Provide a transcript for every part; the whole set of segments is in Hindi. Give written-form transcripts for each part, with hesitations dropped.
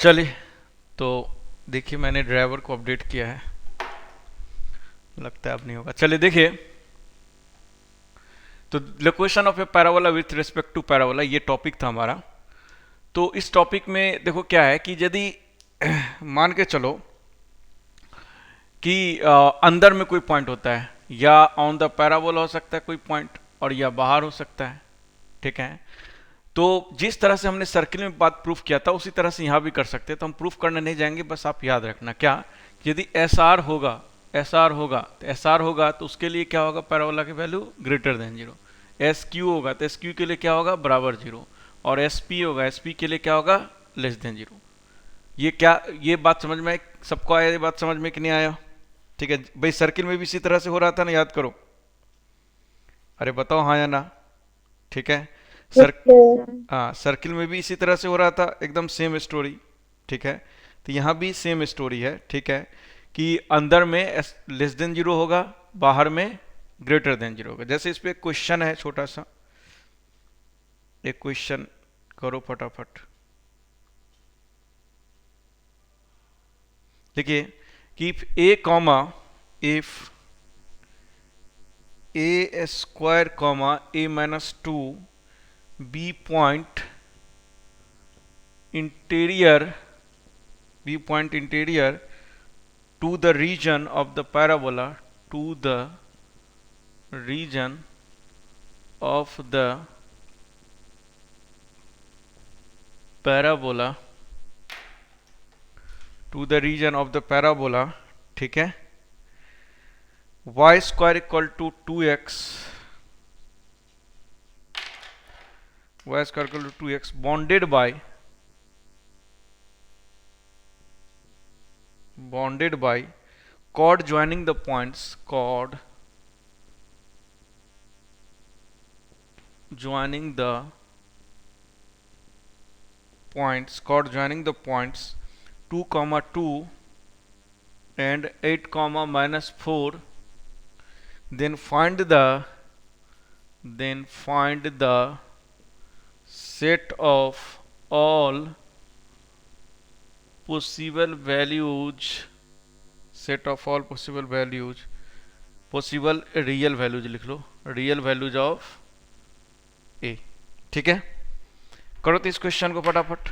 चलिए, तो देखिए मैंने ड्राइवर को अपडेट किया है, लगता है अब नहीं होगा। चलिए देखिए, तो location of a parabola with respect to parabola ये टॉपिक था हमारा। तो इस टॉपिक में देखो क्या है कि यदि मान के चलो कि अंदर में कोई पॉइंट होता है, या ऑन द पैराबोला हो सकता है कोई पॉइंट, और या बाहर हो सकता है। ठीक है, तो जिस तरह से हमने सर्किल में बात प्रूफ किया था उसी तरह से यहां भी कर सकते हैं। तो हम प्रूफ करने नहीं जाएंगे, बस आप याद रखना क्या, यदि एस आर होगा, एस आर होगा तो एस आर होगा तो उसके लिए क्या होगा, पैराबोला की value greater than zero. S Q होगा तो एस क्यू के लिए क्या होगा, बराबर जीरो। और एस पी होगा, एस पी के लिए क्या होगा, लेस देन जीरो। ये क्या, ये बात समझ में, सबको आया ये बात समझ में कि नहीं आया? ठीक है भाई, सर्किल में भी इसी तरह से हो रहा था ना, याद करो। अरे बताओ हाँ या ना। ठीक है, यस सर, सर। हाँ सर्किल में भी इसी तरह से हो रहा था, एकदम सेम स्टोरी। ठीक है, तो यहाँ भी सेम स्टोरी है। ठीक है, कि अंदर में लेस देन जीरो होगा, बाहर में ग्रेटर देन जीरो होगा। जैसे इस पे एक क्वेश्चन है छोटा सा, एक क्वेश्चन करो फटाफट। देखिए कि if a square comma a minus two b point interior, b point interior to the region of the parabola, to the region of the parabola, to the region of the parabola। ठीक है, y square equal to 2x, y square equal to 2x bonded by chord joining the points, chord joining the chord joining the points 2 comma 2 and 8 comma minus 4, then find the set of all possible values, set of all possible values, possible real values लिख लो, रियल वैल्यूज ऑफ ए। ठीक है, करो तो इस क्वेश्चन को फटाफट।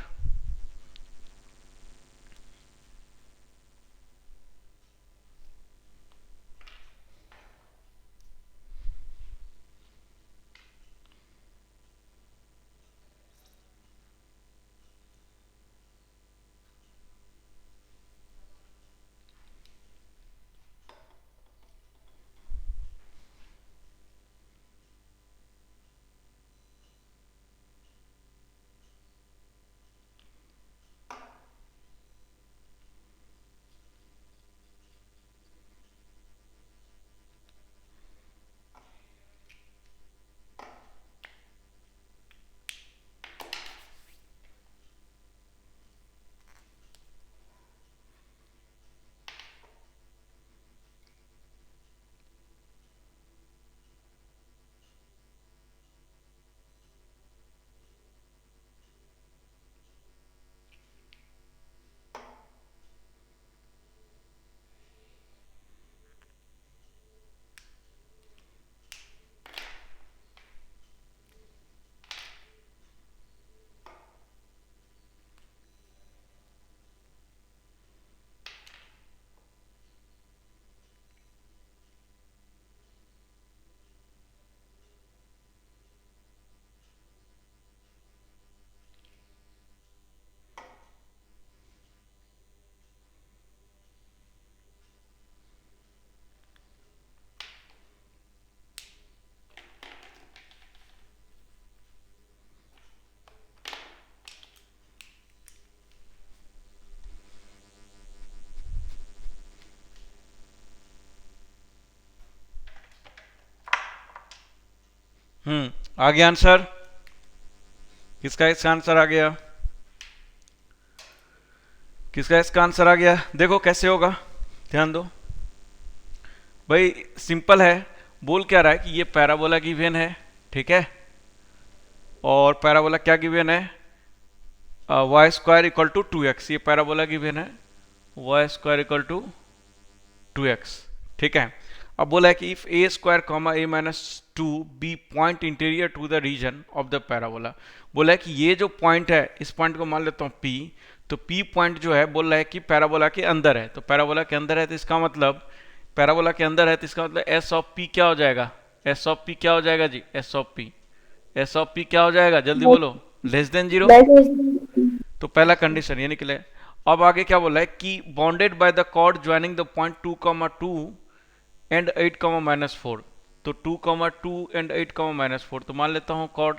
आ गया आंसर, किसका इसका आंसर आ गया, किसका इसका आंसर आ गया? देखो कैसे होगा, ध्यान दो भाई, सिंपल है। बोल क्या रहा है कि ये पैराबोला गिवन है, ठीक है, और पैराबोला क्या गिवन है, y square equal to 2x, ये पैराबोला गिवन है, y square equal to 2x। ठीक है, अब बोला है कि if a square comma a minus two b point interior to the region of the parabola. बोला है कि ये जो पॉइंट है, इस पॉइंट को मान लेता हूँ P, तो P पॉइंट जो है बोल रहा है कि पैराबोला के अंदर है, तो पैराबोला के अंदर है तो इसका मतलब, पैराबोला के अंदर है तो इसका मतलब एस ऑफ पी क्या हो जाएगा, एस ऑफ पी क्या हो जाएगा जी, S of P, S of P क्या हो जाएगा, जल्दी बोलो, लेस देन जीरो। तो पहला कंडीशन ये निकले। अब आगे क्या बोला है कि bonded by the chord joining the point 2,2 and 8,-4, तो 2,2 एंड 8,-4, तो मान लेता हूँ कॉर्ड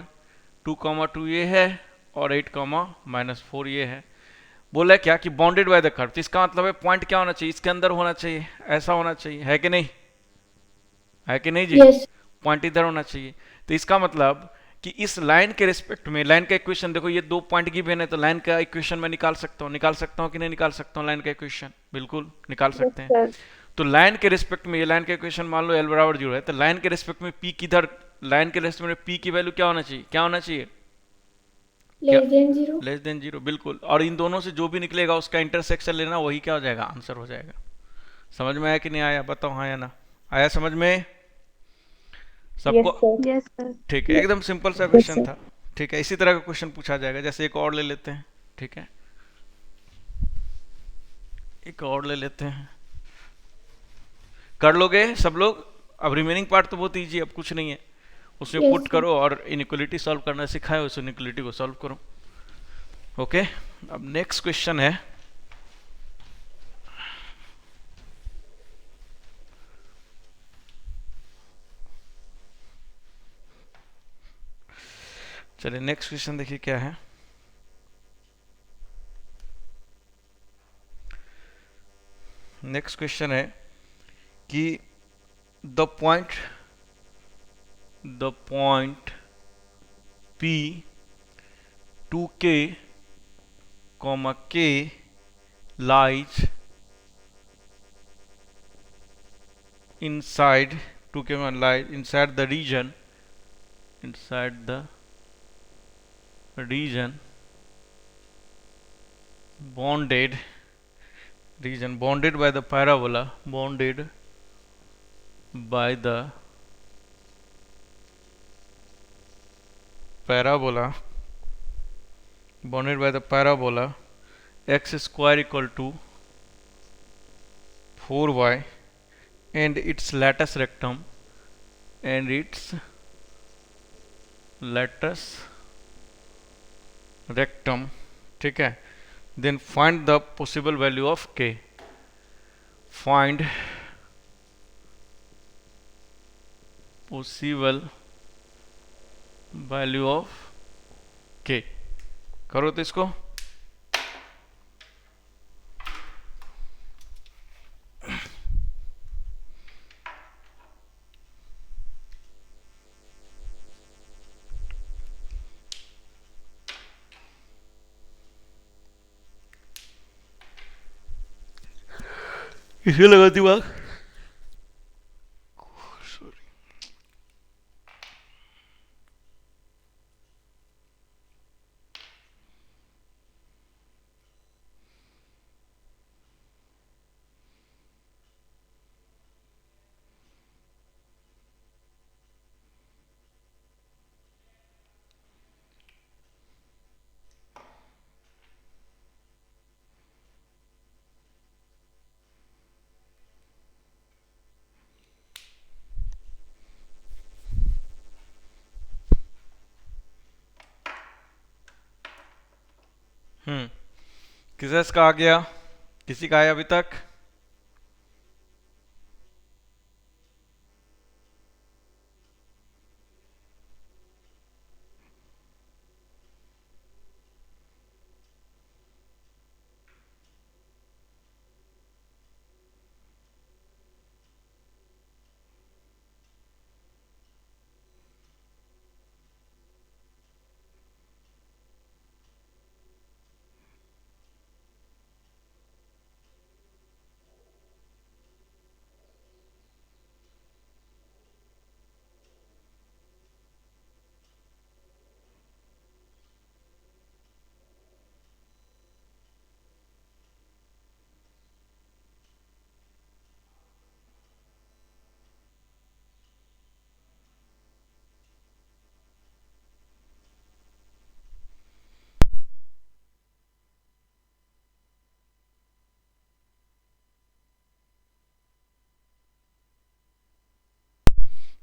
2,2 ये है और 8,-4 ये है। बोला है क्या कि बॉन्डेड बाय द कर्व, तो इसका मतलब है पॉइंट क्या होना चाहिए, इसके अंदर होना चाहिए, ऐसा होना चाहिए, है कि नहीं, है कि नहीं जी, यस। पॉइंट इधर होना चाहिए। तो इसका मतलब कि इस लाइन के रिस्पेक्ट में, लाइन का इक्वेशन देखो, ये दो पॉइंट गिवन है, तो लाइन का इक्वेशन मैं निकाल सकता हूँ कि नहीं निकाल सकता हूँ, लाइन का इक्वेशन बिल्कुल निकाल यस सकते हैं। सर। तो लाइन के रिस्पेक्ट में, ये लाइन का इक्वेशन मान लो L बराबर 0 है, तो लाइन के रिस्पेक्ट में P किधर, लाइन के रिस्पेक्ट में P की वैल्यू क्या होना चाहिए, क्या होना चाहिए, क्या, less than zero. Less than zero, बिल्कुल। और इन दोनों से जो भी निकलेगा उसका इंटरसेक्शन लेना, वही क्या हो जाएगा, आंसर हो जाएगा। समझ में आया कि नहीं आया, बताओ हाँ या ना, आया समझ में सबको? Yes sir. Yes sir. ठीक है, एकदम सिंपल सा यस क्वेश्चन सर। था। ठीक है, इसी तरह का क्वेश्चन पूछा जाएगा, जैसे एक और ले लेते हैं। ठीक है, एक और ले लेते हैं, कर लोगे सब लोग? अब रिमेनिंग पार्ट तो बहुत ईजी, अब कुछ नहीं है, उसमें यस पुट सर। करो और इनइक्वलिटी सॉल्व करना सिखाए, उस इनइक्वलिटी को सॉल्व करो। ओके, अब नेक्स्ट क्वेश्चन है, चलिए नेक्स्ट क्वेश्चन देखिए क्या है। नेक्स्ट क्वेश्चन है कि the point P 2K, K lies inside, 2K lies inside the region, inside the region bounded, region bounded by the parabola, bounded by the parabola, bounded by the parabola x square equal to 4y and its lattice rectum, and its lattice rectum, ठीक है, then find the possible value of k, find possible value of k, करो तो इसको। किसे लगा दिमाग, किसका आ गया, किसी का आया अभी तक?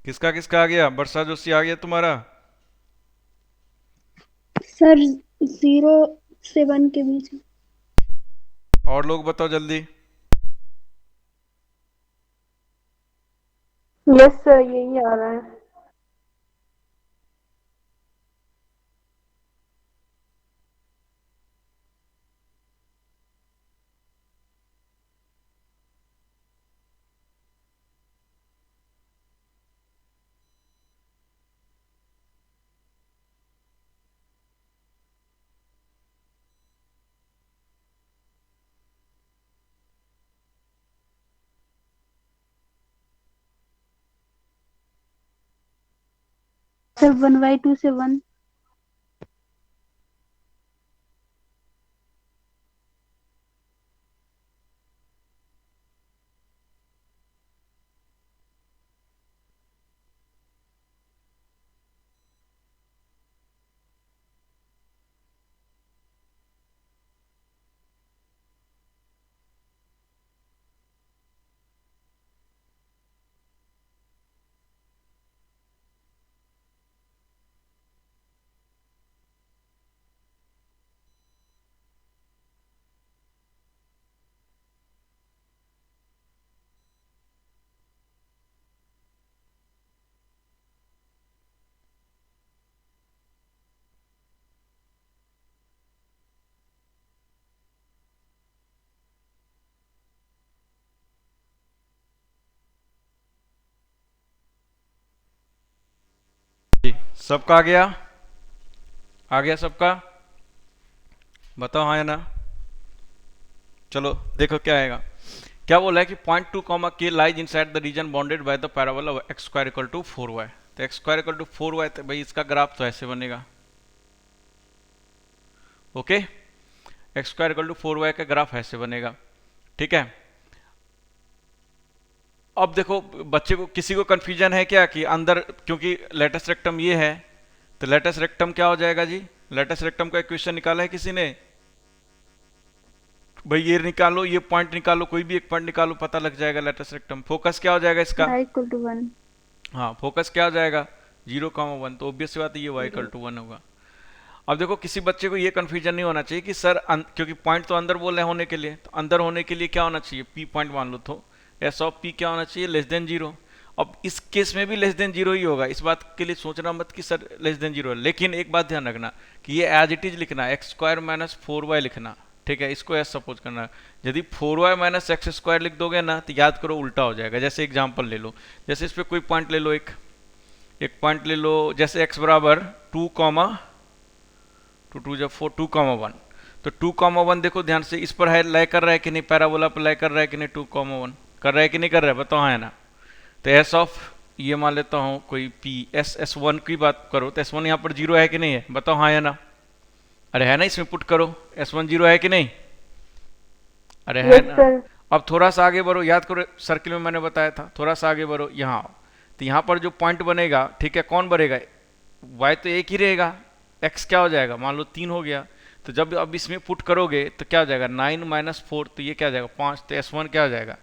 किसका किसका आ गया? वर्षा जोशी आ गया तुम्हारा? सर 0 से 1 के बीच। और लोग बताओ जल्दी। यस सर, यही आ रहा है। सर 1/2 से 1। जी, सबका आ गया? आ गया सबका? बताओ हाँ या ना। चलो देखो क्या आएगा। क्या बोला है कि point two comma k lies inside the region bounded by the parabola x square equal to 4y। तो x square equal to 4y, तो भाई इसका ग्राफ तो ऐसे बनेगा। Okay, x square equal to 4y का ग्राफ ऐसे बनेगा। ठीक है। अब देखो बच्चे को, किसी को कंफ्यूजन है क्या कि अंदर, क्योंकि लेटस रेक्टम ये है, तो लेटस रेक्टम क्या हो जाएगा जी? लेटस रेक्टम का इक्वेशन निकाला है किसी ने? भाई ये निकालो, ये पॉइंट निकालो, कोई भी एक पॉइंट निकालो, पता लग जाएगा लेटस रेक्टम। फोकस क्या हो जाएगा इसका? y = 1। हाँ, फोकस क्या हो जाएगा? 0,1। तो ऑब्वियस सी बात है, ये y इक्वल टू 1 होगा। अब देखो किसी बच्चे को ये कंफ्यूजन नहीं होना चाहिए कि सर क्योंकि पॉइंट तो अंदर बोल रहे हैं होने के लिए, तो अंदर होने के लिए क्या होना चाहिए? p पॉइंट मान लो, तो एस ऑफ p क्या होना चाहिए? Less than 0। अब इस केस में भी लेस देन 0 ही होगा, इस बात के लिए सोचना मत कि सर लेस देन 0 है। लेकिन एक बात ध्यान रखना कि ये एज इट इज लिखना, एक्स स्क्वायर माइनस 4y लिखना। ठीक है, इसको ऐसा सपोज करना। यदि 4y माइनस एक्स स्क्वायर लिख दोगे ना, तो याद करो उल्टा हो जाएगा। जैसे एग्जाम्पल ले लो, जैसे इस पर कोई पॉइंट ले लो, एक एक पॉइंट ले लो, जैसे x बराबर 2,2 2 कॉमा 1। तो 2,1 देखो ध्यान से, इस पर है लय कर रहा है कि नहीं? पैराबोला पर लय कर रहा है कि नहीं? 2,1 कर रहा है कि नहीं कर रहा है? बताओ हाँ है ना। तो एस ऑफ, ये मान लेता हूँ कोई पी, एस वन की बात करो, तो S1 यहाँ पर 0 है कि नहीं है? बताओ हाँ या ना। अरे है ना, इसमें पुट करो, S1 0 है कि नहीं? अरे है यस ना। सर। अब थोड़ा सा आगे बढ़ो, याद करो सर्किल में मैंने बताया था, थोड़ा सा आगे बढ़ो यहाँ आओ। तो यहाँ पर जो पॉइंट बनेगा, ठीक है, कौन बनेगा? y तो एक ही रहेगा, x क्या हो जाएगा? मान लो 3 हो गया। तो जब अब इसमें पुट करोगे तो क्या हो जाएगा? 9 माइनस 4, तो ये क्या हो जाएगा? 5। तो S1 क्या हो जाएगा?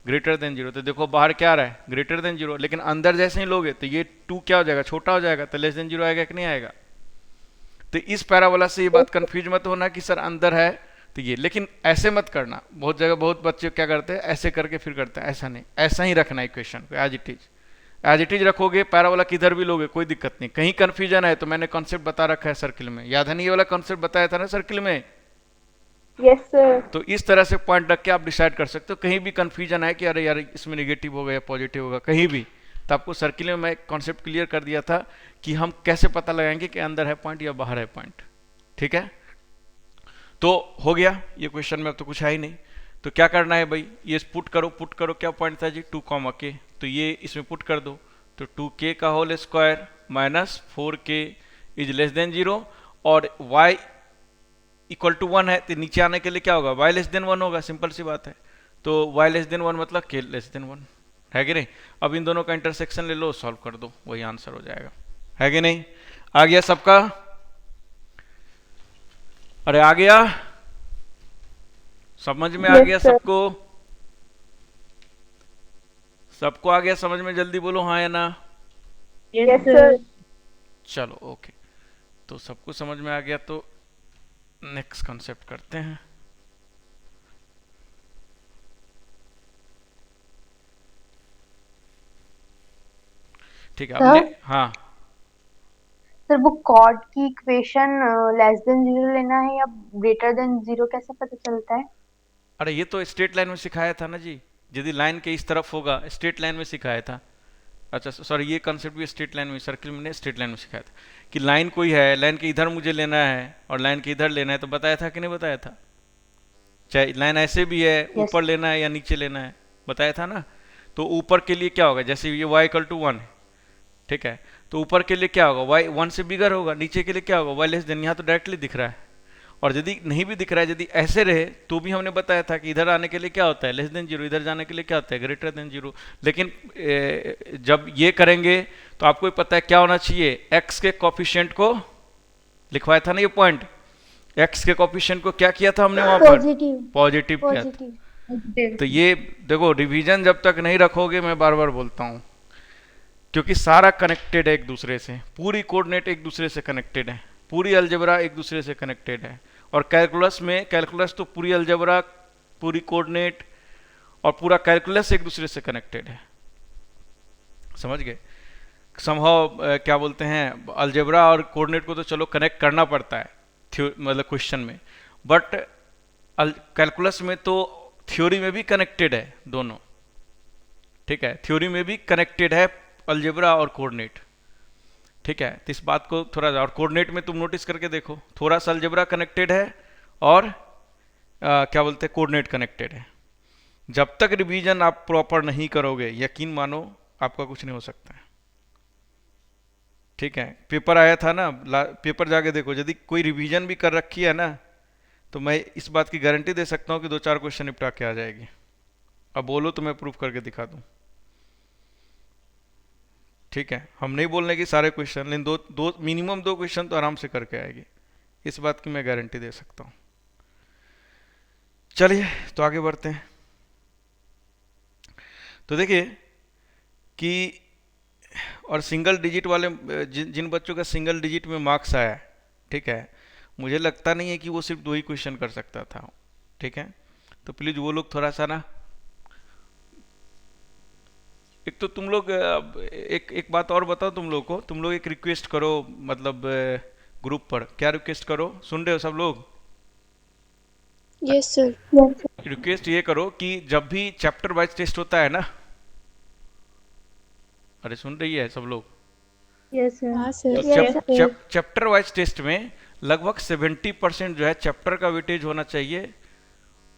Greater than 0। तो देखो बाहर क्या आ रहा है? Greater than 0। लेकिन अंदर जैसे ही लोगे तो ये 2 क्या हो जाएगा? छोटा हो जाएगा। तो लेस देन 0 आएगा कि नहीं आएगा? तो इस पैराबोला से ये बात कंफ्यूज मत होना कि सर अंदर है तो ये, लेकिन ऐसे मत करना। बहुत जगह बहुत बच्चे क्या करते हैं, ऐसे करके फिर करते हैं। ऐसा नहीं, ऐसा ही रखना इक्वेशन को as it is. As it is रखोगे, पैराबोला किधर भी लोगे कोई दिक्कत नहीं। कहीं कंफ्यूजन है तो मैंने कॉन्सेप्ट बता रखा है सर्किल में, याद है नहीं? ये वाला कॉन्सेप्ट बताया था ना सर्किल में। Yes sir. तो इस तरह से पॉइंट रख के आप डिसाइड कर सकते हो। कहीं भी कंफ्यूजन है कि अरे यार इसमें नेगेटिव होगा या पॉजिटिव होगा, कहीं भी, तो आपको सर्किल में मैं कॉन्सेप्ट क्लियर कर दिया था कि हम कैसे पता लगाएंगे कि अंदर है पॉइंट या बाहर है पॉइंट। ठीक है, तो हो गया ये क्वेश्चन में। अब तो कुछ है ही नहीं, तो क्या करना है भाई? ये पुट करो, पुट करो। क्या पॉइंट था जी? 2,k। तो ये इसमें पुट कर दो, तो 2k का whole square minus 4k is less than 0। और y इक्वल टू 1 है, तो नीचे आने के लिए क्या होगा? y लेस देन 1 होगा, सिंपल सी बात है। तो y लेस देन 1 मतलब k लेस देन 1, है कि नहीं? अब इन दोनों का इंटरसेक्शन ले लो, सॉल्व कर दो, वही आंसर हो जाएगा, है कि नहीं? आ गया सबका? अरे आ गया, समझ में आ यस गया सर। सबको? सबको आ गया समझ में? जल्दी बोलो हाँ या ना। Yes sir. चलो ओके, तो सबको समझ में आ गया, तो नेक्स्ट कॉन्सेप्ट करते हैं। ठीक है, हमने, सर हाँ, सर वो कॉर्ड की इक्वेशन लेस देन जीरो लेना है या ग्रेटर देन जीरो कैसे पता चलता है? अरे ये तो स्ट्रेट लाइन में सिखाया था ना जी, यदि लाइन के इस तरफ होगा, स्ट्रेट लाइन में सिखाया था। अच्छा सॉरी, ये कॉन्सेप्ट भी स्ट्रेट लाइन में, सर्किल में स्ट्रेट लाइन में सिखाया था कि लाइन कोई है, लाइन के इधर मुझे लेना है और लाइन के इधर लेना है, तो बताया था कि नहीं बताया था? चाहे लाइन ऐसे भी है, यस। ऊपर लेना है या नीचे लेना है, बताया था ना। तो ऊपर के लिए क्या होगा, जैसे ये y इक्वल टू वन, ठीक है, तो ऊपर के लिए क्या होगा, y वन से बिगर होगा, नीचे के लिए क्या होगा, y लेस देन, यहाँ तो डायरेक्टली दिख रहा है। और यदि नहीं भी दिख रहा है, यदि ऐसे रहे तो भी हमने बताया था कि इधर आने के लिए क्या होता है, लेस देन जीरो, इधर जाने के लिए क्या होता है, ग्रेटर देन जीरो। लेकिन जब ये करेंगे तो आपको भी पता है क्या होना चाहिए, x के कोफिशिएंट को लिखवाया था ना, ये पॉइंट, x के कोफिशिएंट को क्या किया था हमने वहां पर, पॉजिटिव। पॉजिटिव किया था। पॉजिटिव। तो ये देखो, रिवीजन जब तक नहीं रखोगे, मैं बार बार बोलता हूँ, क्योंकि सारा कनेक्टेड है एक दूसरे से, पूरी कोऑर्डिनेट एक दूसरे से कनेक्टेड है, पूरी अलजेब्रा एक दूसरे से कनेक्टेड है। और कैलकुलस में, कैलकुलस तो पूरी अलजेब्रा, पूरी कोऑर्डिनेट और पूरा कैलकुलस एक दूसरे से कनेक्टेड है, समझ गए? समहाउ क्या बोलते हैं, अलजेब्रा और कोऑर्डिनेट को तो चलो कनेक्ट करना पड़ता है मतलब क्वेश्चन में, बट कैलकुलस में तो थ्योरी में भी कनेक्टेड है दोनों, ठीक है, थ्योरी में भी कनेक्टेड है अलजेब्रा और कोऑर्डिनेट, ठीक है। तो इस बात को थोड़ा, और कोऑर्डिनेट में तुम नोटिस करके देखो, थोड़ा सा अलजेब्रा कनेक्टेड है और क्या बोलते हैं, कोऑर्डिनेट कनेक्टेड है। जब तक रिवीजन आप प्रॉपर नहीं करोगे, यकीन मानो आपका कुछ नहीं हो सकता है, ठीक है। पेपर आया था ना, पेपर जाके देखो, यदि कोई रिवीजन भी कर रखी है ना, तो मैं इस बात की गारंटी दे सकता हूँ कि दो चार क्वेश्चन निपटा के आ जाएगी। अब बोलो तो मैं प्रूफ करके दिखा दूं, ठीक है। हम नहीं बोलने की सारे क्वेश्चन, लेकिन दो दो मिनिमम दो क्वेश्चन तो आराम से करके आएगी, इस बात की मैं गारंटी दे सकता हूँ। चलिए तो आगे बढ़ते हैं। तो देखिए कि, और सिंगल डिजिट वाले जिन बच्चों का सिंगल डिजिट में मार्क्स आया है, ठीक है, मुझे लगता नहीं है कि वो सिर्फ दो ही क्वेश्चन कर सकता था, ठीक है। तो प्लीज वो लोग थोड़ा सा ना, एक तो तुम लोग एक बात और बताओ तुम लोग को, तुम लोग एक रिक्वेस्ट करो, मतलब ग्रुप पर क्या रिक्वेस्ट करो, सुन रहे हो सब लोग? Yes sir. रिक्वेस्ट ये करो कि जब भी चैप्टर वाइज टेस्ट होता है ना, अरे सुन रही है सब लोग? Yes sir. हाँ तो सर। चैप्टर वाइज टेस्ट में लगभग 70% जो है चैप्टर का वेटेज होना चाहिए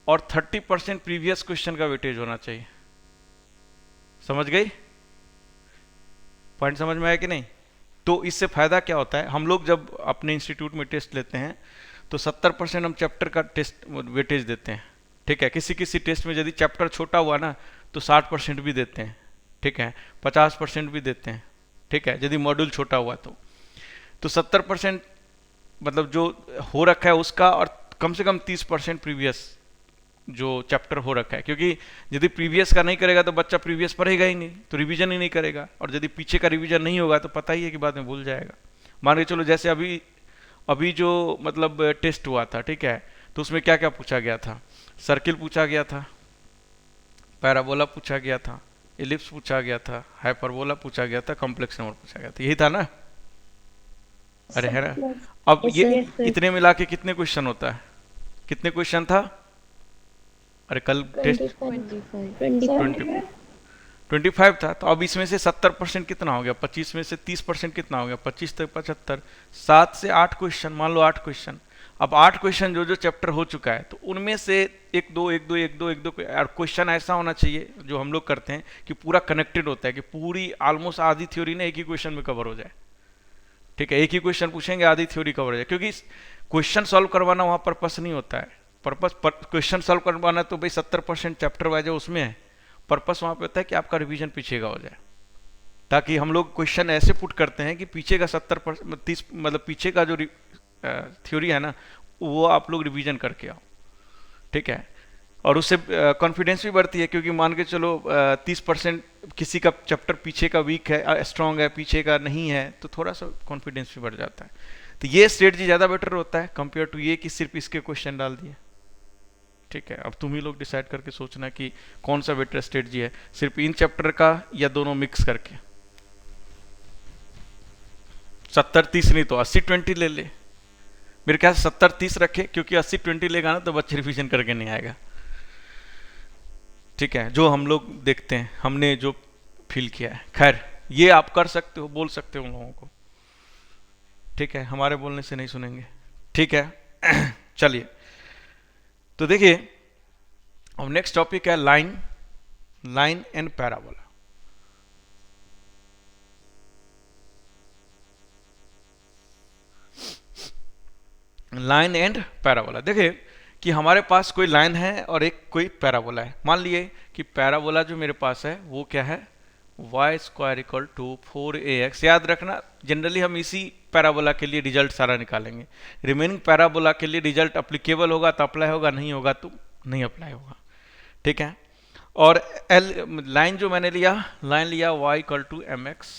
और 30% प्रीवियस क्वेश्चन का वेटेज होना चाहिए। समझ गई? पॉइंट समझ में आया कि नहीं? तो इससे फायदा क्या होता है, हम लोग जब अपने इंस्टीट्यूट में टेस्ट लेते हैं तो 70% हम चैप्टर का टेस्ट वेटेज देते हैं, ठीक है। किसी किसी टेस्ट में यदि चैप्टर छोटा हुआ ना तो 60% भी देते हैं, ठीक है, 50% भी देते हैं, ठीक है, यदि मॉड्यूल छोटा हुआ तो 70% मतलब जो हो रखा है उसका, और कम से कम 30% प्रीवियस जो चैप्टर हो रखा है, क्योंकि यदि प्रीवियस का नहीं करेगा तो बच्चा प्रीवियस पढ़ेगा ही नहीं, तो रिवीजन ही नहीं करेगा, और यदि पीछे का रिवीजन नहीं होगा तो पता ही है कि बाद में भूल जाएगा। मान के चलो जैसे अभी अभी जो मतलब टेस्ट हुआ था, ठीक है, तो उसमें क्या क्या पूछा गया था, सर्किल पूछा गया था, पैराबोला पूछा गया था, एलिप्स पूछा गया था, हाइपरबोला पूछा गया था, कॉम्प्लेक्स नंबर पूछा गया था, यही था ना? अरे है ना? अब Yes, ये sir. इतने मिला के कितने क्वेश्चन होता है, कितने क्वेश्चन था? अरे कल टेस्ट 25 25 था, तो अब इसमें से 70% कितना हो गया, 25 में से 30% कितना हो गया, 25 तक 75, 7 से 8 क्वेश्चन, मान लो 8 क्वेश्चन। अब 8 क्वेश्चन जो जो चैप्टर हो चुका है, तो उनमें से एक दो एक दो एक दो एक दो और क्वेश्चन ऐसा होना चाहिए जो हम लोग करते हैं कि पूरा कनेक्टेड होता है, कि पूरी ऑलमोस्ट आधी थ्योरी ना एक ही क्वेश्चन में कवर हो जाए, ठीक है। एक ही क्वेश्चन पूछेंगे, आधी थ्योरी कवर हो जाए, क्योंकि क्वेश्चन सॉल्व करवाना वहाँ पर्पस नहीं होता है। पर्पस क्वेश्चन सॉल्व करवाना तो भाई 70% चैप्टर वाइज है उसमें है, पर्पस वहाँ पे होता है कि आपका रिवीजन पीछे का हो जाए, ताकि हम लोग क्वेश्चन ऐसे पुट करते हैं कि पीछे का 70% 30 मतलब पीछे का जो थ्योरी है ना वो आप लोग रिवीजन करके आओ, ठीक है। और उससे कॉन्फिडेंस भी बढ़ती है, क्योंकि मान के चलो 30% किसी का चैप्टर पीछे का वीक है, स्ट्रांग है, पीछे का नहीं है, तो थोड़ा सा कॉन्फिडेंस भी बढ़ जाता है। तो ये स्ट्रेटजी ज़्यादा बेटर होता है कंपेयर टू ये कि सिर्फ इसके क्वेश्चन डाल दिए। ठीक है, अब तुम ही लोग डिसाइड करके सोचना कि कौन सा बेटर स्ट्रेटजी है, सिर्फ इन चैप्टर का या दोनों मिक्स करके। 70-30 नहीं तो 80-20 ले ले। मेरे ख्याल से 70-30 रखे, क्योंकि 80-20 लेगा ना तो बच्चे रिवीजन करके नहीं आएगा। ठीक है, जो हम लोग देखते हैं, हमने जो फील किया है। खैर, ये आप कर सकते हो, बोल सकते हो उन लोगों को। ठीक है, हमारे बोलने से नहीं सुनेंगे। ठीक है चलिए, तो देखिए अब नेक्स्ट टॉपिक है line and parabola. Line and parabola. देखिए कि हमारे पास कोई लाइन है और एक कोई पैराबोला है। मान लिए कि पैराबोला जो मेरे पास है वो क्या है, y square equal to 4ax। याद रखना, जनरली हम इसी पैराबोला के लिए रिजल्ट सारा निकालेंगे। रिमेनिंग पैराबोला के लिए रिजल्ट अप्लीकेबल होगा तो अप्लाई होगा, नहीं होगा तो नहीं अप्लाई होगा। ठीक है, और लाइन जो मैंने लिया, लाइन लिया y equal to mx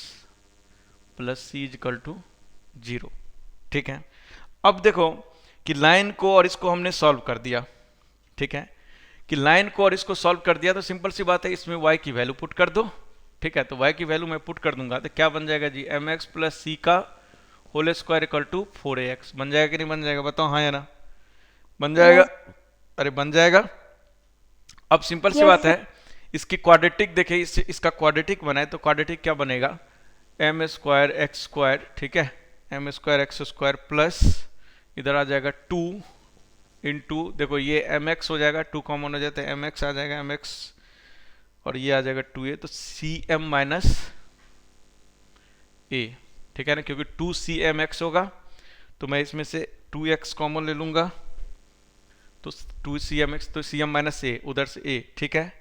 plus c equal to 0। ठीक है, अब देखो कि लाइन को और इसको हमने सॉल्व कर दिया। ठीक है, कि लाइन को और इसको सॉल्व कर दिया तो सिंपल सी बात है, इसमें y की वैल्यू पुट कर दो। ठीक है, तो y की वैल्यू मैं पुट कर दूंगा तो क्या बन जाएगा जी, mx प्लस c का whole square equal to 4ax। बन जाएगा कि नहीं बन जाएगा, बताओ हाँ या ना। बन जाएगा? अरे बन जाएगा। अब सिंपल सी बात है, इसकी क्वाड्रेटिक देखे, इसका क्वाड्रेटिक बनाए तो क्वाड्रेटिक क्या बनेगा, एम स्क्वायर एक्स स्क्वायर। ठीक है, m square x square plus इधर आ जाएगा 2 इंटू, देखो ये एम एक्स हो जाएगा, 2 कॉमन हो जाता है, एम एक्स आ जाएगा, एम एक्स और ये आ जाएगा 2a, तो सी एम माइनस ए। ठीक है ना, क्योंकि 2cmx होगा तो मैं इसमें से 2x कॉमन ले लूंगा, तो 2cmx, तो cm माइनस ए, उधर से a। ठीक है,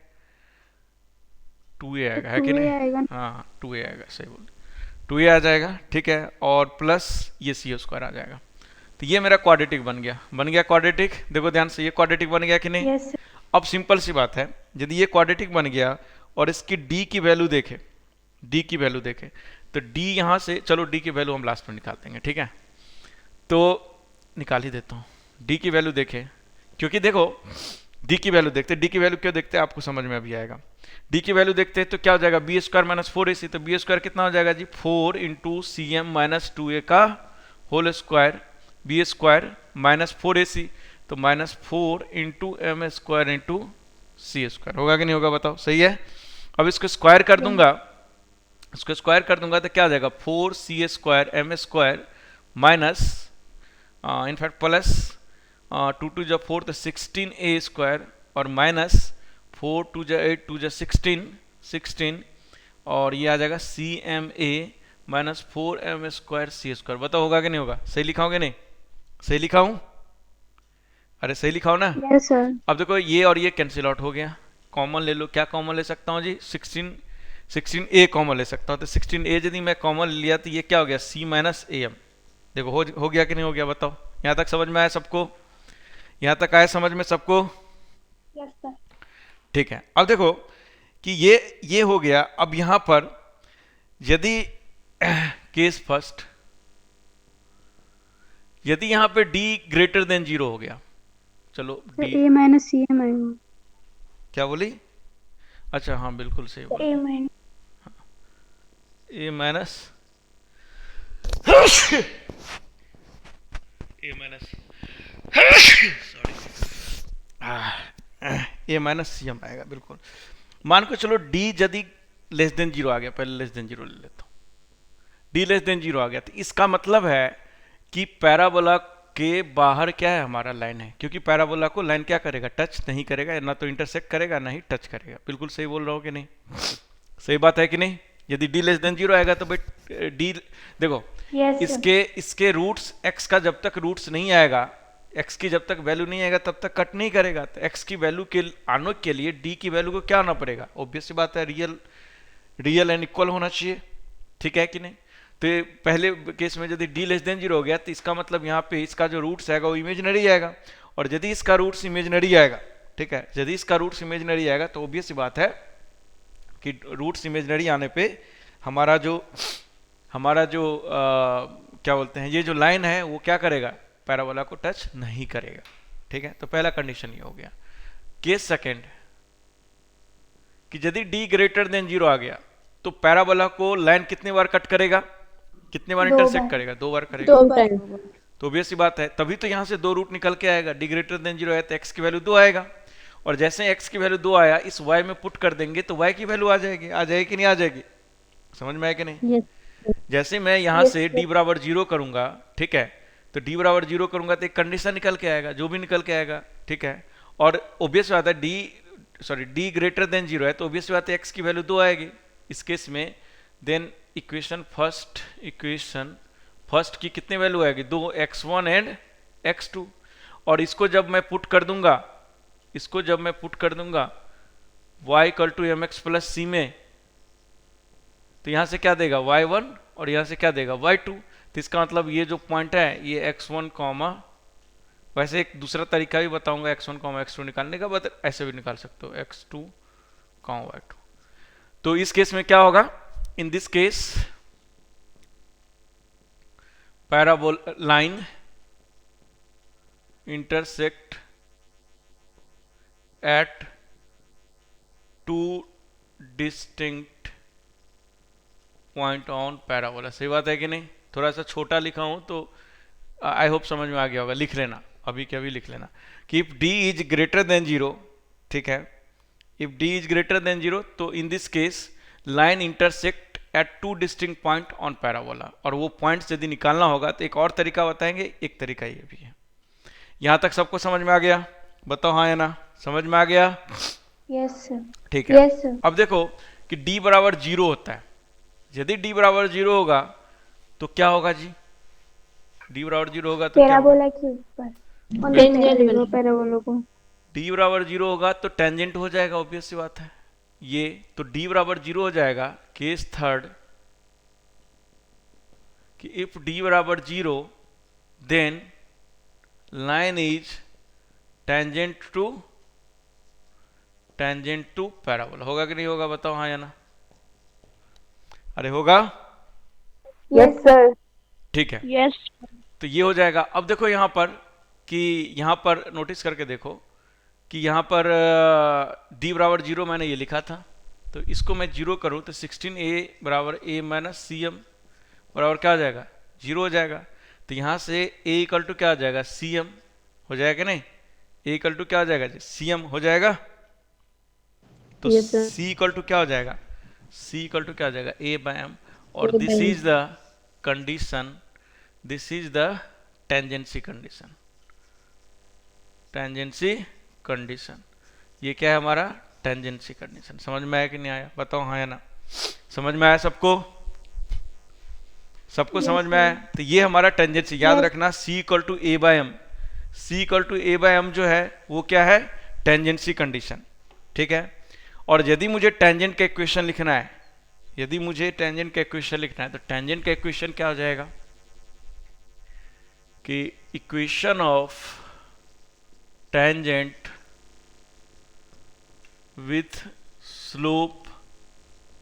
2a आएगा, है कि नहीं? हाँ 2a आएगा, सही बोल, 2a आ जाएगा। ठीक है, और प्लस ये सी स्क्वायर आ जाएगा। तो ये मेरा क्वाड्रेटिक बन गया क्वाड्रेटिक। देखो ध्यान से, ये क्वाड्रेटिक बन गया कि नहीं? yes, अब सिंपल सी बात है, यदि ये क्वाड्रेटिक बन गया और इसकी d की वैल्यू देखे, d की वैल्यू देखे तो d यहां से, चलो d की वैल्यू हम लास्ट में निकाल देंगे। ठीक है, तो निकाल ही देता हूँ। d की वैल्यू देखे, क्योंकि देखो d की वैल्यू देखते, d की वैल्यू क्यों देखते हैं आपको समझ में अभी आएगा। d की वैल्यू देखते हैं तो क्या हो जाएगा, बी स्क्वायर माइनस 4ac, तो बी स्क्वायर कितना हो जाएगा जी, 4 into C M minus 2a का whole square, B square minus 4ac, तो minus 4 into M square into C square. होगा कि नहीं होगा, बताओ? सही है। अब इसको स्क्वायर कर दूंगा, इसको स्क्वायर कर दूंगा तो क्या आ जाएगा, 4c square m square minus in fact plus 2 2 जा 4 तो 16a स्क्वायर और माइनस 4 2 जा 8 2 जा 16 और ये आ जाएगा c m a minus 4m square c square. बताओ होगा कि नहीं होगा? सही लिखा होगा नहीं? सही लिखा हूं? अरे सही लिखा हो ना? yes sir, अब देखो ये और ये कैंसिल आउट हो गया, कॉमन ले लो। क्या कॉमन ले सकता हूँ जी, 16a कॉमन ले सकता हूँ। तो 16a यदि मैं कॉमन लिया तो ये क्या हो गया, c माइनस ए एम। देखो हो गया कि नहीं हो गया, बताओ? यहाँ तक समझ में आया सबको? यहाँ तक आया समझ में सबको? yes sir, ठीक है, अब देखो कि ये हो गया। अब यहाँ पर यदि केस फर्स्ट, यदि यहाँ पे d ग्रेटर देन 0 हो गया, चलो तो d, a minus c m आएगा, क्या बोली? अच्छा हाँ बिल्कुल सही बोला, a minus, a minus a minus sorry a minus c m आएगा बिल्कुल। मान को चलो d यदि लेस देन 0 आ गया, पहले लेस देन 0 ले लेता हूँ, d लेस देन 0 आ गया तो इसका मतलब है कि पैराबोला के बाहर क्या है, हमारा लाइन है। क्योंकि पैराबोला को लाइन क्या करेगा, टच नहीं करेगा, ना तो इंटरसेक्ट करेगा ना ही टच करेगा। बिल्कुल सही बोल रहा हूँ कि नहीं? सही बात है कि नहीं? यदि d लेस देन 0 आएगा तो भाई d, देखो yes sir, इसके रूट्स, x का जब तक रूट्स नहीं आएगा, x की जब तक वैल्यू नहीं आएगा तब तक कट नहीं करेगा। तो x की वैल्यू के आने के लिए d की वैल्यू को क्या आना पड़ेगा, ऑब्वियस सी बात है, रियल एंड इक्वल होना चाहिए। ठीक है कि नहीं? तो पहले केस में यदि d लेस देन 0 हो गया तो इसका मतलब यहाँ पे इसका जो रूट्स आएगा वो इमेजिनरी आएगा, और यदि इसका रूट्स इमेजिनरी आएगा, ठीक है। यदि इसका रूट्स इमेजिनरी आएगा तो ऑब्वियस सी बात है कि रूट्स इमेजिनरी आने पे हमारा जो क्या बोलते हैं, ये जो लाइन है वो क्या करेगा, पैराबोला को टच नहीं करेगा। ठीक है, तो पहला कंडीशन ये हो गया। केस सेकेंड कि यदि d ग्रेटर देन 0 आ गया तो पैराबोला को लाइन कितनी बार कट करेगा, कितनी बार 2 इंटरसेक्ट बार। करेगा, 2 बार करेगा। 2 टाइम। तो ऑब्वियस सी बात है, तभी तो यहाँ से 2 रूट निकल के आएगा। d ग्रेटर देन 0 है तो x की वैल्यू 2 आएगा, और जैसे x की वैल्यू 2 आया इस y में पुट कर देंगे तो y की वैल्यू आ जाएगी कि नहीं आ जाएगी, समझ में आया कि नहीं। यस जैसे मैं यहाँ यस से d बराबर 0 करूंगा, ठीक है, तो d बराबर 0 करूंगा तो एक कंडीशन निकल के आएगा, जो भी निकल के आएगा, ठीक है। और ऑब्वियस बात है d ग्रेटर देन 0 है तो ऑब्वियस बात है x की वैल्यू 2 आएगी इस केस में। देन इक्वेशन फर्स्ट की कितनी वैल्यू आएगी, 2 x1 एंड x2। और इसको जब मैं पुट कर दूंगा y equal to mx plus c में, तो यहां से क्या देगा y1 और यहां से क्या देगा y2। तो इसका मतलब ये जो पॉइंट है ये x1 कॉमा, वैसे एक दूसरा तरीका भी बताऊंगा x1 कॉमा x2 निकालने का, बट ऐसे भी निकाल सकते हो x2 कॉमा y2। तो इस केस में क्या होगा, इन this case पैराबोल line intersect at 2 distinct point on parabola. सही बात है कि नहीं, थोड़ा सा छोटा लिखा हूं तो आई होप समझ में आ गया होगा। लिख लेना, अभी के अभी लिख लेना कि if d is greater than 0, ठीक है, if d is greater than 0 तो इन this case line intersect at 2 distinct point on parabola. और वो पॉइंट्स यदि निकालना होगा तो एक और तरीका बताएंगे, एक तरीका ये भी है। यहां तक सबको समझ में आ गया, बताओ हाँ या ना, समझ में आ गया। Yes sir. ठीक है, यस सर। अब देखो कि d बराबर 0 होता है, यदि d बराबर 0 होगा तो क्या होगा जी, d बराबर 0 होगा तो क्या होगा, पैराबोला के ऊपर ऑन द पैराबोला को d बराबर 0 होगा तो टेंजेंट हो जाएगा, ऑब्वियस सी बात है ये। तो d बराबर 0 हो जाएगा। केस थर्ड कि इफ d बराबर 0 then line is tangent to parabola. होगा कि नहीं होगा, बताओ हाँ या ना, अरे होगा। Yes sir. ठीक है, यस तो ये हो जाएगा। अब देखो यहाँ पर कि यहाँ पर नोटिस करके देखो कि यहाँ पर d बराबर 0 मैंने ये लिखा था, तो इसको मैं 0 करूँ तो 16a बराबर a माइनस सी एम बराबर क्या हो जाएगा, 0 हो जाएगा। तो यहाँ से a इक्वल टू क्या हो जाएगा, सी एम हो जाएगा कि नहीं, a इक्वल टू क्या हो जाएगा, सी एम हो जाएगा। तो Yes, sir. c equal to क्या हो जाएगा, c इक्वल टू क्या हो जाएगा, a बाय m। और this is the condition, this is the tangency condition, tangency condition. ये क्या है हमारा, टेंजेंसी कंडीशन। समझ में आया कि नहीं आया, बताओ हाँ या ना, समझ में आया सबको, सबको समझ में आया। तो ये हमारा टेंजेंसी, याद रखना c equal to a by m, c equal to a by m जो है वो क्या है, टेंजेंसी कंडीशन, ठीक है। और यदि मुझे टेंजेंट का इक्वेशन लिखना है, यदि मुझे टेंजेंट का इक्वेशन लिखना है तो टेंजेंट का इक्वेशन क्या हो जाएगा कि equation of tangent with slope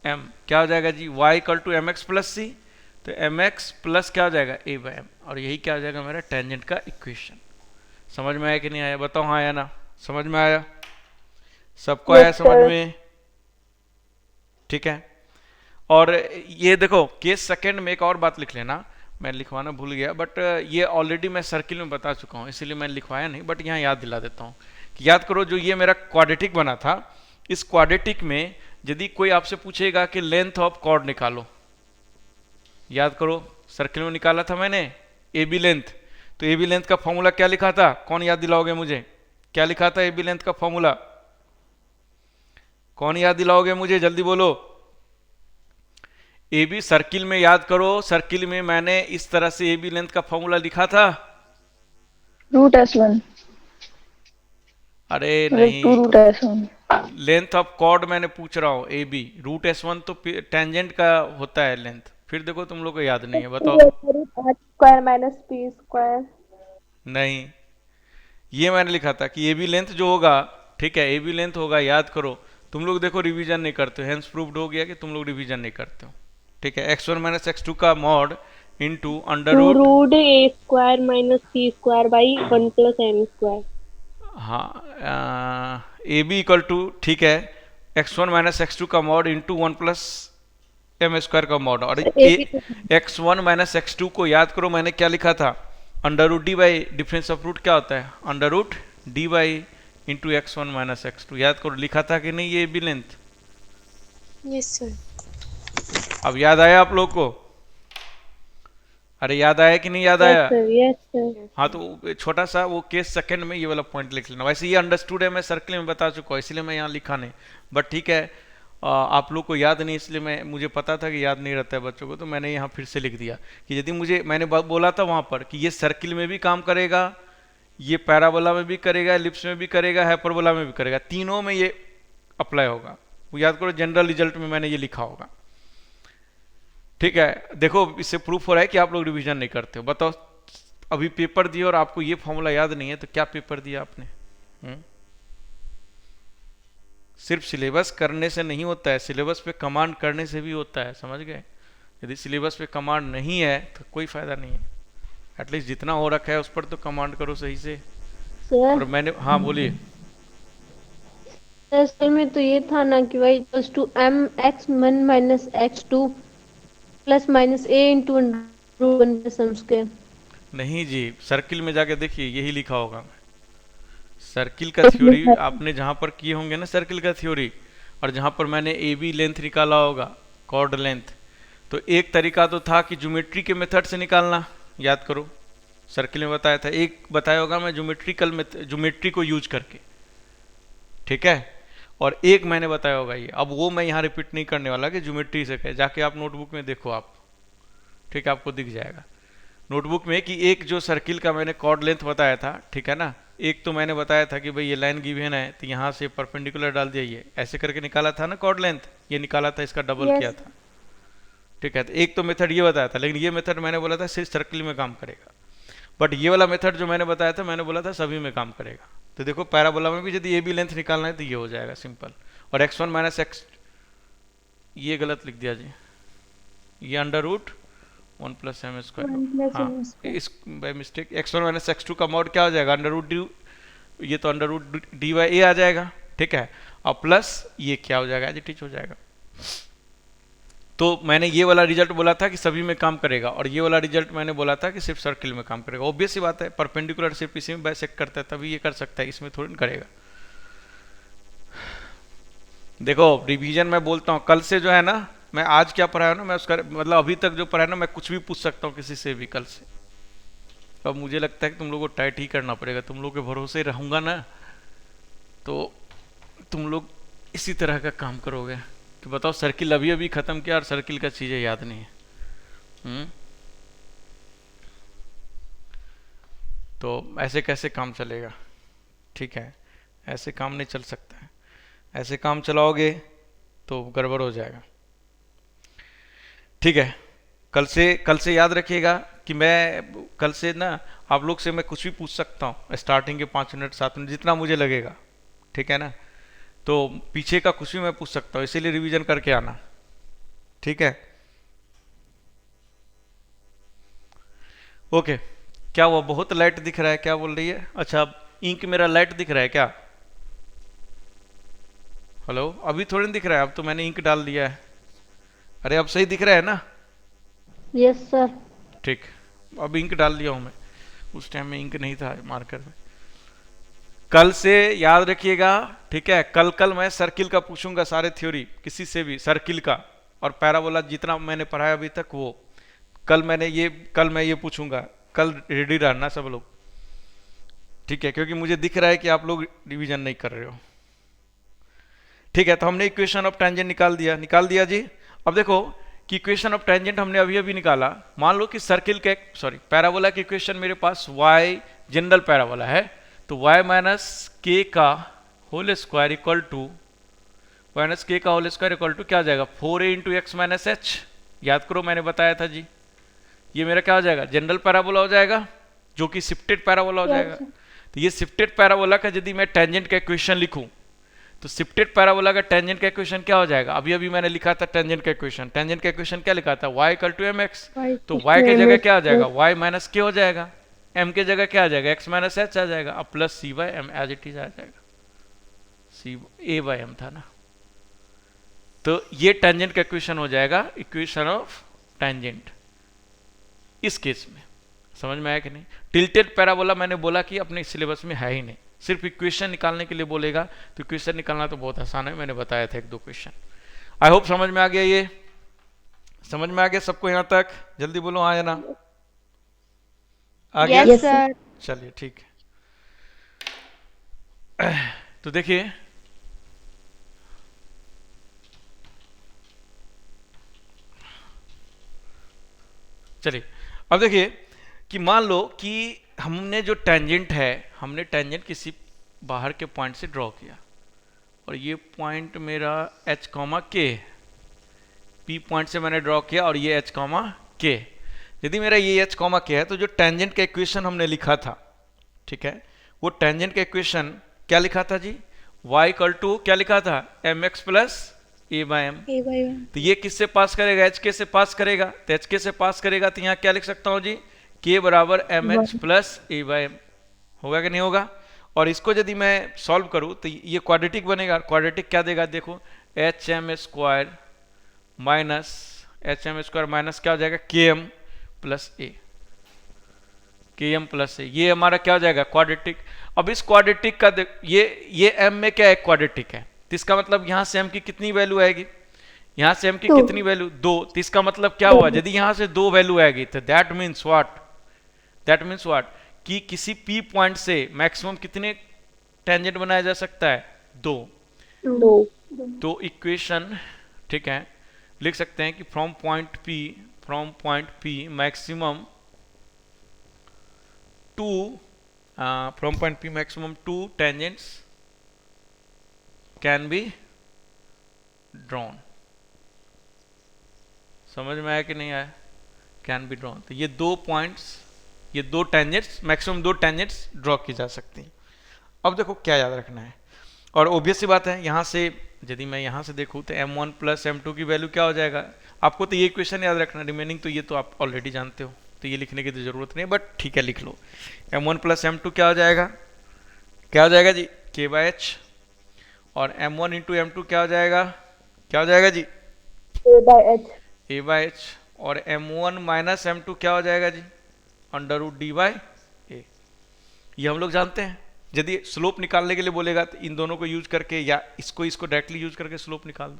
m क्या हो जाएगा जी, y equal to M x plus C. तो एम एक्स प्लस क्या हो जाएगा, a बाय m, और यही क्या हो जाएगा मेरा टेंजेंट का इक्वेशन। समझ में आया कि नहीं आया, बताओ हाँ आया ना, समझ में आया, सबको आया समझ में, ठीक है। और ये देखो केस सेकंड में एक और बात लिख लेना, मैं लिखवाना भूल गया, बट ये ऑलरेडी मैं सर्किल में बता चुका हूँ इसलिए मैंने लिखवाया नहीं, बट यहाँ याद दिला देता हूँ कि याद करो जो ये मेरा क्वाड्रेटिक बना था, इस क्वाड्रेटिक में यदि कोई आपसे पूछेगा कि लेंथ ऑफ कॉर्ड निकालो, याद करो सर्किल में निकाला था मैंने ए बी लेंथ, तो ए बी लेंथ का फॉर्मूला क्या लिखा था, कौन याद दिलाओगे मुझे, क्या लिखा था ए बी लेंथ का फॉर्मूला, कौन याद दिलाओगे मुझे, जल्दी बोलो। ए बी सर्किल में याद करो, सर्किल में मैंने इस तरह से ए बी लेंथ का फॉर्मूला लिखा था, √S1 अरे नहीं, 2 √S1 लेंथ ऑफ कॉर्ड मैंने पूछ रहा हूँ ए बी, √S1 तो टेंजेंट का होता है लेंथ, फिर देखो तुम लोग को याद नहीं है, बताओ। Square minus P square. नहीं, ये मैंने लिखा था कि ए बी लेंथ जो होगा ठीक है, ए बी लेंथ होगा, याद करो। तुम लोग देखो रिवीजन नहीं करते हो, हेंस प्रूव्ड हो गया कि तुम लोग रिवीजन नहीं करते हो। ठीक है, x1 माइनस x2 का mod into under two root, root a square minus c square by 1 + m²। हाँ, ए बी इक्वल टू, ठीक है, x1 माइनस x2 का मॉड इंटू 1 + m² का मॉड। और ए बी तो x1 माइनस x2 को याद करो मैंने क्या लिखा था, under root D by difference of root क्या होता है, under root D by into x1 minus x2, याद करो लिखा था कि नहीं ये बी लेंथ। Yes sir. अब याद आया आप लोग को? अरे याद आया कि नहीं याद यस आया? Sir, yes sir. हाँ, तो छोटा सा वो केस सेकंड में ये वाला पॉइंट लिख लेना। वैसे ये अंडरस्टूड है, मैं सर्कल में बता चुका हूँ, इसलिए मैं यहाँ लिखा नहीं, बट ठीक है, आप लोग को याद नहीं, इसलिए मुझे पता था कि याद नहीं रहता है बच्चों को, तो मैंने यहाँ फिर से लिख दिया कि यदि मैंने बोला था वहाँ पर कि ये सर्किल में भी काम करेगा, ये पैराबोला में भी करेगा, एलिप्स में भी करेगा, हाइपरबोला में भी करेगा, तीनों में ये अप्लाई होगा। वो याद करो, जनरल रिजल्ट में मैंने ये लिखा होगा। ठीक है, देखो इससे प्रूफ हो रहा है कि आप लोग रिवीजन नहीं करते हो। बताओ, अभी पेपर दिया और आपको ये फॉर्मूला याद नहीं है, तो क्या पेपर दिया आपने? सिर्फ सिलेबस करने से नहीं होता है, सिलेबस पे कमांड करने से भी होता है, समझ गए? यदि सिलेबस पे कमांड नहीं है तो कोई फायदा नहीं है। एटलीस्ट जितना हो रखा है उस पर तो कमांड करो सही से। और सर मैंने, हाँ बोलिए। असल में तो ये था ना कि y equals to mx1 minus x2 plus minus a into root 1 + m²। नहीं जी, सर्किल में जाके देखिए, यही लिखा होगा। सर्किल का थ्योरी आपने जहां पर किए होंगे ना, सर्किल का थ्योरी, और जहां पर मैंने ए बी लेंथ निकाला होगा, कॉर्ड लेंथ, तो एक तरीका तो था कि ज्योमेट्री के मेथड से निकालना, याद करो सर्किल में बताया था। एक बताया होगा मैं ज्योमेट्री को यूज करके, ठीक है, और एक मैंने बताया होगा ये। अब वो मैं यहाँ रिपीट नहीं करने वाला कि ज्योमेट्री से कहे, जाके आप नोटबुक में देखो आप, ठीक है, आपको दिख जाएगा नोटबुक में कि एक जो सर्किल का मैंने कॉर्ड लेंथ बताया था, ठीक है ना, एक तो मैंने बताया था कि भाई ये लाइन गिवन है तो यहाँ से परपेंडिकुलर डाल दिया, ये ऐसे करके निकाला था ना कॉर्ड लेंथ, ये निकाला था, इसका डबल किया था, ठीक है। तो एक तो मेथड ये बताया था, लेकिन ये मेथड मैंने बोला था सिर्फ सर्किल में काम करेगा, बट ये वाला मेथड जो मैंने बताया था, मैंने बोला था सभी में काम करेगा। तो देखो पैराबोला में भी यदि ए बी लेंथ निकालना है तो ये हो जाएगा सिंपल। और x1 माइनस x, ये गलत लिख दिया जी, ये अंडर रूट 1 + m²। हाँ, इस by mistake x1 minus x2 का मॉड क्या हो जाएगा, अंडर रूट डी, ये तो अंडर रूट डी बाई ए आ जाएगा, ठीक है, और प्लस ये क्या हो जाएगा, एज हो जाएगा। तो मैंने ये वाला रिजल्ट बोला था कि सभी में काम करेगा, और ये वाला रिजल्ट मैंने बोला था कि सिर्फ सर्किल में काम करेगा। ऑब्वियस सी बात है, परपेंडिकुलर सिर्फ इसी में बाइसेक्ट करता है तभी ये कर सकता है, इसमें थोड़ी करेगा। देखो रिवीजन मैं बोलता हूँ, कल से जो है ना, मैं आज क्या पढ़ाया ना, मैं उसका मतलब अभी तक जो पढ़ाया ना, मैं कुछ भी पूछ सकता हूँ किसी से भी कल से। अब मुझे लगता है कि तुम लोगों को टाइट ही करना पड़ेगा, तुम लोग के भरोसे रहूंगा ना, तो तुम लोग इसी तरह का काम करोगे कि बताओ सर्किल अभी अभी खत्म किया और सर्किल का चीजें याद नहीं है। तो ऐसे कैसे काम चलेगा? ठीक है, ऐसे काम नहीं चल सकता है, ऐसे काम चलाओगे तो गड़बड़ हो जाएगा। ठीक है, कल से याद रखिएगा कि मैं कल से ना आप लोग से मैं कुछ भी पूछ सकता हूँ, स्टार्टिंग के 5 मिनट 7 मिनट जितना मुझे लगेगा, ठीक है ना, तो पीछे का कुछ भी मैं पूछ सकता हूँ, इसीलिए रिवीजन करके आना, ठीक है। ओके, क्या हुआ, बहुत लाइट दिख रहा है, क्या बोल रही है? अच्छा, इंक मेरा लाइट दिख रहा है क्या? हेलो, अभी थोड़ी नहीं दिख रहा है, अब तो मैंने इंक डाल दिया है। अरे अब सही दिख रहा है ना? Yes sir. ठीक, अब इंक डाल दिया हूं मैं, उस टाइम में इंक नहीं था मार्कर में। कल से याद रखिएगा, ठीक है, कल मैं सर्किल का पूछूंगा, सारे थ्योरी किसी से भी सर्किल का, और पैराबोला जितना मैंने पढ़ाया अभी तक वो कल मैं ये पूछूंगा। कल रेडी रहना सब लोग, ठीक है, क्योंकि मुझे दिख रहा है कि आप लोग रिवीजन नहीं कर रहे हो। ठीक है, तो हमने इक्वेशन ऑफ टेंजेंट निकाल दिया जी। अब देखो कि इक्वेशन ऑफ टेंजेंट हमने अभी निकाला। मान लो कि सर्किल के पैराबोला की इक्वेशन मेरे पास y जनरल पैराबोला है, तो y माइनस के का होल स्क्वायर इक्वल टू क्या हो जाएगा, 4a into x minus H. याद करो मैंने बताया था जी, ये मेरा क्या हो जाएगा, जनरल पैराबोला हो जाएगा, जो कि शिफ्टेड पैराबोला हो जाएगा। तो ये शिफ्टेड पैराबोला का यदि मैं टेंजेंट का इक्वेशन लिखूं तो शिफ्टेड पैराबोला का टेंजेंट का इक्वेशन क्या हो जाएगा? अभी अभी मैंने लिखा था टेंजेंट का इक्वेशन। टेंजेंट का इक्वेशन क्या लिखा था? y equal to M x. तो y के जगह क्या आ जाएगा? y माइनस के हो जाएगा, m के जगह क्या आ जाएगा? x माइनस एच आ जाएगा, अब plus C by M as it is आ जाएगा। सी ए बाय एम था ना। तो ये टेंजेंट का इक्वेशन हो जाएगा, इक्वेशन ऑफ टेंजेंट इस केस में। समझ में आया कि नहीं? टिल्टेड पैराबोला मैंने बोला कि अपने सिलेबस में है ही नहीं, सिर्फ इक्वेशन निकालने के लिए बोलेगा, तो इक्वेशन निकालना तो बहुत आसान है, मैंने बताया था 1-2 क्वेश्चन। आई होप समझ में आ गया, ये समझ में आ गया सबको यहाँ तक? जल्दी बोलो हाँ या ना, आ गया? Yes sir. चलिए ठीक है। तो देखिए चलिए अब देखिए कि मान लो कि हमने जो टेंजेंट है, हमने टेंजेंट किसी बाहर के पॉइंट से ड्रॉ किया, और ये पॉइंट मेरा h कॉमा के, पी पॉइंट से मैंने ड्रॉ किया, और ये h कॉमा के। यदि मेरा ये h कॉमा के है, तो जो टेंजेंट का इक्वेशन हमने लिखा था, ठीक है, वो टेंजेंट का इक्वेशन क्या लिखा था जी? y इक्वल टू क्या लिखा था? mx plus a by m. A by m. तो ये किससे पास करेगा? एच के से पास करेगा। तो एच के से पास करेगा तो यहाँ क्या लिख सकता हूँ जी? के बराबर M h plus a by M. होगा कि नहीं होगा? और इसको यदि मैं सॉल्व करूँ तो ये क्वाड्रेटिक बनेगा। क्वाड्रेटिक क्या देगा? देखो, h m square minus h m square minus क्या हो जाएगा? के एम प्लस ए, के एम प्लस ए। ये हमारा क्या हो जाएगा? क्वाड्रेटिक। अब इस क्वाड्रेटिक का ये एम में क्या है? क्वाड्रेटिक है, तो इसका मतलब यहाँ से m की कितनी वैल्यू आएगी? यहाँ से m की कितनी वैल्यू? 2। तो इसका मतलब क्या हुआ? यदि यहाँ से 2 वैल्यू आएगी तो that means what? That means what कि किसी p पॉइंट से मैक्सिमम कितने टेंजेंट बनाया जा सकता है? 2। तो इक्वेशन, ठीक है, लिख सकते हैं कि from point p maximum 2 from point p maximum 2 tangents can be drawn. समझ में आया कि नहीं आया? Can be drawn. तो ये 2 पॉइंट्स, ये 2 टेंजेंट्स, मैक्सिमम 2 टेंजेंट्स ड्रॉ की जा सकती हैं। अब देखो क्या याद रखना है, और ऑब्वियस सी बात है, यहाँ से यदि मैं यहाँ से देखूँ तो m1 प्लस m2 की वैल्यू क्या हो जाएगा? आपको तो ये इक्वेशन याद रखना, रिमेनिंग तो ये तो आप ऑलरेडी जानते हो, तो ये लिखने की तो जरूरत नहीं है, बट ठीक है लिख लो। m1 प्लस m2 क्या हो जाएगा? क्या हो जाएगा जी? k bye H. और m1 इंटू m2 क्या हो जाएगा? क्या हो जाएगा जी? A by H. A by H. और m1 माइनस m2 क्या हो जाएगा जी? Under root D by A. ये हम लोग जानते हैं। यदि स्लोप निकालने के लिए बोलेगा तो इन दोनों को यूज करके, या इसको डायरेक्टली यूज करके स्लोप निकाल दो,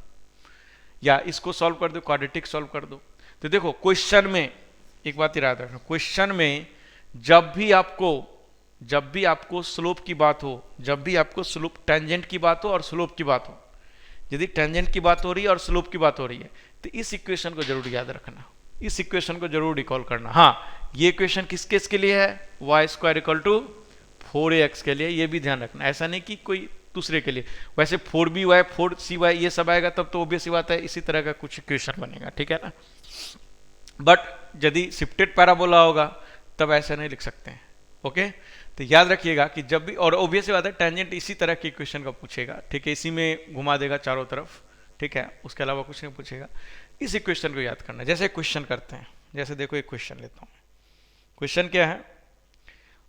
या इसको सॉल्व कर दो, क्वाड्रेटिक सॉल्व कर दो। तो देखो क्वेश्चन में एक बात याद रखना, क्वेश्चन में जब भी आपको स्लोप की बात हो, जब भी आपको स्लोप टेंजेंट की बात हो और स्लोप की बात हो, यदि टेंजेंट की बात हो रही है और स्लोप की बात हो रही है, तो इस इक्वेशन को जरूर याद रखना, इस इक्वेशन को जरूर रिकॉल करना। हाँ, ये इक्वेशन किस केस के लिए है? Y square equal to 4ax के लिए, ये भी ध्यान रखना। ऐसा नहीं कि कोई दूसरे के लिए, वैसे 4by 4cy ये सब आएगा तब तो ऑब्वियस सी बात है इसी तरह का कुछ इक्वेशन बनेगा, ठीक है ना। बट यदि शिफ्टेड पैराबोला होगा तब ऐसा नहीं लिख सकते हैं। ओके, तो याद रखिएगा कि जब भी, और ऑब्वियस सी बात है टेंजेंट इसी तरह के इक्वेशन का पूछेगा, ठीक है, इसी में घुमा देगा चारों तरफ, ठीक है, उसके अलावा कुछ नहीं पूछेगा। इस इक्वेशन को याद करना। जैसे क्वेश्चन करते हैं, जैसे देखो एक क्वेश्चन लेता हूं। क्वेश्चन क्या है?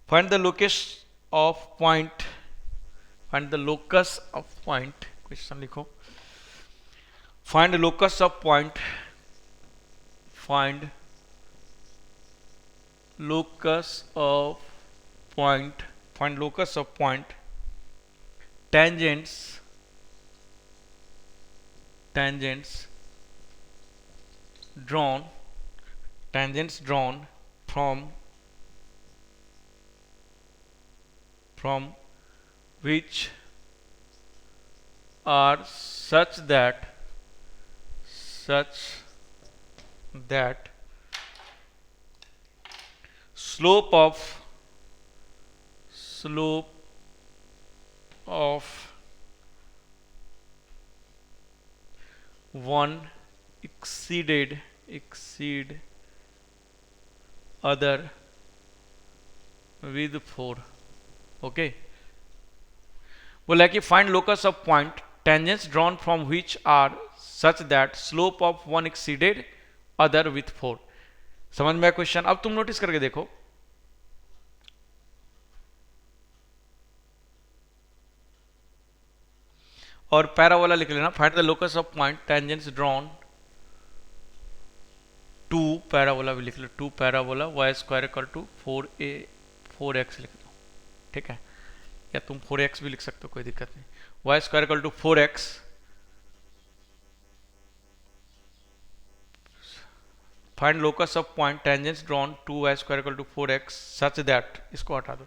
Find the locus of point, find the locus of point, question लिखो, find locus of point, find locus of point, find locus of point tangents drawn from which are such that slope of one exceed other with 4। Okay, बोला कि find locus of point tangents drawn from which are such that slope of one exceeded other with 4। समझ में आया क्वेश्चन? अब तुम नोटिस करके देखो, और पैराबोला लिख लेना। Find the locus of point tangents drawn to parabola भी लिख लो, to parabola Y square equal to 4x लिख लो, ठीक है, या तुम 4x भी लिख सकते हो, कोई दिक्कत नहीं। Y square equal to 4x, find locus of point tangents drawn to y square equal to 4x such that, इसको हटा दो,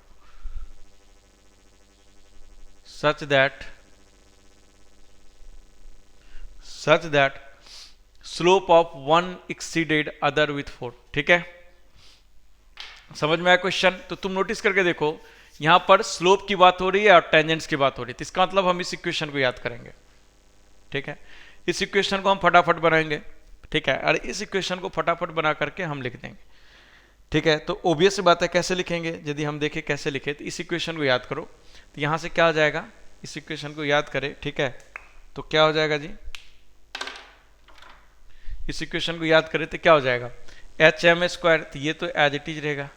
such that slope of one exceeded other with 4। ठीक है, समझ में आया क्वेश्चन? तो तुम नोटिस करके देखो, यहां पर स्लोप की बात हो रही है और टेंजेंट्स की बात हो रही है, तो इसका मतलब हम इस इक्वेशन को याद करेंगे। ठीक है, इस इक्वेशन को हम फटाफट बनाएंगे। ठीक है, और इस इक्वेशन को फटाफट बना करके हम लिख देंगे। ठीक है, तो ओबियस बात है, कैसे लिखेंगे? यदि हम देखें कैसे लिखे, तो इस इक्वेशन को याद करो, तो यहां से क्या हो जाएगा, इस इक्वेशन को याद करें। ठीक है, तो क्या हो जाएगा जी, इस इक्वेशन को याद करें तो क्या हो जाएगा, एच एम स्क्वायर, तो ये तो एज इट इज रहेगा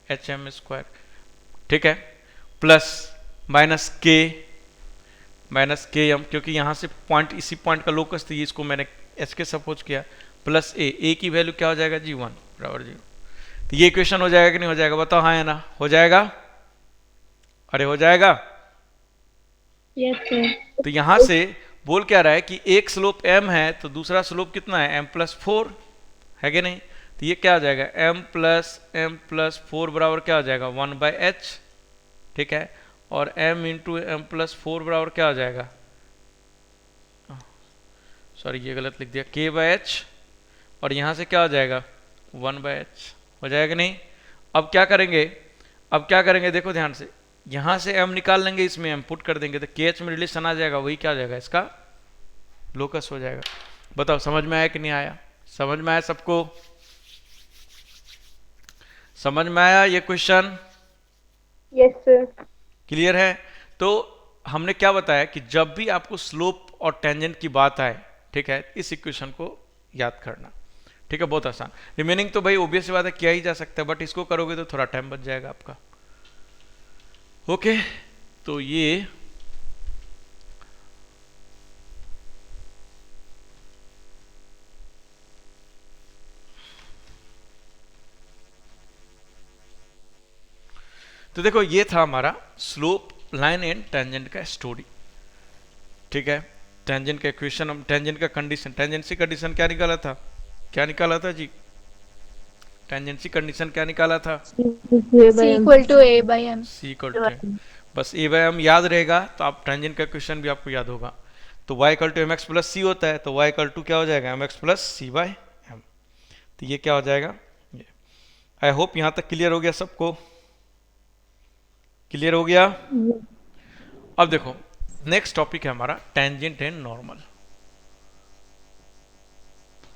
एच एम स्क्वायर, ठीक है, प्लस माइनस के एम, क्योंकि यहां से पॉइंट, इसी पॉइंट का लोकस थी, इसको मैंने एच के सपोज किया, प्लस ए की वैल्यू क्या हो जाएगा जी 1 बराबर 0। तो ये इक्वेशन हो जाएगा कि नहीं हो जाएगा, बताओ हाँ या ना? हो जाएगा, अरे हो जाएगा। Yes sir. तो यहां से बोल क्या रहा है कि एक स्लोप m है, तो दूसरा स्लोप कितना है, m+4 है कि नहीं? तो ये क्या आ जाएगा, m+4 बराबर क्या आ जाएगा, 1/h। ठीक है, और m इंटू m+4 बराबर क्या आ जाएगा, सॉरी ये गलत लिख दिया, k/h, और यहां से क्या आ जाएगा 1/h। हो जाएगा नहीं? अब क्या करेंगे, देखो ध्यान से, यहां से m निकाल लेंगे, इसमें m पुट कर देंगे, तो kh में रिलेशन आ जाएगा, वही क्या आ जाएगा, इसका लोकस हो जाएगा। बताओ समझ में आया कि नहीं आया? समझ में आया सबको? समझ में आया ये क्वेश्चन? Yes sir. क्लियर है? तो हमने क्या बताया कि जब भी आपको स्लोप और टेंजेंट की बात आए, ठीक है, इस इक्वेशन को याद करना। ठीक है, बहुत आसान। रिमेनिंग तो भाई ओबियस बात है, किया ही जा सकता है, बट इसको करोगे तो थोड़ा टाइम बच जाएगा आपका। ओके, तो ये तो देखो, ये था हमारा स्लोप लाइन एंड टेंजेंट का स्टोरी। ठीक है, टेंजेंट का इक्वेशन, हम टेंजेंट का कंडीशन, टेंजेंसी कंडीशन क्या निकाला था, जी? टेंजेंसी कंडीशन क्या निकाला था? C equal to A by M। C equal to, बस A/M याद रहेगा तो आप टेंजेंट का क्वेश्चन भी आपको याद होगा। तो y equal to mx plus c होता है, तो y इक्वल टू क्या हो जाएगा, mx प्लस c/m। तो ये क्या हो जाएगा, आई होप यहां तक क्लियर हो गया सबको? क्लियर हो गया? अब देखो, नेक्स्ट टॉपिक है हमारा tangent and normal.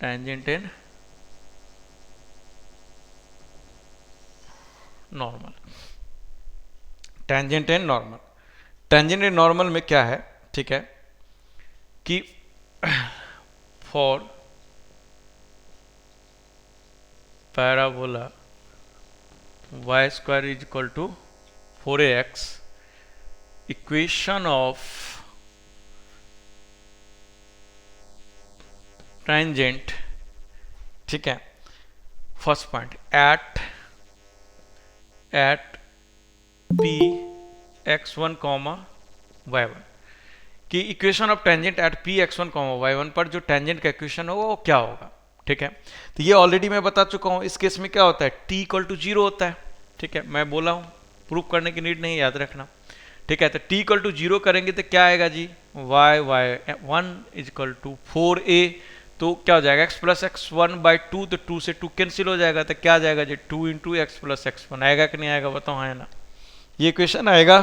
Tangent and normal, tangent and normal. Tangent and normal में क्या है, ठीक है, कि for parabola y square is equal to 4ax, equation of tangent, ठीक है, first point at p x1 y1, कि equation of tangent at p x1 y1 पर जो टेंजेंट का इक्वेशन होगा वो क्या होगा। ठीक है, तो ये ऑलरेडी मैं बता चुका हूं, इस केस में क्या होता है, t इक्वल टू 0 होता है। ठीक है, मैं बोला हूं, प्रूफ करने की नीड नहीं, याद रखना। ठीक है, तो t इक्वल टू 0 करेंगे तो क्या आएगा जी, y1 is equal to 4a, तो क्या हो जाएगा, x प्लस x1/2, तो 2 से 2 कैंसिल हो जाएगा, तो क्या आ जाएगा जी 2 इंटू एक्स प्लस x1। आएगा कि नहीं आएगा, बताओ हाँ ना? ये क्वेश्चन आएगा,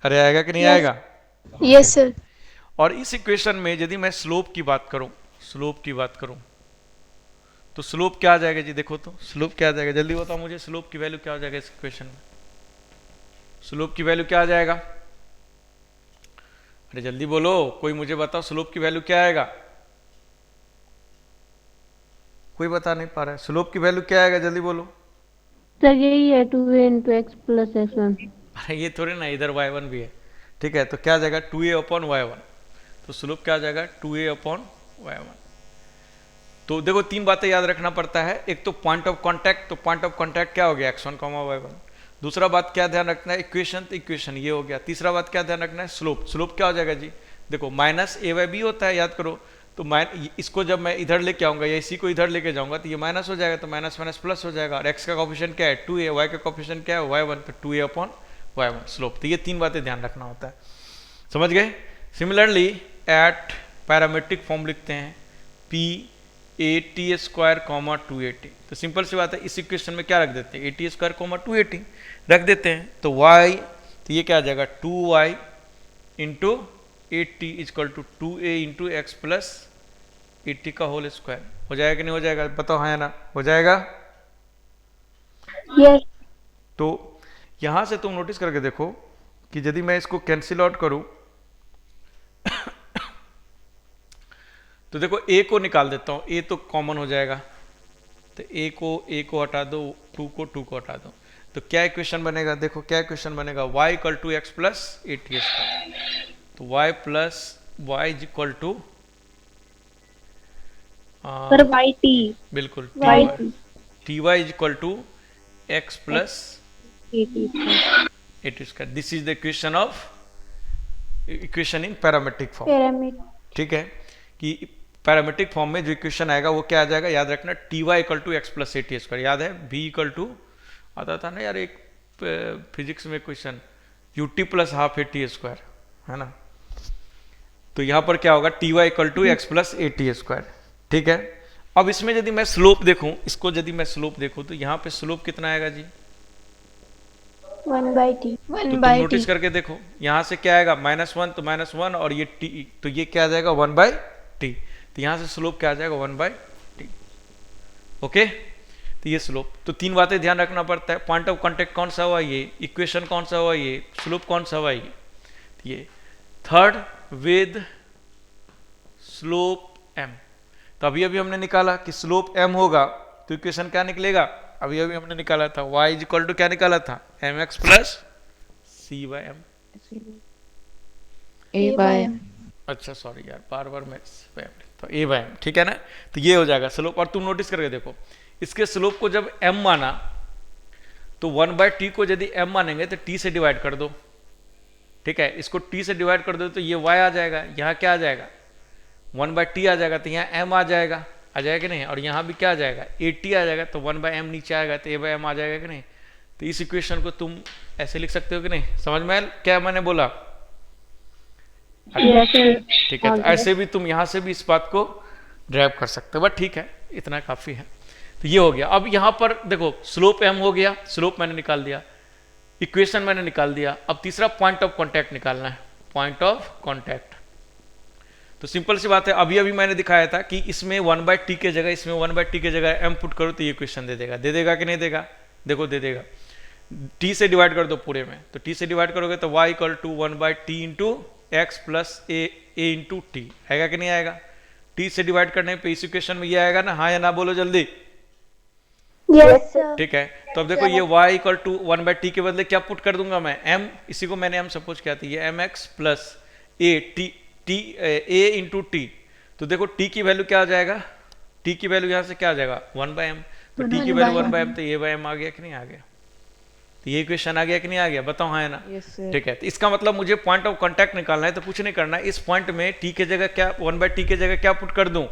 अरे आएगा कि नहीं आएगा? Yes sir. और इस इक्वेशन में यदि मैं स्लोप की बात करूं, तो स्लोप क्या आ जाएगा जी, देखो तो स्लोप क्या आ जाएगा, जल्दी बताओ मुझे, स्लोप की वैल्यू क्या हो जाएगा इस इक्वेशन में? स्लोप की वैल्यू क्या आ जाएगा? अरे जल्दी बोलो, कोई मुझे बताओ स्लोप की वैल्यू क्या आएगा? कोई बता नहीं पा रहा है, स्लोप की वैल्यू क्या आएगा, जल्दी बोलो। सर यही है 2a into x plus x one. अरे ये थोड़े ना, इधर y1 भी है, ठीक है, तो क्या आ जाएगा 2a अपॉन y1, तो स्लोप क्या आ जाएगा 2a अपॉन y1। तो देखो तीन बातें याद रखना पड़ता है, एक तो पॉइंट ऑफ कांटेक्ट, तो पॉइंट ऑफ कांटेक्ट क्या हो गया x1 y1। दूसरा बात क्या ध्यान रखना है, इक्वेशन, तो इक्वेशन ये हो गया। तीसरा बात क्या ध्यान रखना है, स्लोप। स्लोप क्या हो जाएगा जी, देखो माइनस ए बाई बी होता है, याद करो, तो इसको जब मैं इधर लेके आऊंगा या इसी को इधर लेके जाऊंगा तो ये माइनस हो जाएगा, तो माइनस माइनस प्लस हो जाएगा। और एक्स का कोफिशिएंट क्या है 2a, वाई का कोफिशिएंट क्या है y1, तो 2a अपॉन y1 स्लोप। तो ये तीन बातें ध्यान रखना होता है, समझ गए। सिमिलरली एट पैरामेट्रिक फॉर्म लिखते हैं p a square comma 2at, तो सिंपल सी बात है, इस इक्वेशन में क्या रख देते हैं a स्क्वायर कॉमा 2at रख देते हैं, तो y, तो ये क्या आ जाएगा 2y into 80 equal to 2a into x plus 80 का होल स्क्वायर। हो जाएगा कि नहीं हो जाएगा, बताओ हाँ या ना, हो जाएगा। Yes. तो यहां से तुम नोटिस करके देखो कि यदि मैं इसको कैंसिल आउट करूं तो देखो a को निकाल देता हूं, a तो कॉमन हो जाएगा, तो a को हटा दो, 2 को हटा दो, तो क्या इक्वेशन बनेगा, देखो क्या इक्वेशन बनेगा, y equal to x plus 80 square, तो y plus Y is equal to sir Y T. बिल्कुल Y T Y is equal to x plus 80 square. This is the equation of equation in parametric form, pyramid. ठीक है, कि पैरामेट्रिक फॉर्म में जो इक्वेशन आएगा वो क्या आ जाएगा, याद रखना t y equal to x plus 80 square, याद है b इक्वल टू आता था ना यार एक फिजिक्स में question, ut plus half 80 square, है ना। तो यहां पर क्या होगा t y equal to x plus 80 square, ठीक है। अब इसमें यदि मैं स्लोप देखूं, इसको यदि मैं स्लोप देखूं तो यहां पे स्लोप कितना आएगा जी, 1 by t। तो 1 तुम by नोटिस t। करके देखो यहां से क्या आएगा -1, तो -1 और ये t, तो ये क्या आ जाएगा 1 बाई टी, तो यहां से स्लोप क्या आ जाएगा 1 बाई टी, ओके। तो ये स्लोप, तो तीन बातें ध्यान रखना पड़ता है, पॉइंट ऑफ कांटेक्ट कौन सा हुआ ये, इक्वेशन कौन सा हुआ ये, स्लोप कौन सा हुआ ये थर्ड विद स्लोप m। तो अभी अभी हमने निकाला कि स्लोप m होगा, तो इक्वेशन क्या निकलेगा, अभी अभी हमने निकाला था y इज इक्वल टू क्या निकाला था mx plus c by m, a by m। अच्छा सॉरी यार, बार बार मैं तो a बाय m, ठीक है ना। तो ये हो जाएगा स्लोप। और तुम नोटिस करके देखो इसके स्लोप को जब m माना तो 1 बाय टी को यदि m मानेंगे तो t से डिवाइड कर दो, ठीक है, इसको t से डिवाइड कर दो तो ये y आ जाएगा, यहाँ क्या आ जाएगा 1 बाय टी आ जाएगा, तो यहाँ m आ जाएगा कि नहीं, और यहाँ भी क्या आ जाएगा 80 आ जाएगा, तो 1 बाय m नीचे आएगा तो a बाय m आ जाएगा कि नहीं। तो इस इक्वेशन को तुम ऐसे लिख सकते हो कि नहीं, समझ में आया क्या मैंने बोला, ठीक है। तो ऐसे भी तुम यहाँ से भी इस बात को ड्राइव कर सकते हो, बट ठीक है इतना काफी है। तो ये हो गया। अब यहाँ पर देखो स्लोप m हो गया, स्लोप मैंने निकाल दिया, इक्वेशन मैंने निकाल दिया। अब तीसरा पॉइंट ऑफ कांटेक्ट निकालना है, पॉइंट ऑफ कांटेक्ट। तो सिंपल सी बात है, अभी अभी मैंने दिखाया था कि इसमें 1 बाय टी के जगह, इसमें 1 बाय टी के जगह m पुट करो तो ये इक्वेशन दे देगा कि नहीं देगा, देखो दे देगा। t से डिवाइड कर दो पूरे में, तो t से डिवाइड करोगे तो y equal to 1 by t into x plus a into t, आएगा कि नहीं आएगा। t से डिवाइड करने पे इस इक्वेशन में ये आएगा ना, हाँ या ना बोलो जल्दी, Yes sir। ठीक है। तो अब देखो ये y equal to 1 by t के बदले क्या पुट कर दूंगा मैं m, इसी को मैंने m सपोज किया था, ये mx plus a a into T. तो देखो t की वैल्यू क्या आ जाएगा, t की वैल्यू यहाँ से क्या आ जाएगा 1 बाय m, तो t की वैल्यू 1 बाय m, तो a बाय m आ गया कि नहीं आ गया, तो ये इक्वेशन आ गया कि नहीं आ गया, बताओ हाँ है ना। ठीक है, तो इसका मतलब मुझे पॉइंट ऑफ कांटेक्ट निकालना है, तो कुछ नहीं करना है, इस पॉइंट में t के जगह क्या 1 बाय टी के जगह क्या पुट कर दूं,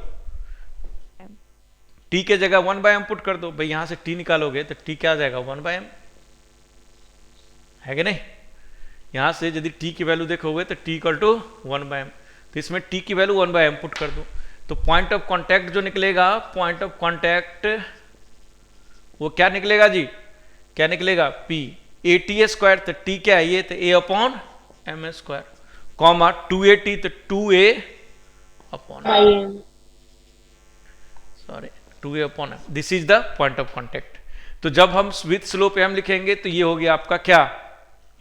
t के जगह 1 बाय m पुट कर दो भाई, यहां से t निकालोगे तो t क्या आ जाएगा 1 बाय m, है कि नहीं। यहां से यदि t की वैल्यू देखोगे तो t equal to 1 by m, तो इसमें t की वैल्यू 1 बाय m पुट कर दो, तो पॉइंट ऑफ कांटेक्ट जो निकलेगा, पॉइंट ऑफ कांटेक्ट वो क्या निकलेगा जी, क्या निकलेगा p a t स्क्वायर, तो t क्या है ये, तो a upon m square, comma 2at तो 2a upon sorry 2a upon m, this is the point of contact. तो जब हम विथ स्लोप m लिखेंगे तो ये हो गया आपका क्या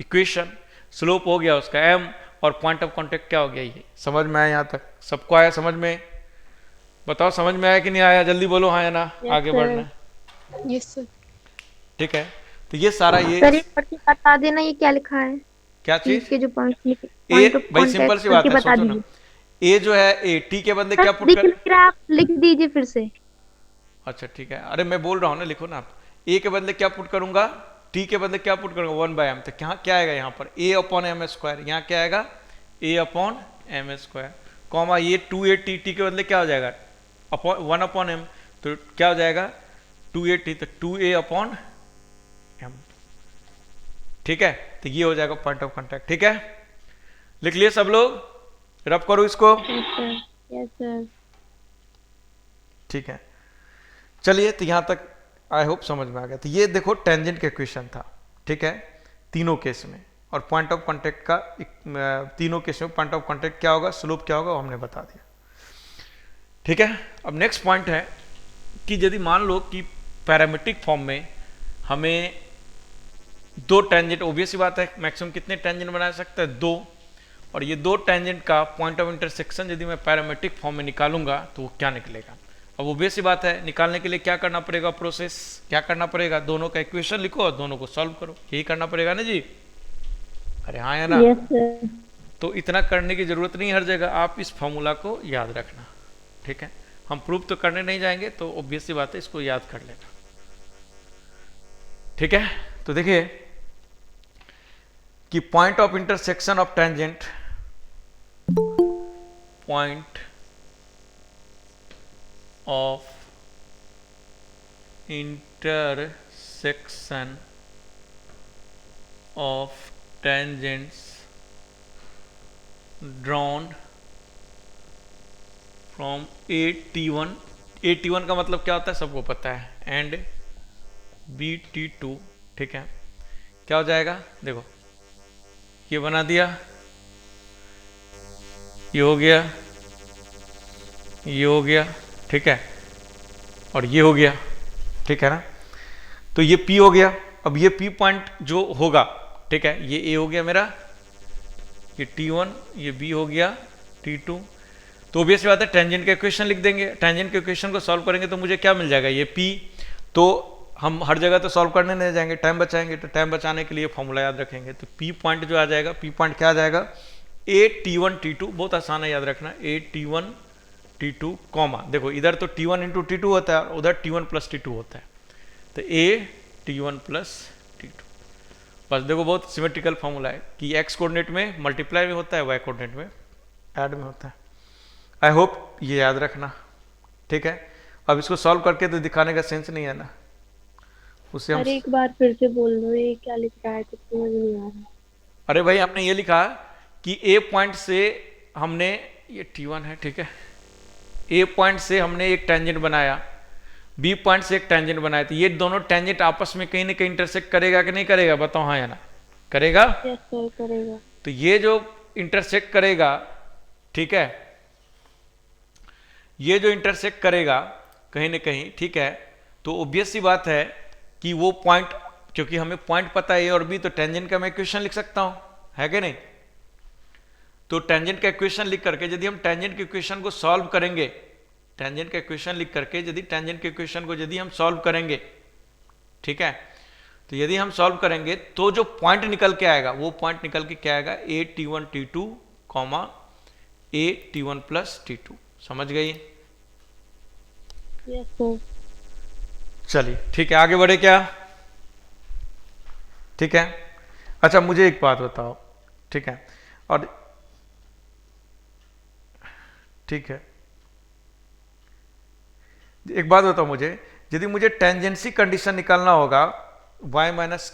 इक्वेशन, स्लोप हो गया उसका m और पॉइंट ऑफ कांटेक्ट क्या हो गया, ये समझ में आया? यहाँ तक सबको आया समझ में? बताओ समझ में आया कि नहीं आया, जल्दी बोलो हाँ या ना। आगे sir. बढ़ना है, यस सर। ठीक है। तो ये सारा ये सर ये पढ़ के बता देना ये क्या लिखा है, क्या टी चीज? के जो पॉइंट ए ऑफ भाई सिंपल कांटेक्ट सी बात करके है, बता सोचो ना। दीजिए। ए जो है ए, टी के बदले क्या सर पुट दिख कर, नहीं रहा, आप लिख दीजिए फिर से। अच्छा ठीक है, अरे मैं बोल रहा हूँ ना, लिखो ना आप। ए के बदले क्या पुट करूंगा, टी के बदले क्या पुट करूंगा, 1/m। तो क्या आएगा यहाँ पर, ए अपॉन एम स्क्वायर। यहाँ क्या आएगा, ए अपॉन एम स्क्वायर, कॉमा ये 2a टी के बदले क्या हो जाएगा, 1/m। तो क्या हो जाएगा 2a, तो 2a अपॉन एम, ठीक है। तो ये हो जाएगा पॉइंट ऑफ कांटेक्ट, ठीक है। लिख लिए सब लोग, रब करो इसको, Yes sir. ठीक है। चलिए तो यहां तक आई होप समझ में आ गया। तो ये देखो टेंजेंट का इक्वेशन था, ठीक है, तीनों केस में। और पॉइंट ऑफ कांटेक्ट का तीनों केस में पॉइंट ऑफ कांटेक्ट क्या होगा, स्लोप क्या होगा, वो हमने बता दिया, ठीक है। अब नेक्स्ट पॉइंट है कि यदि मान लो कि पैरामीट्रिक फॉर्म में हमें दो टेंजेंट, ऑब्वियस सी बात है मैक्सिमम कितने टेंजेंट बना सकते हैं, दो। और ये दो टेंजेंट का पॉइंट ऑफ इंटरसेक्शन यदि मैं पैरामीट्रिक फॉर्म में निकालूंगा तो वो क्या निकलेगा। अब ऑब्वियस सी बात है, निकालने के लिए क्या करना पड़ेगा, प्रोसेस क्या करना पड़ेगा, दोनों का इक्वेशन लिखो और दोनों को सॉल्व करो, यही करना पड़ेगा ना जी। अरे हाँ या ना? Yes sir. तो इतना करने की जरूरत नहीं हर जगह, आप इस फॉर्मूला को याद रखना, ठीक है। हम प्रूफ तो करने नहीं जाएंगे, तो ऑब्वियस सी बात है इसको याद कर लेना, ठीक है। तो देखिए कि point of intersection of tangent, point of intersection of tangents drawn from AT1, AT1 का मतलब क्या होता है सबको पता है, एंड BT2, ठीक है। क्या हो जाएगा, देखो ये बना दिया, ये हो गया, ये हो गया, ठीक है, और ये हो गया, ठीक है ना। तो ये P हो गया। अब ये P पॉइंट जो होगा, ठीक है, ये A हो गया मेरा, ये T1, ये B हो गया T2। तो ऑब्वियस बात है टेंजेंट का इक्वेशन लिख देंगे, टेंजेंट के इक्वेशन को सॉल्व करेंगे तो मुझे क्या मिल जाएगा, ये P। तो हम हर जगह तो सॉल्व करने नहीं जाएंगे, टाइम बचाएंगे, तो टाइम बचाने के लिए फॉर्मूला याद रखेंगे। तो P पॉइंट जो आ जाएगा, P पॉइंट क्या आ जाएगा, AT1 T2, बहुत आसान है याद रखना, AT1 T2 कॉमा, देखो इधर तो T1 इंटू T2 होता है और उधर T1 प्लस T2 होता है, तो AT1 प्लस T2। बस देखो बहुत सिमेट्रिकल फॉर्मूला है कि x कोऑर्डिनेट में मल्टीप्लाई में होता है, y कोऑर्डिनेट में ऐड में होता है। आई होप ये याद रखना, ठीक है। अब इसको सॉल्व करके तो दिखाने का सेंस नहीं है ना, उससे हम, अरे एक बार फिर से बोल दो, ये क्या लिख रहा है, कुछ समझ नहीं आ रहा। अरे भाई हमने ये लिखा कि A पॉइंट से हमने, ये T1 है, ठीक है, A पॉइंट से हमने एक टेंजेंट बनाया, B पॉइंट से एक टेंजेंट बनाया, तो ये दोनों टेंजेंट आपस में कहीं ना कहीं इंटरसेक्ट करेगा कि नहीं करेगा, बताओ हाँ या ना, करेगा। Yes sir, करेगा। तो ये जो इंटरसेक्ट करेगा, ठीक है, ये जो इंटरसेक्ट करेगा कहीं ना कहीं, ठीक है, तो ऑब्वियस सी बात है कि वो पॉइंट, क्योंकि हमें पॉइंट पता है A और B, तो टेंजेंट का मैं इक्वेशन लिख सकता हूं, है कि नहीं। तो टेंजेंट का इक्वेशन लिख करके यदि हम टेंजेंट के इक्वेशन को सॉल्व करेंगे, टेंजेंट का इक्वेशन लिख करके यदि टेंजेंट के इक्वेशन को यदि हम सॉल्व करेंगे, ठीक है, तो यदि हम सॉल्व करेंगे तो जो पॉइंट निकल के आएगा, वो पॉइंट निकल के क्या आएगा, AT1 T2 comma AT1 plus T2, समझ गई। Yes sir. चलिए ठीक है, आगे बढ़े क्या, ठीक है। अच्छा मुझे एक बात बताओ, ठीक है, और ठीक है, एक बात बताओ मुझे, यदि मुझे टेंजेंसी कंडीशन निकालना होगा y माइनस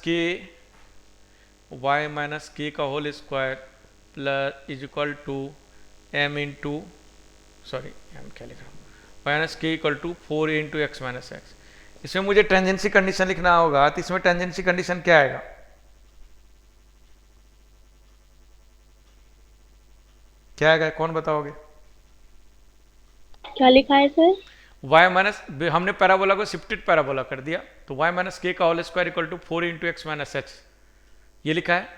के का whole square plus is equal to m into, sorry m क्या लिख रहा हूँ, minus k equal to 4 into x minus x, इसमें मुझे टेंजेंसी कंडीशन लिखना होगा, तो इसमें टेंजेंसी कंडीशन क्या आएगा, क्या आएगा, कौन बताओगे। क्या लिखा है सर। y माइनस, हमने पैराबोला को शिफ्टेड पैराबोला कर दिया, तो y माइनस के का whole square equal to 4 into x minus x, ये लिखा है,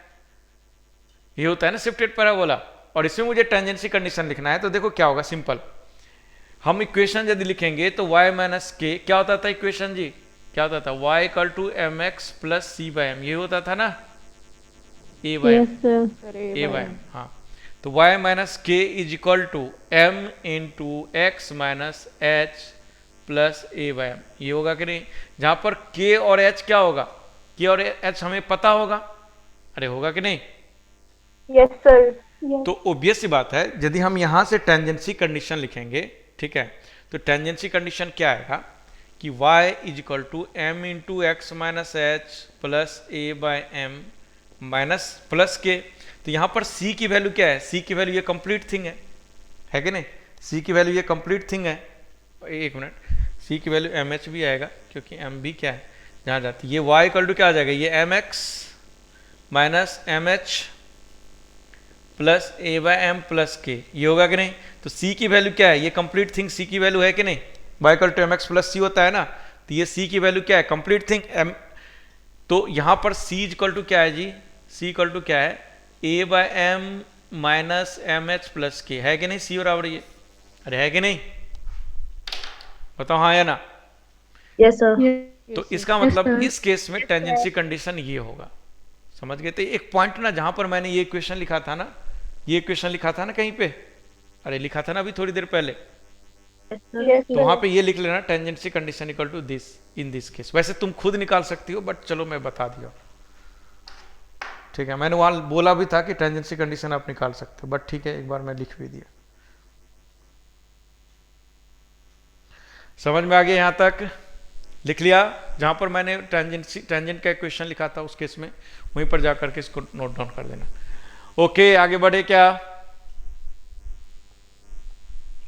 ये होता है ना शिफ्टेड पैराबोला, और इसमें मुझे टेंजेंसी कंडीशन लिखना है। तो देखो क्या होगा, सिंपल, हम इक्वेशन यदि लिखेंगे तो y माइनस के क्या होता था इक्वेशन जी, क्या होता था, y equal to M x plus c by m, ये होता था ना, a by yes m, sir. a by m. हाँ, तो y minus k is equal to m into x minus h plus a by m, ये होगा कि नहीं, जहां पर k और h क्या होगा, k और h हमें पता होगा, अरे होगा कि नहीं। Yes sir. तो ओबियस सी बात है, यदि हम यहां से टेंजेंसी कंडीशन लिखेंगे, ठीक है, तो टेंजेंसी कंडीशन क्या आएगा कि y is equal to m into x minus h plus a by m minus plus k. तो यहां पर c की वैल्यू क्या है, c की वैल्यू ये कंप्लीट थिंग है कि नहीं, c की वैल्यू ये कंप्लीट थिंग है। एक मिनट, c की वैल्यू एम एच भी आएगा क्योंकि m भी क्या है जहां जाती है, ये y इक्वल टू क्या आ जाएगा, ये m x minus m h plus a by m plus k, ये होगा कि नहीं। तो c की वैल्यू क्या है, ये कंप्लीट थिंग c की वैल्यू है कि नहीं, y equal to M x plus C होता है ना, तो ये c की वैल्यू क्या है, कंप्लीट थिंग m। तो यहां पर c इक्वल टू क्या है जी, c इक्वल टू क्या है, a by m minus m h plus k, है कि नहीं c बराबर ये, अरे है कि नहीं, बताओ हाँ या ना। Yes sir. तो इसका मतलब इस केस में टेंजेंसी कंडीशन ये होगा, समझ गए। तो एक पॉइंट ना, जहां पर मैंने ये इक्वेशन लिखा था ना, ये इक्वेशन लिखा था ना कहीं पे, अरे लिखा था ना अभी थोड़ी देर पहले, तो वहां पे ये लिख लेना, tangency condition equal to this in this case. वैसे तुम खुद निकाल सकती हो, बट चलो मैं बता दिया, ठीक है, मैंने वहां बोला भी था कि टेंजेंसी कंडीशन आप निकाल सकते हो, बट ठीक है एक बार मैं लिख भी दिया। समझ में आ गया, यहां तक लिख लिया, जहां पर मैंने टेंजेंट का इक्वेशन लिखा था उस केस में, वहीं पर जाकर के इसको नोट डाउन कर देना। ओके, आगे बढ़े क्या,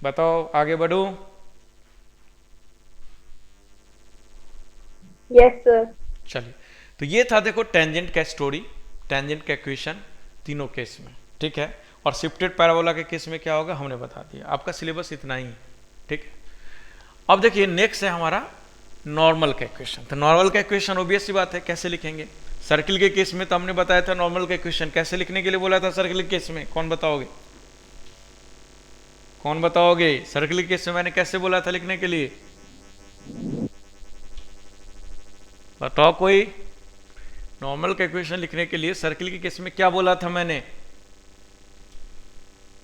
बताओ आगे बढ़ू। Yes sir. चलिए, तो ये था देखो टेंजेंट का स्टोरी, टेंजेंट का इक्वेशन तीनों केस में, ठीक है। और शिफ्टेड पैराबोला के केस में क्या होगा हमने बता दिया, आपका सिलेबस इतना ही, ठीक है। अब देखिए नेक्स्ट है हमारा नॉर्मल का इक्वेशन। तो नॉर्मल का इक्वेशन ऑब्वियस सी बात है, कैसे लिखेंगे। सर्किल के केस में तो हमने बताया था नॉर्मल का इक्वेशन कैसे लिखने के लिए बोला था, सर्किल के केस में कौन बताओगे, कौन बताओगे, सर्किल के केस में मैंने कैसे बोला था लिखने के लिए, बताओ कोई। नॉर्मल का इक्वेशन लिखने के लिए सर्किल के केस में क्या बोला था मैंने,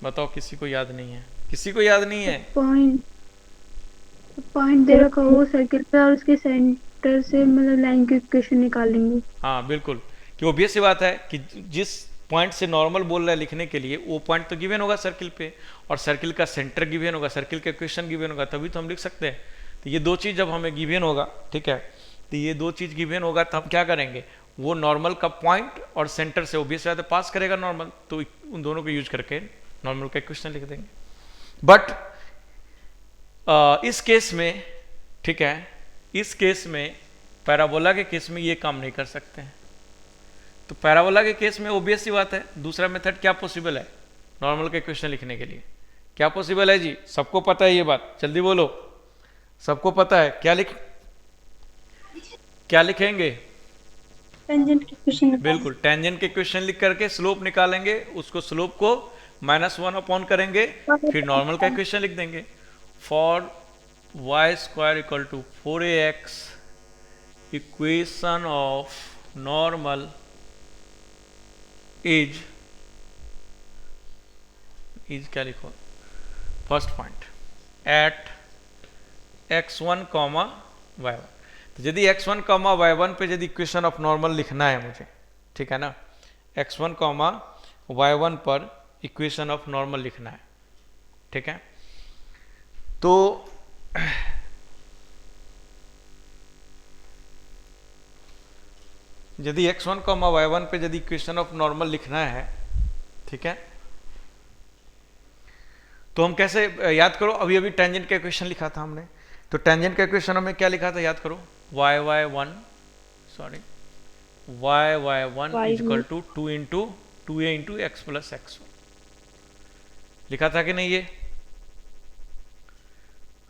बताओ, किसी को याद नहीं है, किसी को याद नहीं है। पॉइंट दे रखा हो सर्किल पे और उसके सेंटर से मतलब लाइन की इक्वेशन निकालेंगे। हाँ बिल्कुल, कि ऑब्वियस सी बात है कि जिस पॉइंट से नॉर्मल बोल रहा है लिखने के लिए, वो पॉइंट तो गिवन होगा सर्किल पे, और सर्किल का सेंटर गिवन होगा, सर्किल का इक्वेशन गिवन होगा, तभी तो हम लिख सकते हैं। तो ये दो चीज जब हमें गिवन होगा, ठीक है, तो ये दो चीज गिवन होगा तो हम क्या करेंगे, वो नॉर्मल का पॉइंट और सेंटर से ऑब्वियस बात है पास करेगा नॉर्मल, तो उन दोनों को यूज करके नॉर्मल का इक्वेशन लिख देंगे। बट इस केस में, ठीक है, इस केस में पैराबोला के केस में ये काम नहीं कर सकते हैं। तो पैराबोला के केस में ऑब्वियस सी बात है, दूसरा मेथड क्या पॉसिबल है नॉर्मल का इक्वेशन लिखने के लिए, क्या पॉसिबल है जी, सबको पता है ये बात, जल्दी बोलो, सबको पता है क्या लिखेंगे, टेंजेंट की इक्वेशन। बिल्कुल, टेंजेंट के इक्वेशन लिख करके स्लोप निकालेंगे, उसको स्लोप को -1 अपॉन करेंगे, फिर नॉर्मल का इक्वेशन लिख देंगे। For y square equal to 4ax, equation of normal is क्या लिखो, first point eight x1 comma y1। तो यदि x1 कॉमा y1 पे यदि इक्वेशन ऑफ नॉर्मल लिखना है मुझे, ठीक है ना, x1 कॉमा y1 पर इक्वेशन ऑफ नॉर्मल लिखना है, ठीक है। तो यदि x1 कॉमा y1 पे यदि इक्वेशन ऑफ नॉर्मल लिखना है, ठीक है, तो हम कैसे, याद करो, अभी अभी टेंजेंट का इक्वेशन लिखा था हमने, तो टेंजेंट का इक्वेशन हमें क्या लिखा था याद करो, y1 is equal to 2 into 2a into x plus x1 लिखा था कि नहीं, ये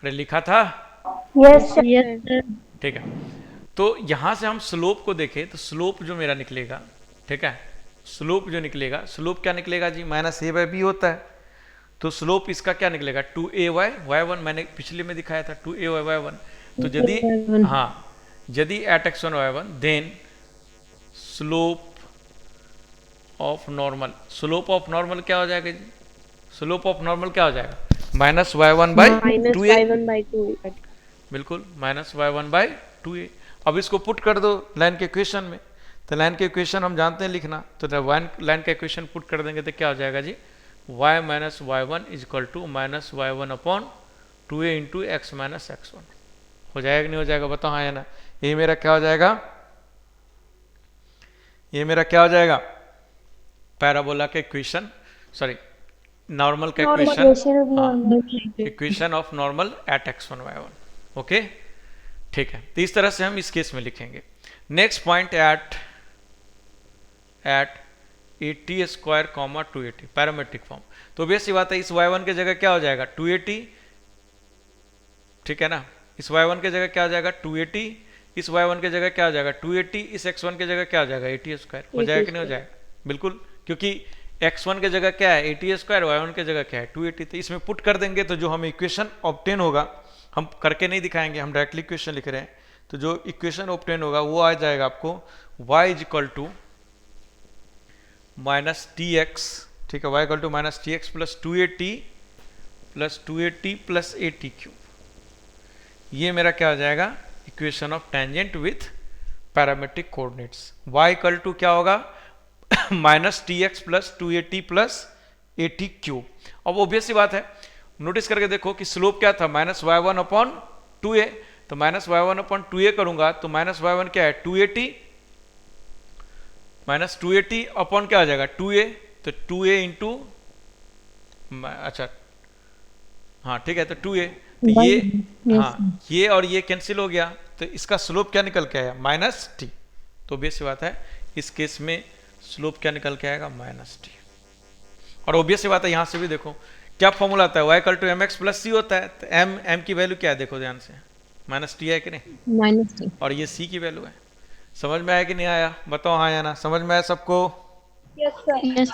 अरे लिखा था, यस ठीक है। तो यहां से हम स्लोप को देखें तो स्लोप जो मेरा निकलेगा, ठीक है, स्लोप जो निकलेगा, स्लोप क्या निकलेगा जी, माइनस ए बाई बी होता है, तो स्लोप इसका क्या निकलेगा 2ay y1, मैंने पिछले में दिखाया था 2ay y1। तो यदि हाँ यदि at x1 y1 then slope of normal, slope of normal क्या हो जाएगा जी, स्लोप ऑफ नॉर्मल क्या हो जाएगा minus y1 by minus 2a, y1 by 2। बिल्कुल माइनस y1 बाई 2a। अब इसको पुट कर दो लाइन के इक्वेशन में, तो लाइन के इक्वेशन हम जानते हैं लिखना, तो लाइन का इक्वेशन पुट कर देंगे तो क्या हो जाएगा जी, y माइनस y1 is equal to minus y1 upon 2a into x minus x1। हो जाएगा नहीं हो जाएगा, बताओ हाँ या ना। ये मेरा क्या हो जाएगा, ये मेरा क्या हो जाएगा, पैराबोला का इक्वेशन, सॉरी नॉर्मल का equation, equation of normal at x1 y1। Okay ठीक है, तो इस तरह से हम इस केस में लिखेंगे। Next point at AT square comma 2AT parametric form, तो बेसिक बात है इस y1 की जगह क्या हो जाएगा 2AT, ठीक है ना, इस y1 की जगह क्या हो जाएगा 2AT, इस y1 की जगह क्या हो जाएगा 2AT, इस x1 की जगह क्या हो जाएगा AT स्क्वायर। हो जाएगा कि नहीं हो जाएगा, बिल्कुल, क्योंकि x1 की जगह क्या है AT स्क्वायर, y1 की जगह क्या है 2AT, तो इसमें पुट कर देंगे तो जो हमें इक्वेशन ऑब्टेन होगा, हम करके नहीं दिखाएंगे, हम डायरेक्टली इक्वेशन लिख रहे हैं, तो जो इक्वेशन ऑब्टेन होगा वो आ जाएगा आपको y is equal to minus t x, ठीक है, y equal to minus t x plus 2AT plus AT cube. ये मेरा क्या हो जाएगा equation of tangent with parametric coordinates. y equal to क्या होगा minus t x plus 2AT plus AT cube. अब ऑब्वियस सी बात है, नोटिस करके देखो कि स्लोप क्या था माइनस y1 अपॉन 2a, तो माइनस y1 अपॉन 2a करूंगा तो माइनस y1 क्या है 2AT, माइनस 2AT अपॉन क्या आ जाएगा 2a, तो 2a इंटू, अच्छा हाँ ठीक है, तो 2a, तो ये हाँ ये और ये कैंसिल हो गया, तो इसका स्लोप क्या निकल के आया माइनस टी। तो ऑब्वियस सी बात है इस केस में स्लोप क्या निकल के आएगा माइनस टी। और ऑब्वियस सी बात है यहाँ से भी देखो क्या फॉर्मूला आता है, y equal to mx plus C होता है, तो m की वैल्यू क्या है देखो ध्यान से, माइनस टी है कि नहीं, माइनस टी, और ये c की वैल्यू है। समझ में आया कि नहीं आया, बताओ हाँ या ना, समझ में आया सबको, यस सर। यस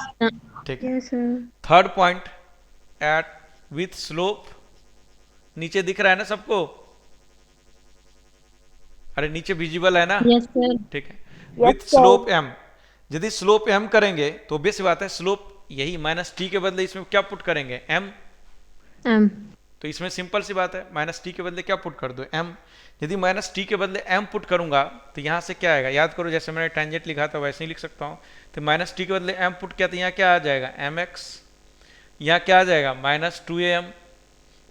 ठीक है। Yes sir. Third point at with slope, नीचे दिख रहा है ना सबको, अरे नीचे विजिबल है ना, यस सर, ठीक है, विथ स्लोप m। यदि स्लोप m करेंगे तो ऑब्वियस बात है स्लोप यही माइनस टी के बदले इसमें क्या पुट करेंगे m, m, तो इसमें सिंपल सी बात है माइनस टी के बदले क्या पुट कर दो m। यदि माइनस टी के बदले m पुट करूंगा तो यहाँ से क्या आएगा, याद करो जैसे मैंने टेंजेंट लिखा था वैसे ही लिख सकता हूँ, तो माइनस टी के बदले m पुट किया तो यहाँ क्या आ जाएगा mx, यहाँ क्या आ जाएगा माइनस 2am,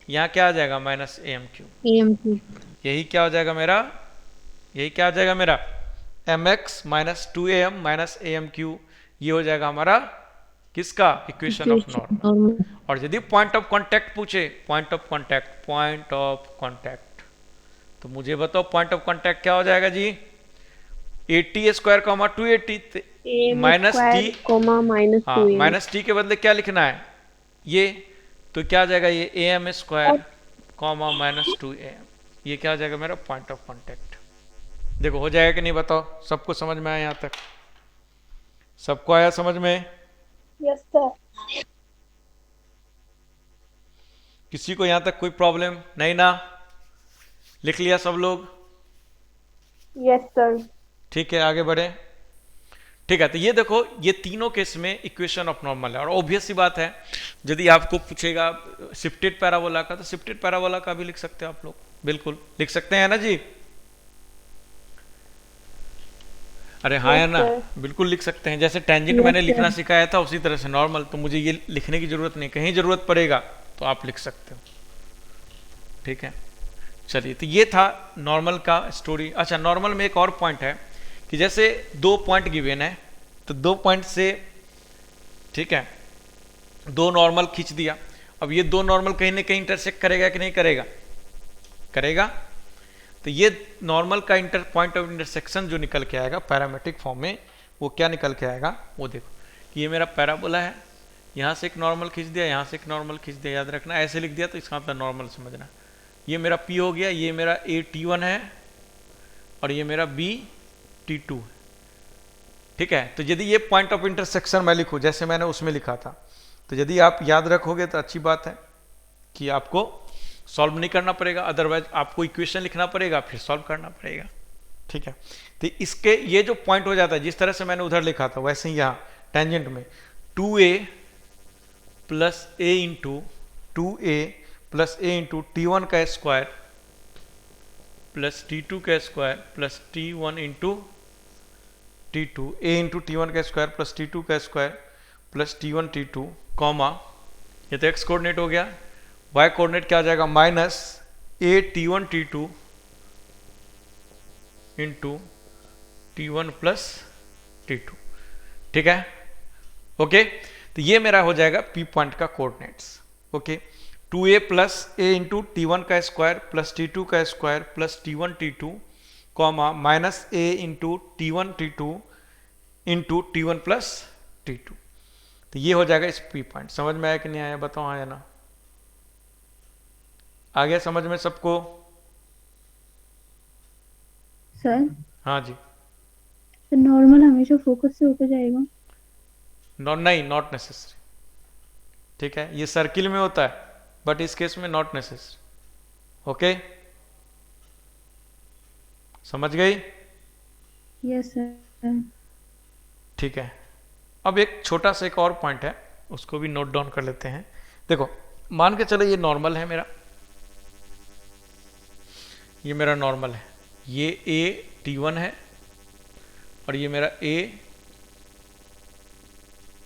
यहाँ क्या आ जाएगा माइनस am क्यूब, यही क्या हो जाएगा मेरा, यही क्या हो जाएगा मेरा mx minus 2am minus am cube, ये हो जाएगा हमारा किसका इक्वेशन ऑफ नॉर्मल। और यदि पॉइंट ऑफ कांटेक्ट पूछे, पॉइंट ऑफ कांटेक्ट, तो मुझे बताओ पॉइंट ऑफ कांटेक्ट क्या हो जाएगा जी, AT square comma 2AT minus T comma minus हाँ, माइनस टी के बदले क्या लिखना है ये, तो क्या आ जाएगा ये AM square comma minus 2AM, ये क्या हो जाएगा मेरा पॉइंट ऑफ कांटेक्ट। देखो हो जाएगा कि नहीं बताओ, सबको समझ में आया यहाँ तक, सबको आया समझ में, यस सर। किसी को यहाँ तक कोई प्रॉब्लम नहीं ना, लिख लिया सब लोग, यस सर। ठीक है आगे बढ़े, ठीक है। तो ये देखो ये तीनों केस में इक्वेशन ऑफ नॉर्मल है, और ऑब्वियस सी बात है यदि आपको पूछेगा शिफ्टेड पैराबोला का, तो शिफ्टेड पैराबोला का भी लिख सकते हो आप लोग, बिल्कुल लिख सकते हैं ना जी, अरे हाँ है ना, बिल्कुल लिख सकते हैं, जैसे टेंजेंट मैंने लिखना सिखाया था उसी तरह से नॉर्मल, तो मुझे ये लिखने की जरूरत नहीं, कहीं जरूरत पड़ेगा तो आप लिख सकते हो, ठीक है। चलिए तो ये था नॉर्मल का स्टोरी। अच्छा नॉर्मल में एक और पॉइंट है कि जैसे 2 पॉइंट गिवन है, तो 2 पॉइंट से, ठीक है, 2 नॉर्मल खींच दिया, अब ये 2 नॉर्मल कहीं ना कहीं इंटरसेक्ट करेगा कि नहीं करेगा, करेगा, तो ये नॉर्मल का पॉइंट ऑफ इंटरसेक्शन जो निकल के आएगा पैरामेट्रिक फॉर्म में, वो क्या निकल के आएगा, वो देखो कि ये मेरा पैराबोला है, यहाँ से एक नॉर्मल खींच दिया, यहाँ से एक नॉर्मल खींच दिया, याद रखना ऐसे लिख दिया तो इसका मतलब नॉर्मल समझना, ये मेरा P हो गया, ये मेरा AT1 है और ये मेरा BT2 है, ठीक है। तो यदि ये पॉइंट ऑफ इंटरसेक्शन मैं लिखूं जैसे मैंने उसमें लिखा था, तो यदि आप याद रखोगे तो अच्छी बात है कि आपको सॉल्व नहीं करना पड़ेगा, अदरवाइज आपको इक्वेशन लिखना पड़ेगा फिर सॉल्व करना पड़ेगा, ठीक है। तो इसके ये जो पॉइंट हो जाता है जिस तरह से मैंने उधर लिखा था वैसे ही यहाँ टेंजेंट में 2a plus a into 2a plus a into T1 का स्क्वायर प्लस T2 का square plus T1 into T2, a into T1 का स्क्वायर प्लस T2 का square plus T1 T2 comma, ये तो x कोऑर्डिनेट हो गया, y कोऑर्डिनेट क्या आ जाएगा minus a T1 T2 into T1 plus T2, ठीक है, ओके। तो ये मेरा हो जाएगा P पॉइंट का coordinates, okay. 2a plus a into T1 का स्क्वायर प्लस T2 का square plus T1 T2 comma minus a into T1 T2 into T1 plus T2। तो ये हो जाएगा इस P पॉइंट। समझ में आया कि नहीं आया बताओ, आया ना? आ गया समझ में सबको? सर हाँ जी। तो नॉर्मल हमेशा फोकस से होकर जाएगा? नहीं, नॉट नेसेसरी, ठीक है। ये सर्किल में होता है बट इस केस में नॉट नेसेसरी, ओके, समझ गई? Yes sir. ठीक है। अब एक छोटा सा एक और पॉइंट है, उसको भी नोट डाउन कर लेते हैं। देखो मान के चलो ये नॉर्मल है मेरा, ये मेरा नॉर्मल है, ये a T1 है और ये मेरा a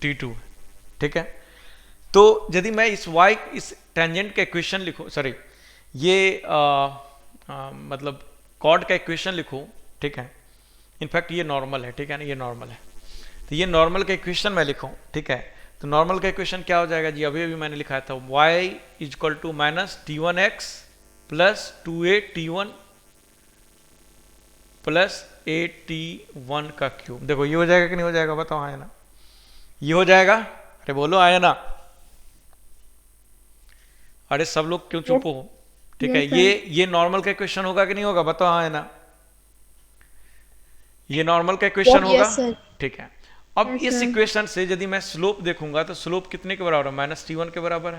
T2 है, ठीक है। तो यदि मैं इस y इस टेंजेंट का इक्वेशन लिखूं, सॉरी ये मतलब कॉर्ड का इक्वेशन लिखूं, ठीक है। इनफैक्ट ये नॉर्मल है, ठीक है ना, ये नॉर्मल है। तो ये नॉर्मल का इक्वेशन मैं लिखूं, ठीक है। तो नॉर्मल का इक्वेशन क्या हो जाएगा जी, अभी अभी मैंने लिखा था y is equal to minus T1x plus 2a T1 plus a T1 का क्यूब। देखो ये हो जाएगा कि नहीं हो जाएगा बताओ, आया ना? ये हो जाएगा, अरे बोलो आया ना? अरे सब लोग क्यों चुप हो? ठीक है, ये नॉर्मल का इक्वेशन होगा कि नहीं होगा बताओ, आया ना? ये नॉर्मल का इक्वेशन होगा, ठीक है। अब इस इक्वेशन से यदि मैं स्लोप देखूंगा तो स्लोप कितने के बराबर है? माइनस T1 के बराबर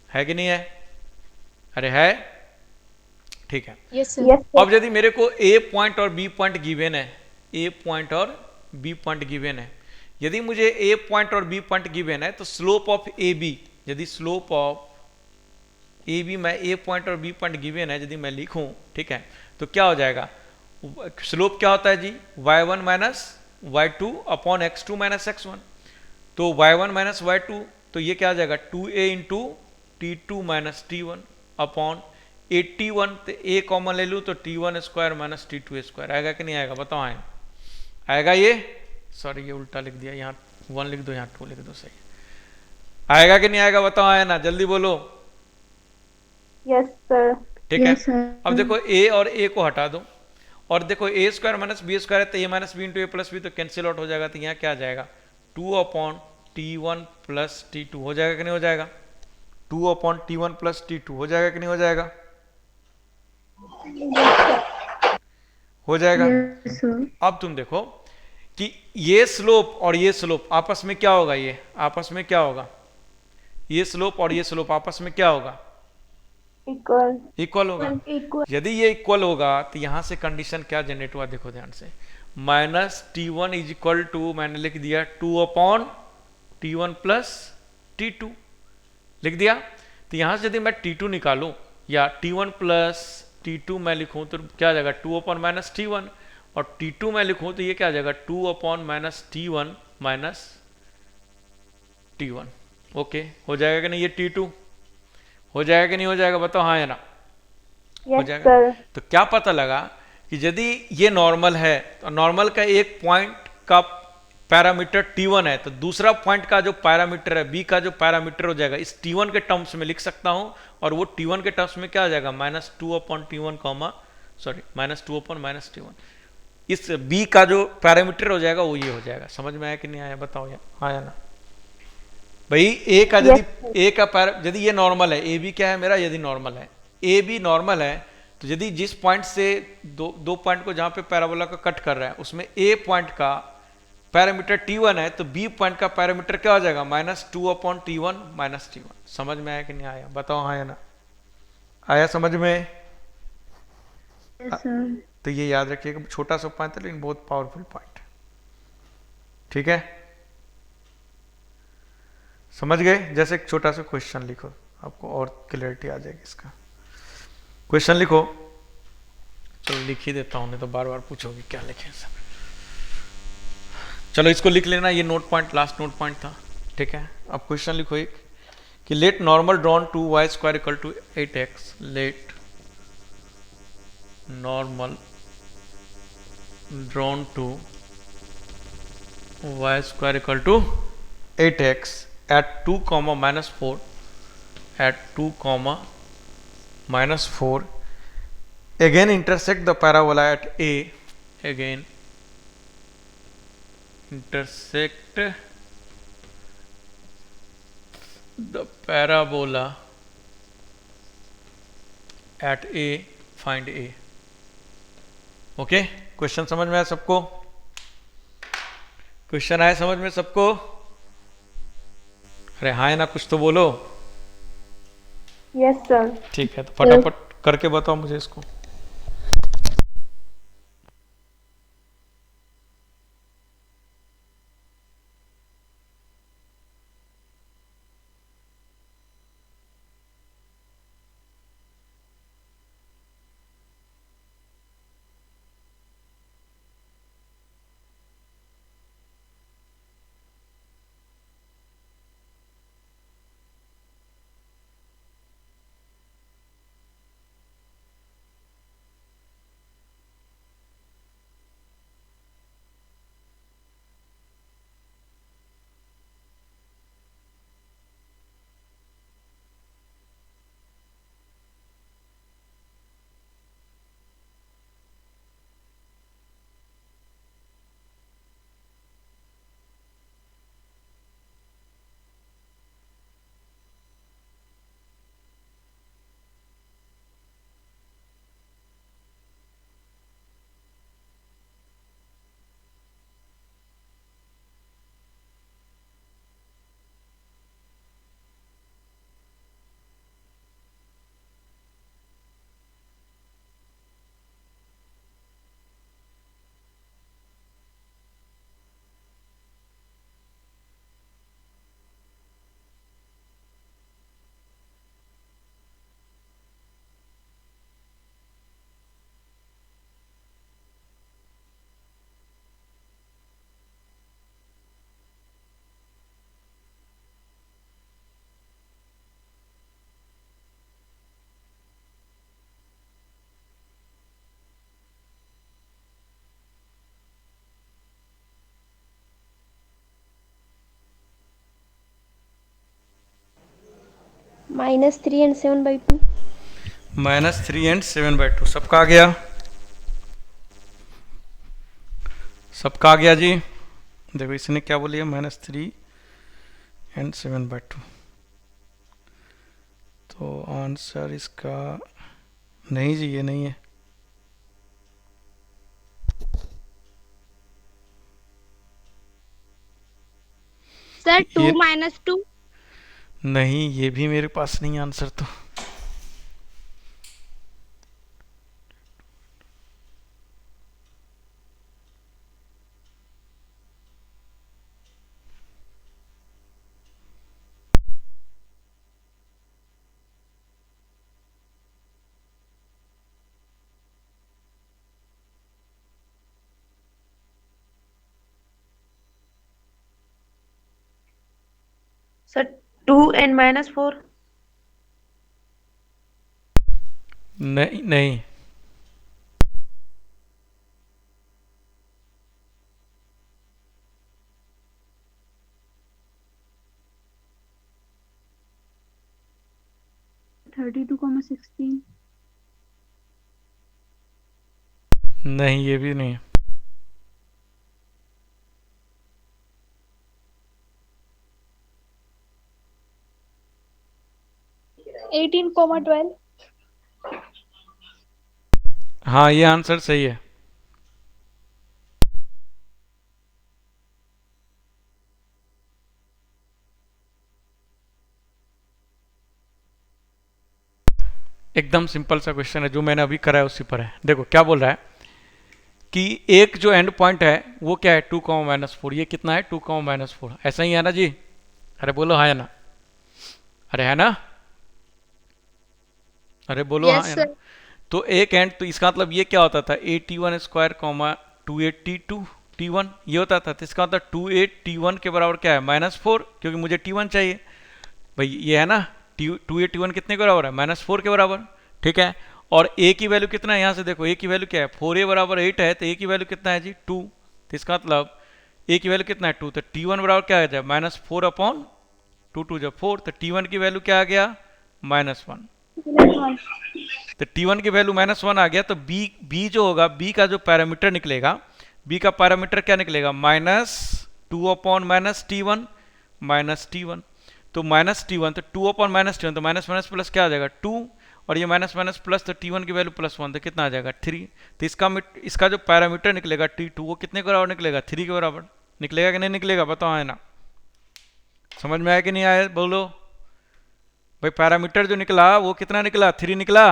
है कि नहीं है? अरे है, ठीक है। yes, yes, अब यदि मेरे को A पॉइंट और B पॉइंट गिवन है, A पॉइंट और B पॉइंट गिवन है, यदि मुझे A पॉइंट और B पॉइंट गिवन है तो स्लोप ऑफ AB, यदि स्लोप ऑफ AB मैं A पॉइंट और B पॉइंट गिवन है यदि मैं लिखूं, ठीक है, तो क्या हो जाएगा? स्लोप क्या होता है जी? y1 minus y2 upon x2 minus x1। तो y1 माइनस y2, तो ये क्या आ जाएगा? 2a into T2 minus T1 upon 81, तो a कॉमन ले लूँ तो T1 square minus T2 square आएगा कि नहीं आएगा बताओ? आएगा ये? सॉरी ये उल्टा लिख दिया, यहाँ 1 लिख दो, यहाँ 2 लिख दो, सही आएगा कि नहीं आएगा बताओ? आया ना? जल्दी बोलो। Yes sir. ठीक है। अब देखो a और a को हटा दो और देखो a square minus b square है तो a minus b into a plus b तो कैंसिल आउट हो जाएगा, तो यहाँ क्या आ जाएगा? 2 अपॉन T1 प्लस T2 हो जाएगा कि नहीं हो जाएगा? 2 अपॉन T1 प्लस T2 हो जाएगा कि नहीं हो जाएगा? हो जाएगा। अब तुम देखो कि ये स्लोप और ये स्लोप आपस में क्या होगा? ये आपस में क्या होगा? ये स्लोप और ये स्लोप आपस में क्या होगा? इक्वल होगा। यदि ये इक्वल होगा तो यहां से कंडीशन क्या जनरेट हुआ देखो ध्यान से, minus T1 is equal to, मैंने लिख दिया 2 अपॉन T1 प्लस T2 लिख दिया। तो यहां से यदि मैं T2 निकालूं या T1 प्लस T2 मैं लिखूं तो क्या आ जाएगा? 2 अपॉन माइनस T1, और T2 मैं लिखूं तो ये क्या आ जाएगा? 2 upon minus T1 minus T1। Okay, हो जाएगा कि नहीं? ये T2 हो जाएगा कि नहीं हो जाएगा बताओ? हाँ या ना? हो जाएगा। तो क्या पता लगा कि यदि ये नॉर्मल है तो नॉर्मल का एक पॉइंट का पैरामीटर T1 है तो दूसरा पॉइंट का जो पैरामीटर है B का जो पैरामीटर हो जाएगा इस T1 के टर्म्स में लिख सकता हूं, और वो T1 के टर्म्स में क्या हो जाएगा? Minus 2 upon T1 comma sorry minus 2 upon minus T1। इस B का जो पैरामीटर हो जाएगा वो ये हो जाएगा। समझ में आया कि नहीं आया बताओ? आया ना भाई? ए का यदि ए का यदि ये नॉर्मल है, ए बी क्या है मेरा? यदि नॉर्मल है, ए बी नॉर्मल है, तो यदि जिस पॉइंट से दो पॉइंट को जहां पे पैराबोला का कट कर रहा है उसमें ए पॉइंट का पैरामीटर t1 है तो b पॉइंट का पैरामीटर क्या हो जाएगा, -2/t1 -t1। समझ में आया कि नहीं आया, बताओ हाँ या ना, आया समझ में? Yes sir. तो ये याद रखिएगा, छोटा सा पॉइंट है लेकिन बहुत पावरफुल पॉइंट। ठीक है, समझ गए? जैसे एक छोटा सा क्वेश्चन लिखो, आपको और क्लियरिटी आ जाएगी इसका। क्वेश्चन लिखो, चलो लिख ही देता हूं, नहीं तो बार बार पूछोगे क्या लिखे सर। चलो इसको लिख लेना, ये note point last note point था। ठीक है, अब क्वेश्चन लिखो एक कि let normal drawn to y² equal to 8x, let normal drawn to y² equal to 8x at 2, -4 at 2, -4 again intersect the parabola at a, again intersect the parabola at a, find a। Okay, question समझ में आया सबको? क्वेश्चन आया समझ में सबको? अरे हाँ ना, कुछ तो बोलो। Yes sir. ठीक है, तो फटाफट करके बताओ मुझे इसको। -3 and 7/2। -3 and 7/2 सबका आ गया? सबका आ गया जी? देखो इसने क्या बोली है, -3 and 7/2। तो आंसर इसका नहीं जी, ये नहीं है। सर 2 ये -2। नहीं, ये भी मेरे पास नहीं आंसर तो। Sir 2 and -4। नहीं नहीं, (32,16) नहीं ये भी नहीं। 18,12। हाँ ये आंसर सही है। एकदम सिंपल सा क्वेश्चन है, जो मैंने अभी करा है उसी पर है। देखो क्या बोल रहा है कि एक जो एंड पॉइंट है वो क्या है 2, -4। ये कितना है 2, -4, ऐसा ही है ना जी? अरे बोलो हाँ या ना? अरे है ना? अरे बोलो हाँ Yes, या ना? sir. तो एक एंड, तो इसका मतलब ये क्या होता था, 8t1 स्क्वायर कॉमा 280 ये होता था। तो इसका मतलब 28t1 के बराबर क्या है -4, क्योंकि मुझे t1 चाहिए भाई, ये है ना। 281 कितने के बराबर है -4 के बराबर, ठीक है। और a की वैल्यू कितना है, यहाँ से देखो a की वैल्यू क्या है, 4a बराबर 8 है, तो a की वैल्यू कितना है जी 2। तो इसका मतलब a की वैल्यू कितना है 2, तो t1 बराबर क्या आ जाए -4/2, 2 जब 4, तो t1 की वैल्यू क्या आ गया -1। तो t1 की वैल्यू -1 आ गया, तो b जो होगा, b का जो पैरामीटर निकलेगा, b का पैरामीटर क्या निकलेगा -2/-t1 -t1। तो -t1, तो 2/-t1, तो माइनस माइनस प्लस क्या आ जाएगा 2, और ये माइनस माइनस प्लस, तो t1 की वैल्यू +1, तो कितना आ जाएगा 3। तो इसका जो पैरामीटर निकलेगा t2, वो कितने के बराबर निकलेगा 3 के बराबर निकलेगा कि नहीं निकलेगा, बताओ है ना? समझ में आया कि नहीं आया बोलो भाई? पैरामीटर जो निकला वो कितना निकला 3 निकला।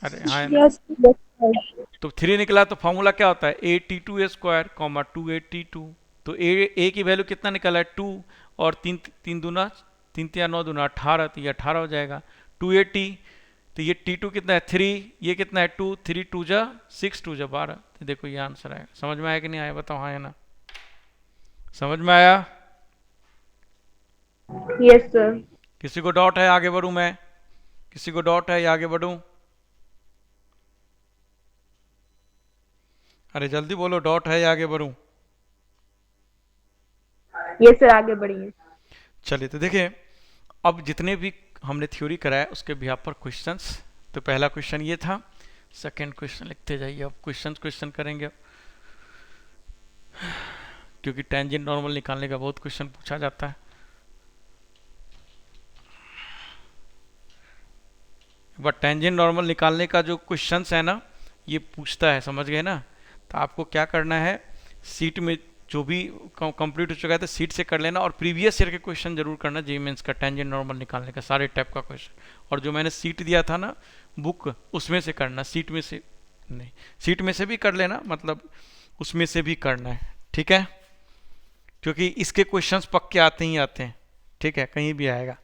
अरे हाँ है ना? Yes sir. तो 3 निकला, तो फॉर्मूला क्या होता है 8t2 स्क्वायर कॉमा 280t2। तो ए की वैल्यू कितना निकला है 2, और 3 दूना 3 3 9 दूना 18, तो ये 18 हो जाएगा 280। तो ये t2 कितना है 3, ये कितना है 2, 3 2 जा 6, 2 जा 12। तो देखो ये आंसर आएगा। समझ में आया कि नहीं आया, बताओ हाँ या ना? समझ में आया? Yes sir. किसी को डाउट है आगे बढ़ूं मैं? किसी को डाउट है या आगे बढ़ूं? अरे जल्दी बोलो, डाउट है या आगे बढ़ूं? यस सर, आगे बढ़िए। चलिए तो देखिए, अब जितने भी हमने थ्योरी कराया उसके भी पर क्वेश्चंस। तो पहला क्वेश्चन ये था, सेकंड क्वेश्चन लिखते जाइए। अब क्वेश्चन करेंगे अब, क्योंकि टेंजेंट नॉर्मल निकालने का बहुत क्वेश्चन पूछा जाता है। बट टेंजेंट नॉर्मल निकालने का जो क्वेश्चंस है ना, ये पूछता है, समझ गए ना? तो आपको क्या करना है, सीट में जो भी कंप्लीट हो चुका है तो सीट से कर लेना, और प्रीवियस ईयर के क्वेश्चन जरूर करना, जेईई मेंस का टेंजेंट नॉर्मल निकालने का सारे टाइप का क्वेश्चन। और जो मैंने सीट दिया था ना बुक, उसमें से करना, सीट में से नहीं, सीट में से भी कर लेना, मतलब उसमें से भी करना है, ठीक है? क्योंकि इसके क्वेश्चंस पक्के आते ही आते हैं, ठीक है, कहीं भी आएगा।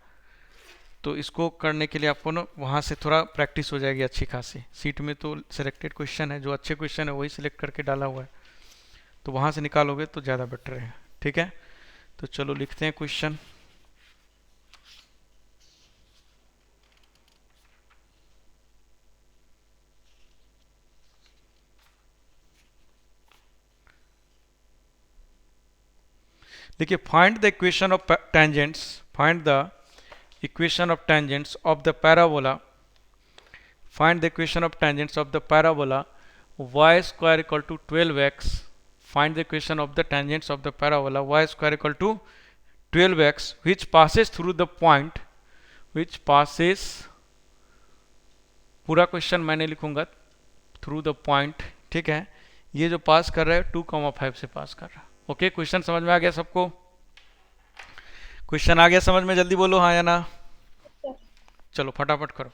तो इसको करने के लिए आपको ना वहाँ से थोड़ा प्रैक्टिस हो जाएगी अच्छी खासी। सीट में तो सिलेक्टेड क्वेश्चन है, जो अच्छे क्वेश्चन है वही सिलेक्ट करके डाला हुआ है, तो वहाँ से निकालोगे तो ज़्यादा बेटर है, ठीक है? तो चलो लिखते हैं क्वेश्चन। देखिए, find the equation of tangents, find the equation of tangents of the parabola, find the equation of tangents of the parabola y square equal to 12x, find the equation of the tangents of the parabola y square equal to 12x which passes through the point, which passes, पूरा क्वेश्चन मैंने लिखूंगा थ्रू द पॉइंट, ठीक है? ये जो पास कर रहा है 2,5 से पास कर रहा है। ओके, क्वेश्चन समझ में आ गया सबको? क्वेश्चन आ गया समझ में? जल्दी बोलो हाँ या ना? चलो फटाफट करो,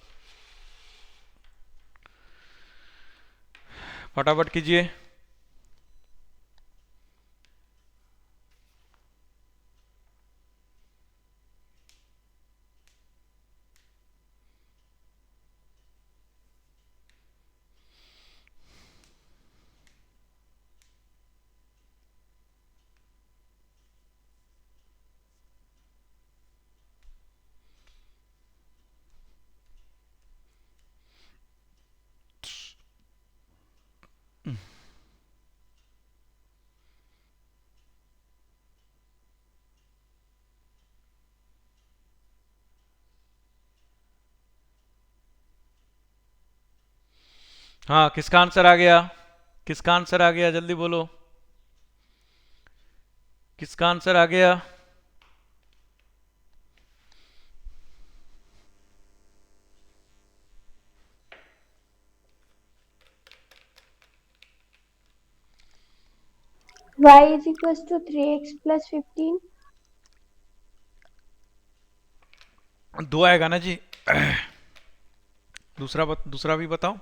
फटाफट कीजिए। हाँ, किसका आंसर आ गया? किसका आंसर आ गया? जल्दी बोलो, किसका आंसर आ गया? Y is equals to 3x plus 15. 2 आएगा ना जी? दूसरा भी बताओ।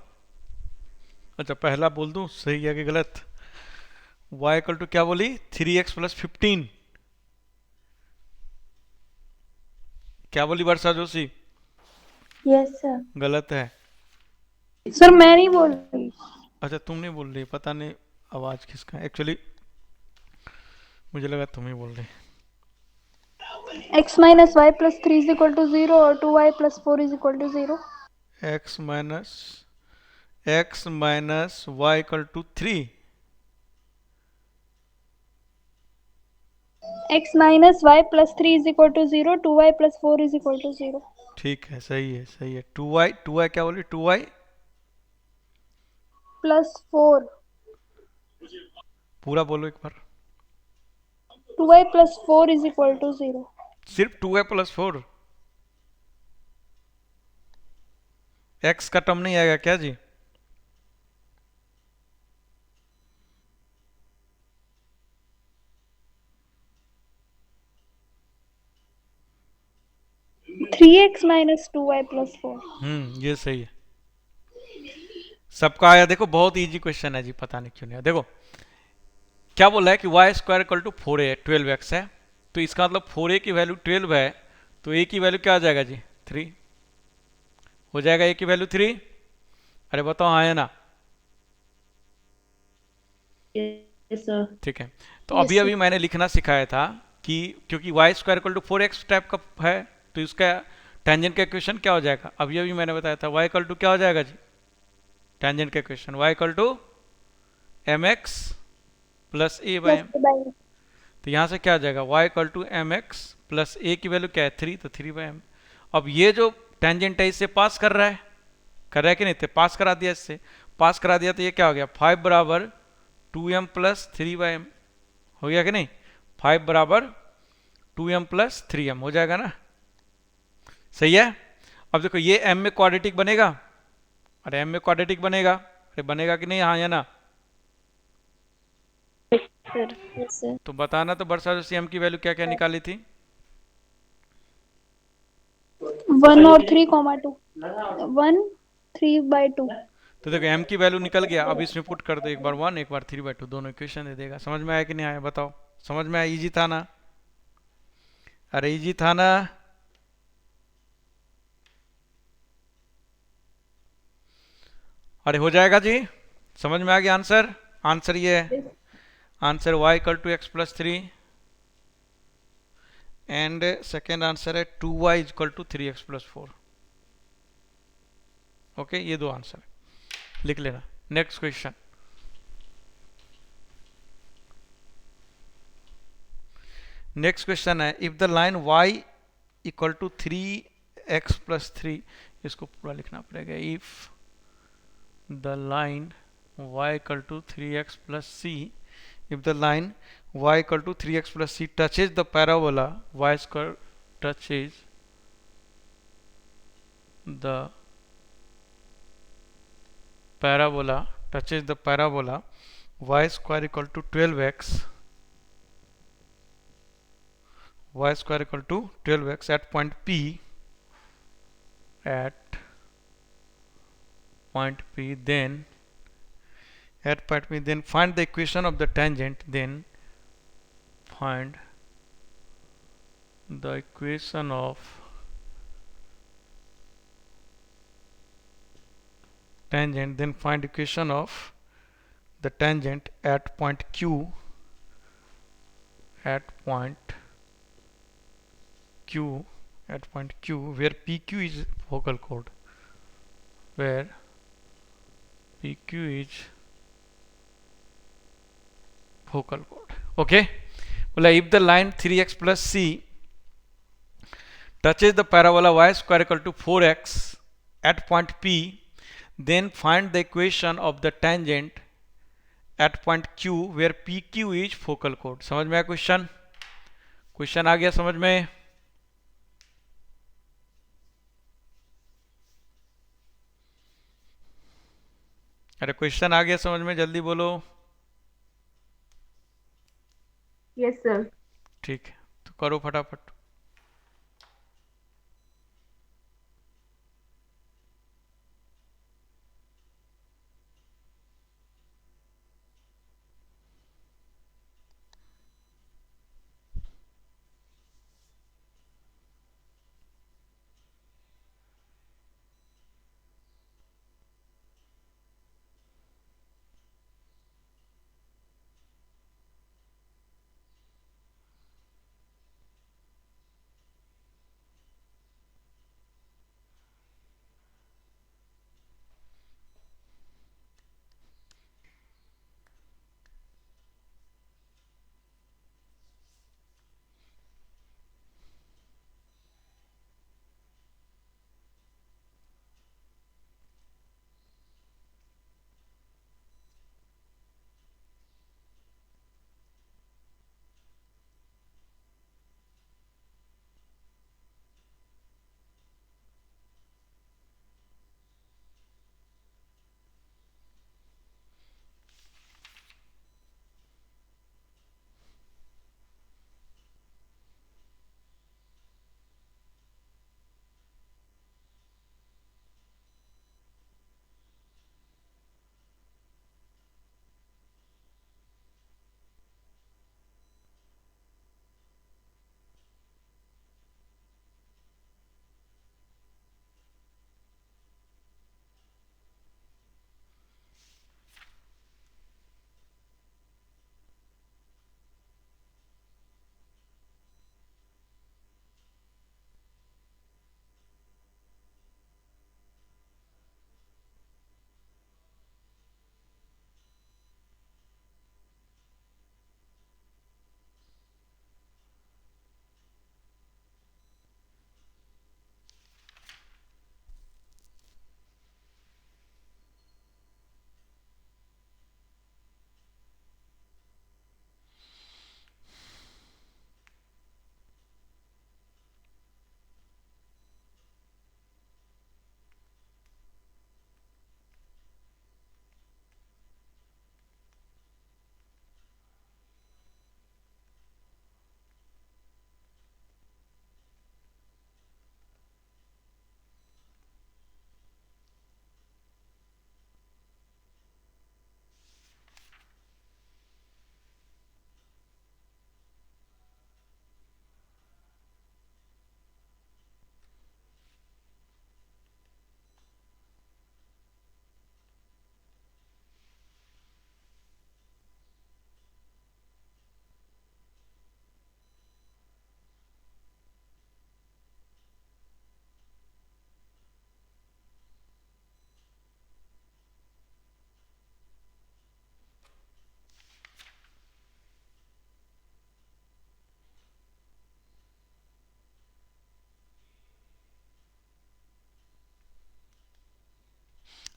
अच्छा पहला बोल दूं सही है कि गलत? y इक्वल टू क्या बोली? 3x plus 15। क्या बोली वर्षा जोशी? Yes, sir. गलत है। सर मैं नहीं बोल रही। अच्छा तुम नहीं बोल रही, पता नहीं आवाज किसका है एक्चुअली, मुझे लगा तुम ही बोल रही। x minus y plus 3 is equal to 0 और 2y plus 4 is equal to 0. x minus y equal to 3। x minus y plus 3 is equal to 0, 2y plus 4 is equal to 0. ठीक है, सही है सही है। 2y क्या बोली? 2y Plus 4. पूरा बोलो एक बार। 2y plus 4 is equal to 0. सिर्फ 2y प्लस 4? x का टर्म नहीं आएगा क्या जी? Three X minus 2y plus 4. ये सही है। सबका आया। देखो बहुत इजी क्वेश्चन है जी, पता नहीं क्यों नहीं आया। देखो क्या बोला है कि Y square equal to 4a है, 12x है, तो इसका मतलब 4a की वैल्यू 12 है, तो a की वैल्यू क्या आ जाएगा जी? 3 हो जाएगा। a की वैल्यू 3? अरे बताओ हाँ है ना? Yes, sir. ठीक है, तो Yes, अभी sir. अभी मैंने लिखना सिखाया था कि क्योंकि y square equal to 4x type का है, तो इसका टेंजेंट का इक्वेशन क्या हो जाएगा? अभी अभी मैंने बताया था y इक्वल टू क्या हो जाएगा जी? टेंजेंट का equation y equal to mx plus a by m। तो यहाँ से क्या आ जाएगा? y equal to mx plus a की वैल्यू क्या है? 3, तो 3 बाय m। अब ये जो टेंजेंट है इससे पास कर रहा है कि नहीं? तो पास करा दिया, इससे पास करा दिया, तो ये क्या हो गया? 5 बराबर 2m प्लस 3 बाय m हो गया कि नहीं? 5 बराबर 2m प्लस 3m हो जाएगा ना? सही है। अब देखो ये m में क्वाड्रेटिक बनेगा, अरे m में क्वाड्रेटिक बनेगा, अरे बनेगा कि नहीं? हाँ या ना? Sir. Yes, sir. तो बताना तो वर्षा जोशी m की वैल्यू क्या क्या निकाली थी? 1 और 3 कॉमा 2. 1 3/2. तो देखो m की वैल्यू निकल गया। अब इसमें पुट कर दो, एक बार 1 एक बार 3/2, दोनों इक्वेशन दे देगा। समझ में आया कि नहीं आया बताओ? समझ में आया? इजी था ना? अरे इजी था ना? अरे हो जाएगा जी, समझ में आ गया आंसर? आंसर ये है, answer y equal to x plus 3 and second answer है 2y equal to 3x plus 4। Okay, ये दो आंसर है, लिख लेना। नेक्स्ट क्वेश्चन, नेक्स्ट क्वेश्चन है if the line y equal to 3x plus 3, इसको पूरा लिखना पड़ेगा। If the line y equal to 3x plus c, if the line y equal to 3x plus c touches the parabola y square touches the parabola y square equal to 12x at point P, then find the equation of the tangent, then find the equation of tangent, then find equation of the tangent at point Q, where PQ is focal chord, okay. Well, if the line 3x plus c touches the parabola y square equal to 4x at point P, then find the equation of the tangent at point Q where PQ is focal chord। समझ में आया क्वेश्चन? क्वेश्चन आ गया समझ में? अरे क्वेश्चन आ गया समझ में? जल्दी बोलो। Yes, sir. ठीक है, तो करो फटाफट।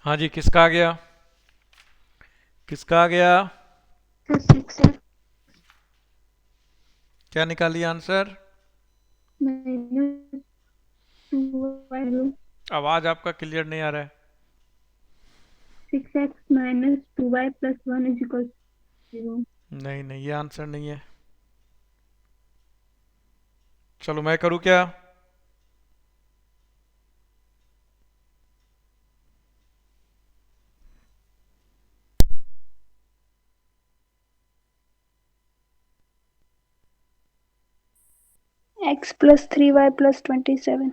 हाँ जी, किसका आ गया? किसका आ गया? सर 6x क्या निकालिए आंसर? माइनस 2y, आवाज आपका क्लियर नहीं आ रहा है। 6x minus 2y plus 1 is equal 0। नहीं नहीं, ये आंसर नहीं है। चलो मैं करूँ क्या? x plus 3y plus 27.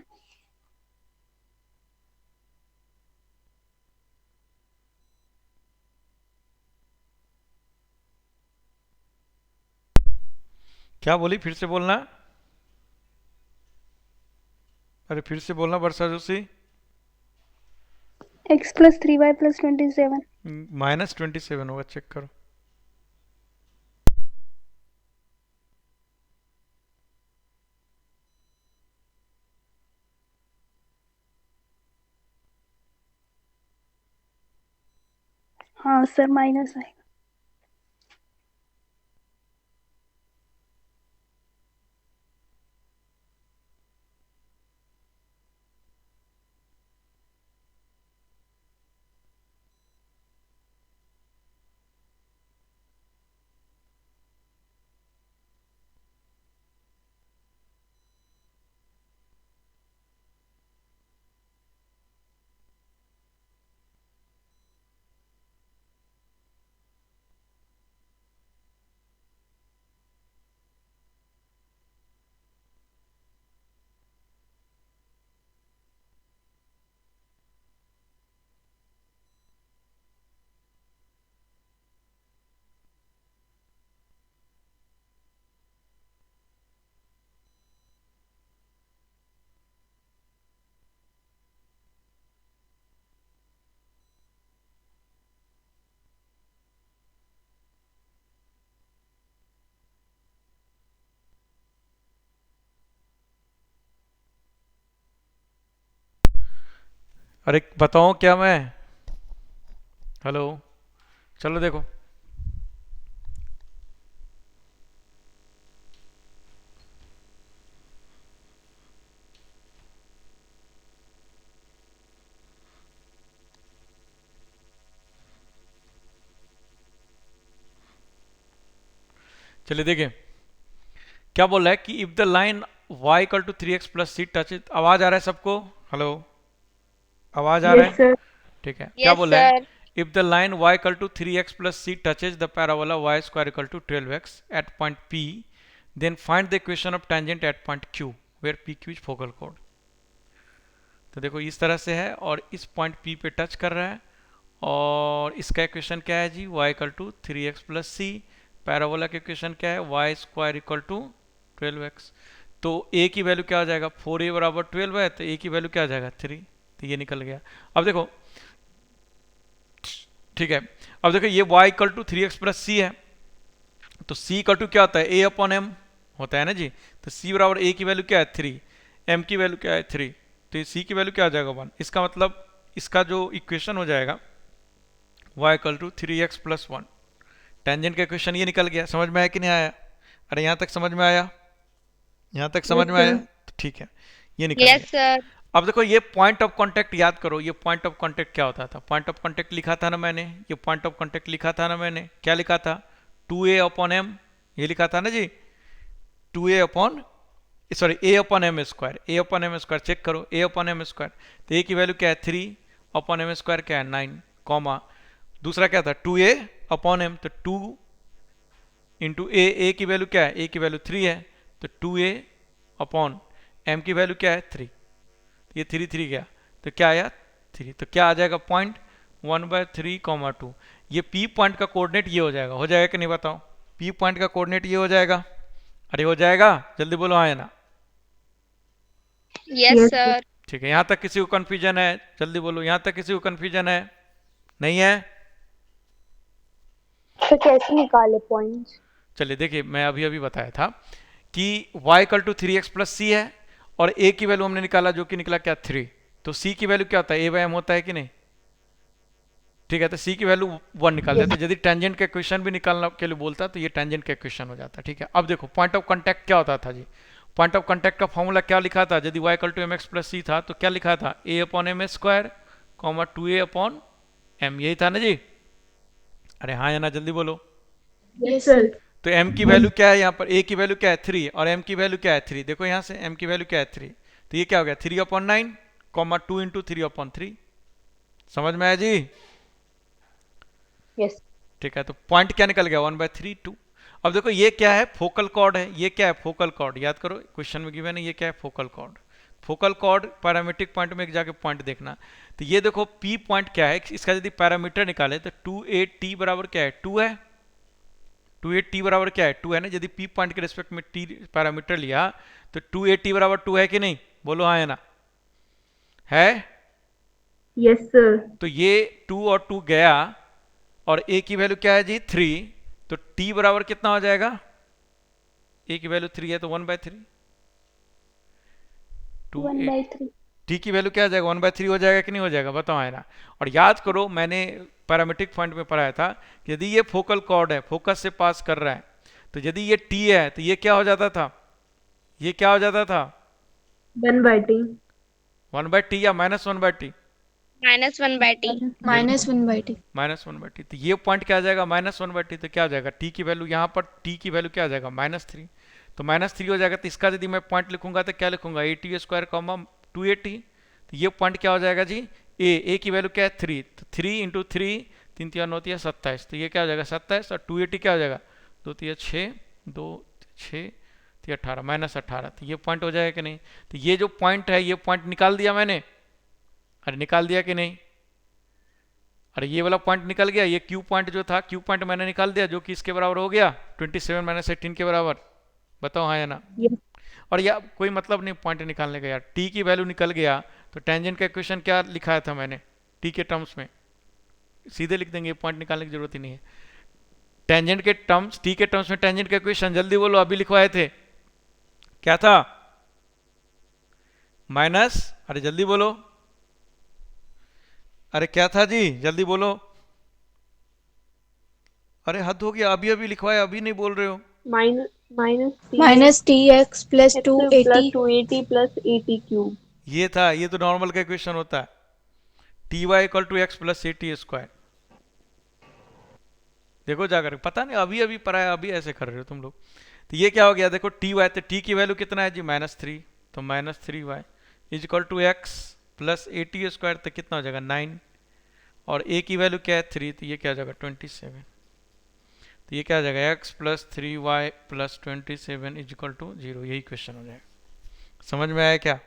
क्या बोली? फिर से बोलना। अरे फिर से बोलना वर्षा Joshi. x plus 3y plus 27. -27 होगा, चेक करो। हाँ सर माइनस आएगा। अरे बताओ क्या मैं? हेलो, चलो देखो। चलिए देखिए, क्या बोल रहा है कि if the line y equal to 3x plus c touch. आवाज आ रहा है सबको? हेलो, आवाज आ रहा यस है? सर। ठीक है, क्या बोल रहा है? If the line y equal to 3x plus c touches the parabola y square equal to 12x at point p, then find the equation of tangent at point q where pq is focal कोड। तो देखो इस तरह से है और इस पॉइंट p पे टच कर रहा है और इसका इक्वेशन क्या है जी? y equal to 3x plus c. Parabola का इक्वेशन क्या है? y square equal to 12x। तो a की वैल्यू क्या हो जाएगा? 4a बराबर 12 है, तो a की वैल्यू क्या हो जाएगा? 3। तो ये निकल गया। अब देखो, ठीक है, अब देखो ये y equal to 3x plus C है, तो c इक्वल टू क्या होता है? a अपॉन m होता है ना जी। तो c बराबर a की वैल्यू क्या है? 3, m की वैल्यू क्या है? 3, तो c की वैल्यू क्या आ जाएगा? 1। इसका मतलब इसका जो इक्वेशन हो जाएगा y equal to 3x plus 1। Tangent का इक्वेशन ये निकल गया। समझ में आया कि नहीं आया? अरे यहाँ तक समझ में आया? यहाँ तक समझ यस में आया? सर। तो ठीक है, ये निकल गया। सर। अब देखो ये पॉइंट ऑफ कांटेक्ट याद करो। ये पॉइंट ऑफ कांटेक्ट क्या होता था? पॉइंट ऑफ कांटेक्ट लिखा था ना मैंने, ये पॉइंट ऑफ कांटेक्ट लिखा था ना मैंने। क्या लिखा था? 2a अपॉन m, ये लिखा था ना जी। 2a upon, sorry, a upon m square, a upon m square check करो, a अपॉन m स्क्वायर। तो a की वैल्यू क्या है? 3 अपॉन m स्क्वायर क्या है? 9, कॉमा दूसरा क्या था? 2a अपॉन m, तो 2 इंटू a की वैल्यू क्या है? a की वैल्यू 3 है, तो 2a अपॉन m की वैल्यू क्या है? 3। ये 3 3 गया, तो क्या आया? 3। तो क्या आ जाएगा? पॉइंट 1/3, 2। ये P पॉइंट का कोऑर्डिनेट ये हो जाएगा। हो जाएगा कि नहीं बताओ? P पॉइंट का कोऑर्डिनेट ये हो जाएगा। अरे हो जाएगा, जल्दी बोलो हाँ या ना। Yes sir. ठीक है, यहाँ तक किसी को कंफ्यूजन है? जल्दी बोलो, यहाँ तक किसी को कंफ्यूजन है? नहीं है? तो कैसे निकाले पॉइंट्स? चलिए देखिए, मैं अभी अभी बताया था कि y equal to 3x plus C है और a की वैल्यू हमने निकाला जो कि निकला क्या? 3। तो c की वैल्यू क्या होता है? a बाय m होता है कि नहीं? ठीक है, तो सी की वैल्यू 1 निकाल देते। यदि टेंजेंट का इक्वेशन भी निकालने के लिए बोलता तो ये टेंजेंट का इक्वेशन हो जाता। ठीक है, अब देखो पॉइंट ऑफ कांटेक्ट क्या होता था जी। पॉइंट ऑफ कांटेक्ट का फॉर्मूला क्या लिखा था? यदि y equal to M x plus C था तो क्या लिखा था? a upon M square comma 2a upon m, यही था ना जी। अरे हाँ या ना, जल्दी बोलो। Yes sir. तो m की वैल्यू क्या है यहाँ पर? a की वैल्यू क्या है? 3, और m की वैल्यू क्या है? 3। देखो यहाँ से m की वैल्यू क्या है? 3। तो ये क्या हो गया? 3 अपॉन 9 कॉमा 2 इंटू 3 अपॉन 3। समझ में आया जी? यस। ठीक है, तो पॉइंट क्या निकल गया? 1/3 2। अब देखो ये क्या है? फोकल कॉर्ड है। ये क्या है? Focal cord. याद करो क्वेश्चन में गिवन है, ये क्या है? Focal cord. Focal cord parametric point में जाके पॉइंट देखना। तो ये देखो पी पॉइंट क्या है, इसका यदि पैरामीटर निकाले तो 2a t बराबर क्या है? 2 है। 2a t बराबर क्या है? 2 है ना। यदि पी पॉइंट के रिस्पेक्ट में टी पैरामीटर लिया तो 2a t बराबर 2 है कि नहीं? बोलो हाँ या ना। है? Yes sir. तो ये 2 और 2 गया, और a की वैल्यू क्या है जी? 3। तो t बराबर कितना हो जाएगा? a की वैल्यू 3 है तो 1/3। 1/3। t की वैल्यू क्या आ जाएगा? 1/3 हो जाएगा कि नहीं हो जाएगा? बताओ है ना। और याद करो मैंने पैरामीट्रिक पॉइंट में पढ़ाया था कि यदि ये फोकल कॉर्ड है, फोकस से पास कर रहा है, तो यदि ये t है तो ये क्या हो जाता था? ये क्या हो जाता था? 1/t। 1/t या -1/t? -1/t। -1/t। -1/t। तो ये पॉइंट क्या आ जाएगा? -1/t। तो क्या आ जाएगा? t की वैल्यू, यहाँ पर t की वैल्यू क्या आ जाएगा? -3। तो -3 हो जाएगा। तो इसका यदि मैं पॉइंट लिखूंगा तो क्या लिखूंगा? a² comma 2a t। तो ये पॉइंट क्या हो जाएगा जी? a की वैल्यू क्या है? 3। तो 3 इंटू 3, 3 3 9 27। तो ये क्या हो जाएगा? 27। और 2a t क्या हो जाएगा? 2 3 6, 2 6 18, -18। तो ये पॉइंट हो जाएगा कि नहीं? तो ये जो पॉइंट है, ये पॉइंट निकाल दिया मैंने। अरे निकाल दिया कि नहीं? अरे ये वाला पॉइंट निकल गया। ये क्यू पॉइंट जो था, क्यू पॉइंट मैंने निकाल दिया, जो कि इसके बराबर हो गया 27 - 18 के बराबर। बताओ हाँ या ना। और या कोई मतलब नहीं पॉइंट निकालने का यार। टी की वैल्यू निकल गया तो टेंजेंट का इक्वेशन क्या लिखाया था मैंने? टी के टर्म्स में सीधे लिख देंगे, पॉइंट निकालने की जरूरत ही नहीं है। टेंजेंट के टर्म्स, टी के टर्म्स में टेंजेंट का इक्वेशन जल्दी बोलो, अभी लिखवाए थे। क्या था? माइनस, अरे जल्दी बोलो। अरे क्या था जी? जल्दी बोलो। अरे हद हो गया, अभी अभी लिखवाया, अभी नहीं बोल रहे हो। Minus -tx plus plus 2at। 2at plus 80 cube. ये था, ये तो नॉर्मल का इक्वेशन होता है। ty equal to x plus a t square. देखो जाकर, पता नहीं अभी अभी पढ़ा है, अभी ऐसे कर रहे हो तुम लोग। तो ये क्या हो गया? देखो टी वाई, तो टी की वैल्यू कितना है जी? -3। तो -3y is equal to x plus a t square. तो कितना हो जाएगा? 9। और a की वैल्यू क्या है? 3। तो ये क्या हो जाएगा? 27। तो ये क्या हो जाएगा? x plus 3y plus 27 is equal to 0। यही क्वेश्चन हो जाएगा। समझ में आया क्या?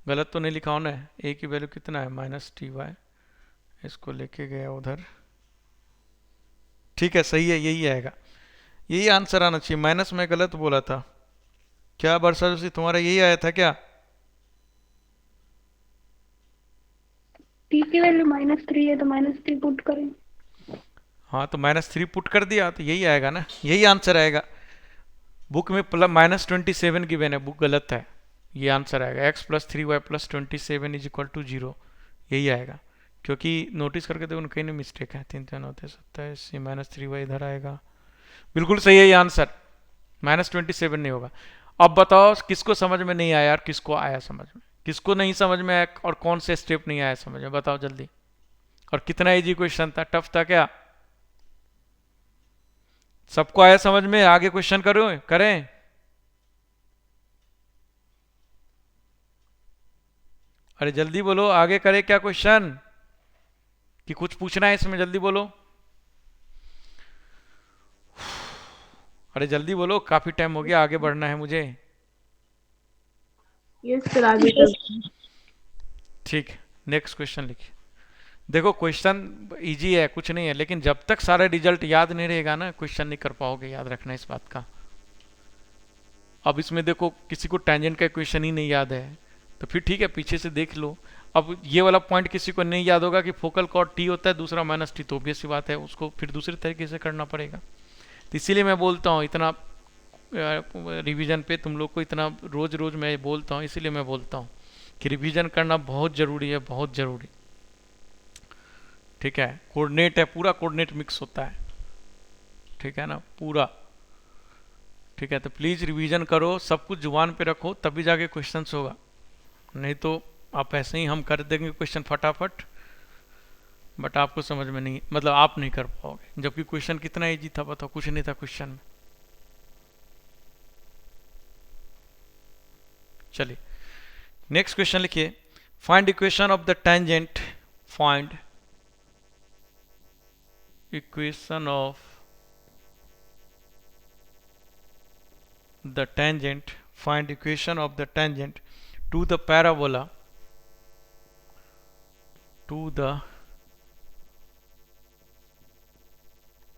गलत तो नहीं लिखा हो ना? a की वैल्यू कितना है? -ty। इसको लेके गया उधर। ठीक है, सही है, यही आएगा, यही आंसर आना चाहिए। माइनस में गलत बोला था क्या वर्षा जोशी? तुम्हारा यही आया था क्या? t की वैल्यू -3 है तो -3 पुट करें। हाँ, तो -3 पुट कर दिया तो यही आएगा ना, यही आंसर आएगा। बुक में -27 गिवन है, बुक गलत है। ये आंसर आएगा x plus 3y plus 27 is equal to 0। यही आएगा, क्योंकि नोटिस करके देखो कहीं नहीं मिस्टेक है। 3 3 होते 27, -3y इधर आएगा। बिल्कुल सही है ये आंसर। -27 नहीं होगा। अब बताओ किसको समझ में नहीं आया और किसको आया समझ में? किसको नहीं समझ में आया और कौन से स्टेप नहीं आया समझ में? बताओ जल्दी। और कितना इजी क्वेश्चन था? टफ था क्या? सबको आया समझ में? आगे क्वेश्चन करो, करें? अरे जल्दी बोलो, आगे करें क्या क्वेश्चन? कि कुछ पूछना है इसमें? जल्दी बोलो। अरे जल्दी बोलो, काफी टाइम हो गया, आगे बढ़ना है मुझे। यस सर, आगे कर। ठीक, नेक्स्ट क्वेश्चन लिखिए। देखो क्वेश्चन इजी है, कुछ नहीं है, लेकिन जब तक सारा रिजल्ट याद नहीं रहेगा ना, क्वेश्चन नहीं कर पाओगे। याद रखना इस बात का। अब इसमें देखो किसी को टेंजेंट का क्वेश्चन ही नहीं याद है तो फिर ठीक है, पीछे से देख लो। अब ये वाला पॉइंट किसी को नहीं याद होगा कि फोकल कॉर्ड टी होता है, दूसरा -t, तो ऑब्वियस सी बात है उसको फिर दूसरे तरीके से करना पड़ेगा। तो इसीलिए मैं बोलता हूँ इतना रिवीजन पे तुम लोग को इतना रोज रोज मैं बोलता हूँ, इसीलिए मैं बोलता हूँ कि रिवीजन करना बहुत ज़रूरी है, बहुत ज़रूरी। ठीक है, कोऑर्डिनेट है, पूरा कोऑर्डिनेट मिक्स होता है, ठीक है ना, पूरा। ठीक है, तो प्लीज रिवीजन करो, सब कुछ जुबान पे रखो, तभी जाके क्वेश्चंस होगा, नहीं तो आप ऐसे ही हम कर देंगे क्वेश्चन फटाफट, बट आपको समझ में नहीं, मतलब आप नहीं कर पाओगे, जबकि क्वेश्चन कितना इजी था बताओ, कुछ नहीं था क्वेश्चन में। चलिए नेक्स्ट क्वेश्चन लिखिए, find equation of the tangent, find equation of the tangent, find equation of the tangent to the parabola, to the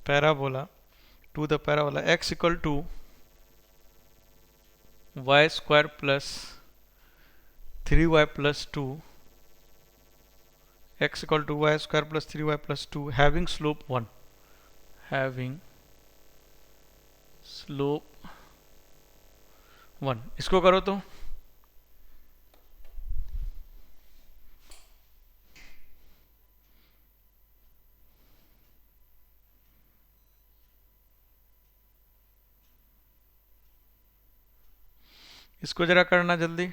parabola, to the parabola x equal to y square plus 3y plus 2, x equal to y square plus 3y plus 2 having slope 1, having slope 1। इसको करो तो इसको जरा करना जल्दी।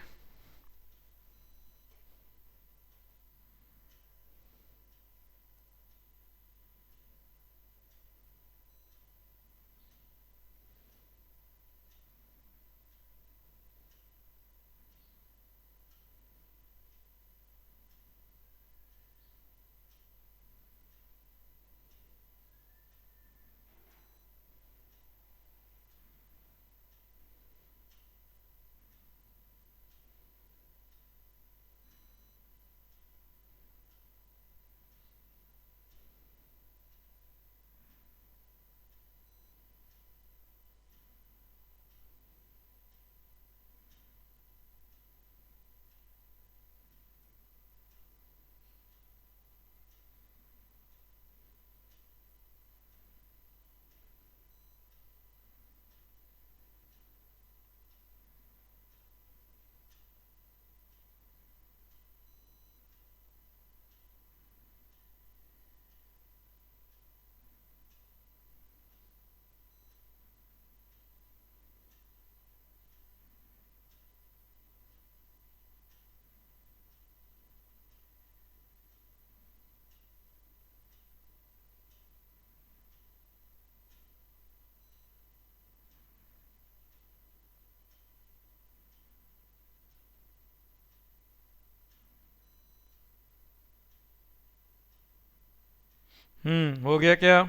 हो गया क्या?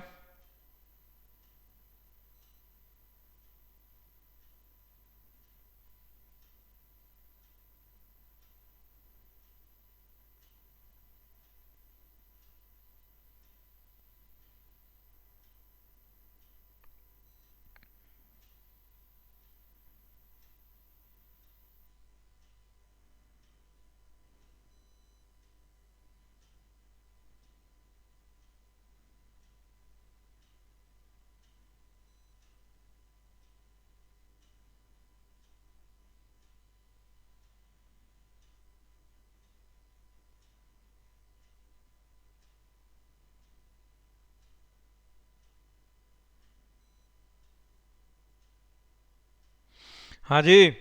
हाँ जी,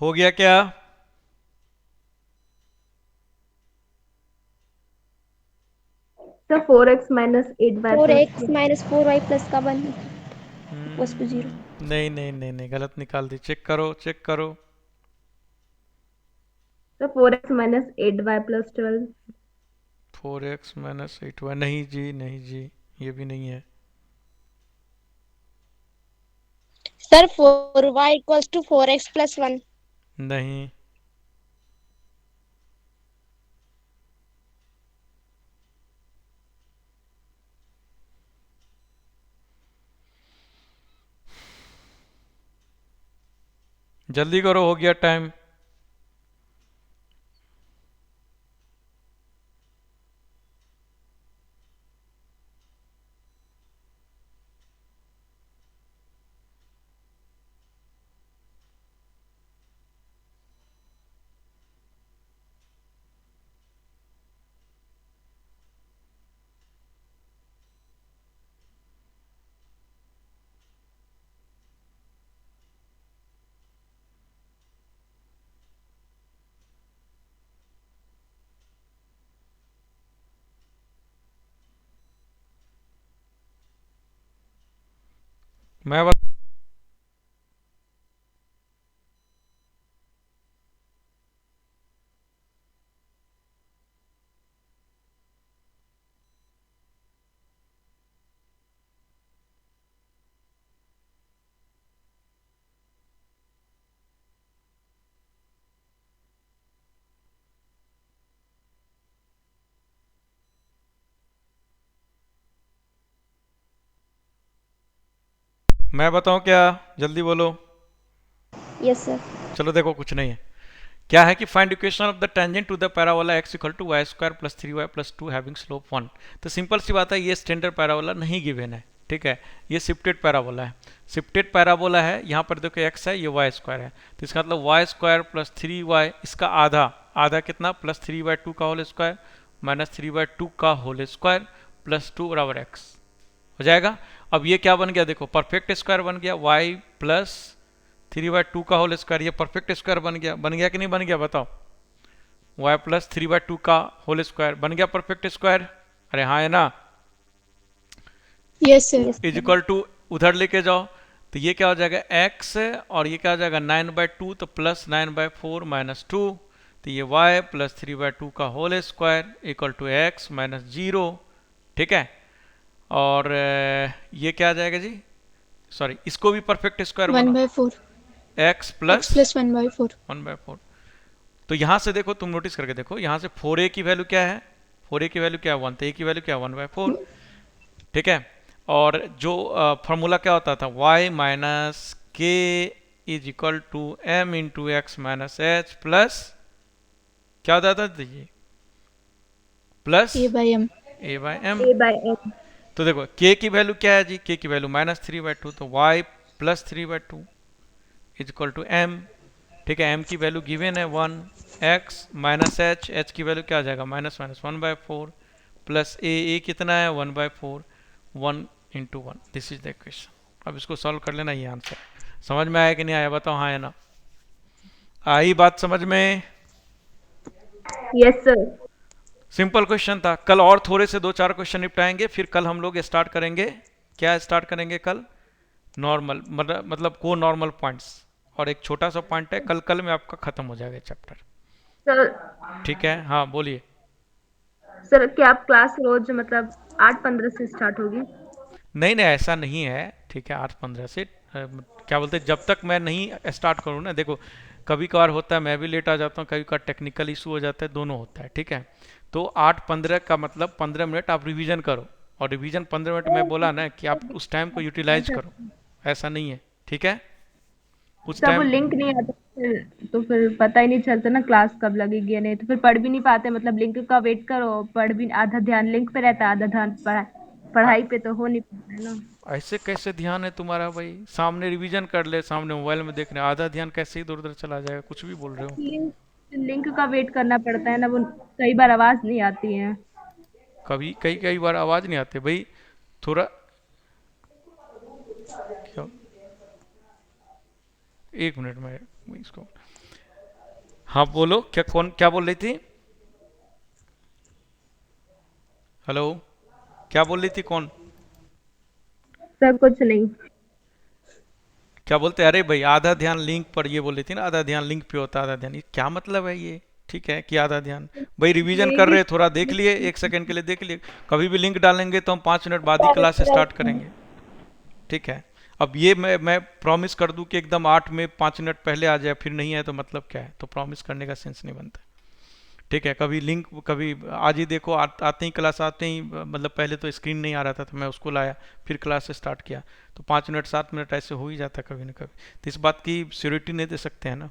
हो गया क्या? तो 4x minus 8y four plus x minus 4y plus का 1 इक्वल्स टू 0। नहीं नहीं नहीं नहीं, गलत निकाल दी, चेक करो चेक करो। तो 4x minus 8y plus 12। 4x minus 8y, नहीं जी नहीं जी, ये भी नहीं है। Sir 4y equals to 4x plus 1। नहीं, जल्दी करो, हो गया टाइम। मैं बस मैं बताऊं क्या, जल्दी बोलो। Yes, sir. चलो देखो, कुछ नहीं है। क्या है कि find equation of the tangent to the parabola x equal to y square plus 3y plus 2 having slope 1। तो सिंपल सी बात है, ये स्टैंडर्ड पैराबोला नहीं गिवन है, ठीक है। ये शिफ्टेड पैराबोला है। शिफ्टेड पैराबोला है, यहाँ पर देखो x है, ये वाई स्क्वायर है, तो इसका मतलब वाई स्क्वायर प्लस 3y, इसका आधा, आधा कितना, प्लस 3/2 का होल स्क्वायर माइनस 3/2 का होल स्क्वायर प्लस 2 बराबर x हो जाएगा। अब ये क्या बन गया, देखो परफेक्ट स्क्वायर बन गया, y प्लस 3/2 का होल स्क्वायर, ये परफेक्ट स्क्वायर बन गया कि नहीं बन गया, बताओ। y प्लस 3/2 का होल स्क्वायर बन गया परफेक्ट स्क्वायर, अरे हाँ है ना। Yes, sir. Is equal to उधर लेके जाओ, तो ये क्या हो जाएगा x, और ये क्या हो जाएगा 9/2, तो प्लस 9/4 माइनस 2, तो ये y प्लस 3/2 का whole square equal to x minus 0, ठीक है। और ये क्या आ जाएगा जी, सॉरी, इसको भी perfect square 1/4. x plus X plus 1/4. 1/4। तो यहां से देखो, तुम नोटिस करके देखो, यहां से 4a की वैल्यू क्या है, 4a की वैल्यू क्या है 1, तो a की वैल्यू क्या है 1/4, ठीक है। और जो फॉर्मूला क्या होता था, y minus k is equal to m into x minus h plus क्या होता था, ये plus A by M. a by m. A by M. तो देखो k की वैल्यू क्या है जी, k की वैल्यू माइनस 3/2, तो y plus 3/2 is equal to m, ठीक है। m की वैल्यू गिवन है 1, x माइनस h, h की वैल्यू क्या आ जाएगा माइनस माइनस 1/4 प्लस a कितना है 1/4, 1 into 1, this is the equation. अब इसको सॉल्व कर लेना, ये आंसर समझ में आया कि नहीं आया, बताओ हाँ है ना, आई बात समझ में। Yes, sir. सिंपल क्वेश्चन था। कल और थोड़े से 2-4 क्वेश्चन निपटाएंगे, फिर कल हम लोग स्टार्ट करेंगे, क्या स्टार्ट करेंगे कल, नॉर्मल मतलब को नॉर्मल पॉइंट्स, और एक छोटा सा पॉइंट है, कल में आपका खत्म हो जाएगा चैप्टर, सर ठीक है। हाँ बोलिए। सर क्या आप क्लास रोज मतलब 8:15 से स्टार्ट होगी? नहीं नहीं, ऐसा नहीं है, ठीक है। 8:15 से क्या बोलते हैं, जब तक मैं नहीं स्टार्ट करूँ ना, देखो कभी कभार होता है मैं भी लेट आ जाता हूँ, कभी कभार टेक्निकल इशू हो जाता है, दोनों होता है, ठीक है। तो 8:15 का मतलब 15 मिनट आप रिवीजन करो, और रिवीजन 15 मिनट में बोला ना कि आप उस टाइम को यूटिलाइज करो, ऐसा नहीं है, ठीक है। उस सर वो टाइम लिंक नहीं आता तो फिर पता ही नहीं चलता ना क्लास कब लगेगी या नहीं, तो फिर पढ़ भी नहीं पाते, मतलब लिंक का वेट करो, पढ़ भी आधा ध्यान लिंक पे रहता है, आधा ध्यान पढ़ाई पे तो हो नहीं पाता है ना। ऐसे कैसे ध्यान है तुम्हारा भाई, सामने रिवीजन कर ले, सामने मोबाइल में देख रहे, आधा ध्यान कैसे इधर उधर चला जाएगा, कुछ भी बोल रहे हो। लिंक लिंक का वेट करना पड़ता है ना, वो कई बार आवाज नहीं आती है। कभी कई कई बार आवाज नहीं आती भाई, थोड़ा क्या, एक मिनट में इसको, हाँ बोलो, क्या कौन क्या बोल रही थी, हेलो, क्या बोल रही थी, कौन सर कुछ नहीं। क्या बोलते, अरे भाई आधा ध्यान लिंक पर, ये बोल रही थी ना आधा ध्यान लिंक पे होता है, आधा ध्यान, ये क्या मतलब है ये, ठीक है कि आधा ध्यान, भाई रिवीजन कर रहे, थोड़ा देख लिए, 1 सेकंड के लिए देख लिए, कभी भी लिंक डालेंगे तो हम 5 मिनट बाद ही क्लास स्टार्ट करेंगे, ठीक है। अब ये मैं प्रॉमिस कर दूं कि एकदम 8 में 5 मिनट पहले आ जाए, फिर नहीं है तो मतलब क्या है, तो प्रॉमिस करने का सेंस नहीं बनता, ठीक है। कभी लिंक, कभी आज ही देखो, आते ही क्लास आते ही, मतलब पहले तो स्क्रीन नहीं आ रहा था तो मैं उसको लाया, फिर क्लास से स्टार्ट किया, तो 5 मिनट 7 मिनट ऐसे हो ही जाता है कभी ना कभी, तो इस बात की श्योरिटी नहीं दे सकते हैं ना,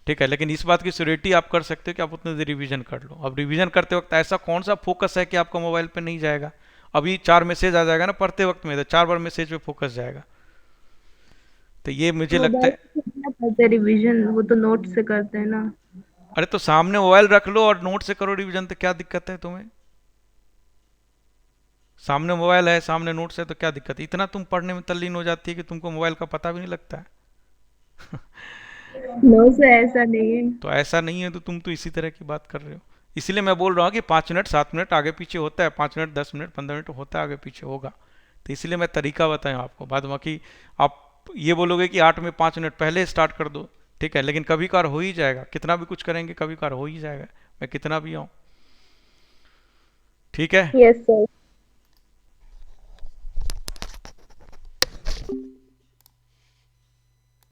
ठीक है। लेकिन इस बात की श्योरिटी आप कर सकते हो कि आप उतने देर रिवीजन कर लो। अब रिवीजन करते वक्त ऐसा कौन सा फोकस है कि आपका मोबाइल पे नहीं जाएगा, अभी 4 मैसेज आ जाएगा ना पढ़ते वक्त में, तो 4 बार मैसेज पे फोकस जाएगा, तो ये मुझे लगता है। करते रिवीजन, वो तो नोट से करते हैं ना। अरे तो सामने मोबाइल रख लो और नोट से करो रिवीजन, तो क्या दिक्कत है तुम्हें, सामने मोबाइल है, सामने नोट्स है, तो क्या दिक्कत है, इतना तुम पढ़ने में तल्लीन हो जाती है कि तुमको मोबाइल का पता भी नहीं लगता है। नो सर ऐसा नहीं है। तो ऐसा नहीं है, तो तुम तो इसी तरह की बात कर रहे हो, इसलिए मैं बोल रहा हूँ कि 5 मिनट 7 मिनट आगे पीछे होता है, 5 मिनट 10 मिनट 15 मिनट होता है, आगे पीछे होगा, तो इसलिए मैं तरीका बताया आपको। बाद बाकी आप ये बोलोगे कि 8 में 5 मिनट पहले स्टार्ट कर दो, ठीक है, लेकिन कभी कभार हो ही जाएगा, कितना भी कुछ करेंगे कभी कभार हो ही जाएगा, मैं कितना भी आऊँ। ठीक है। Yes sir.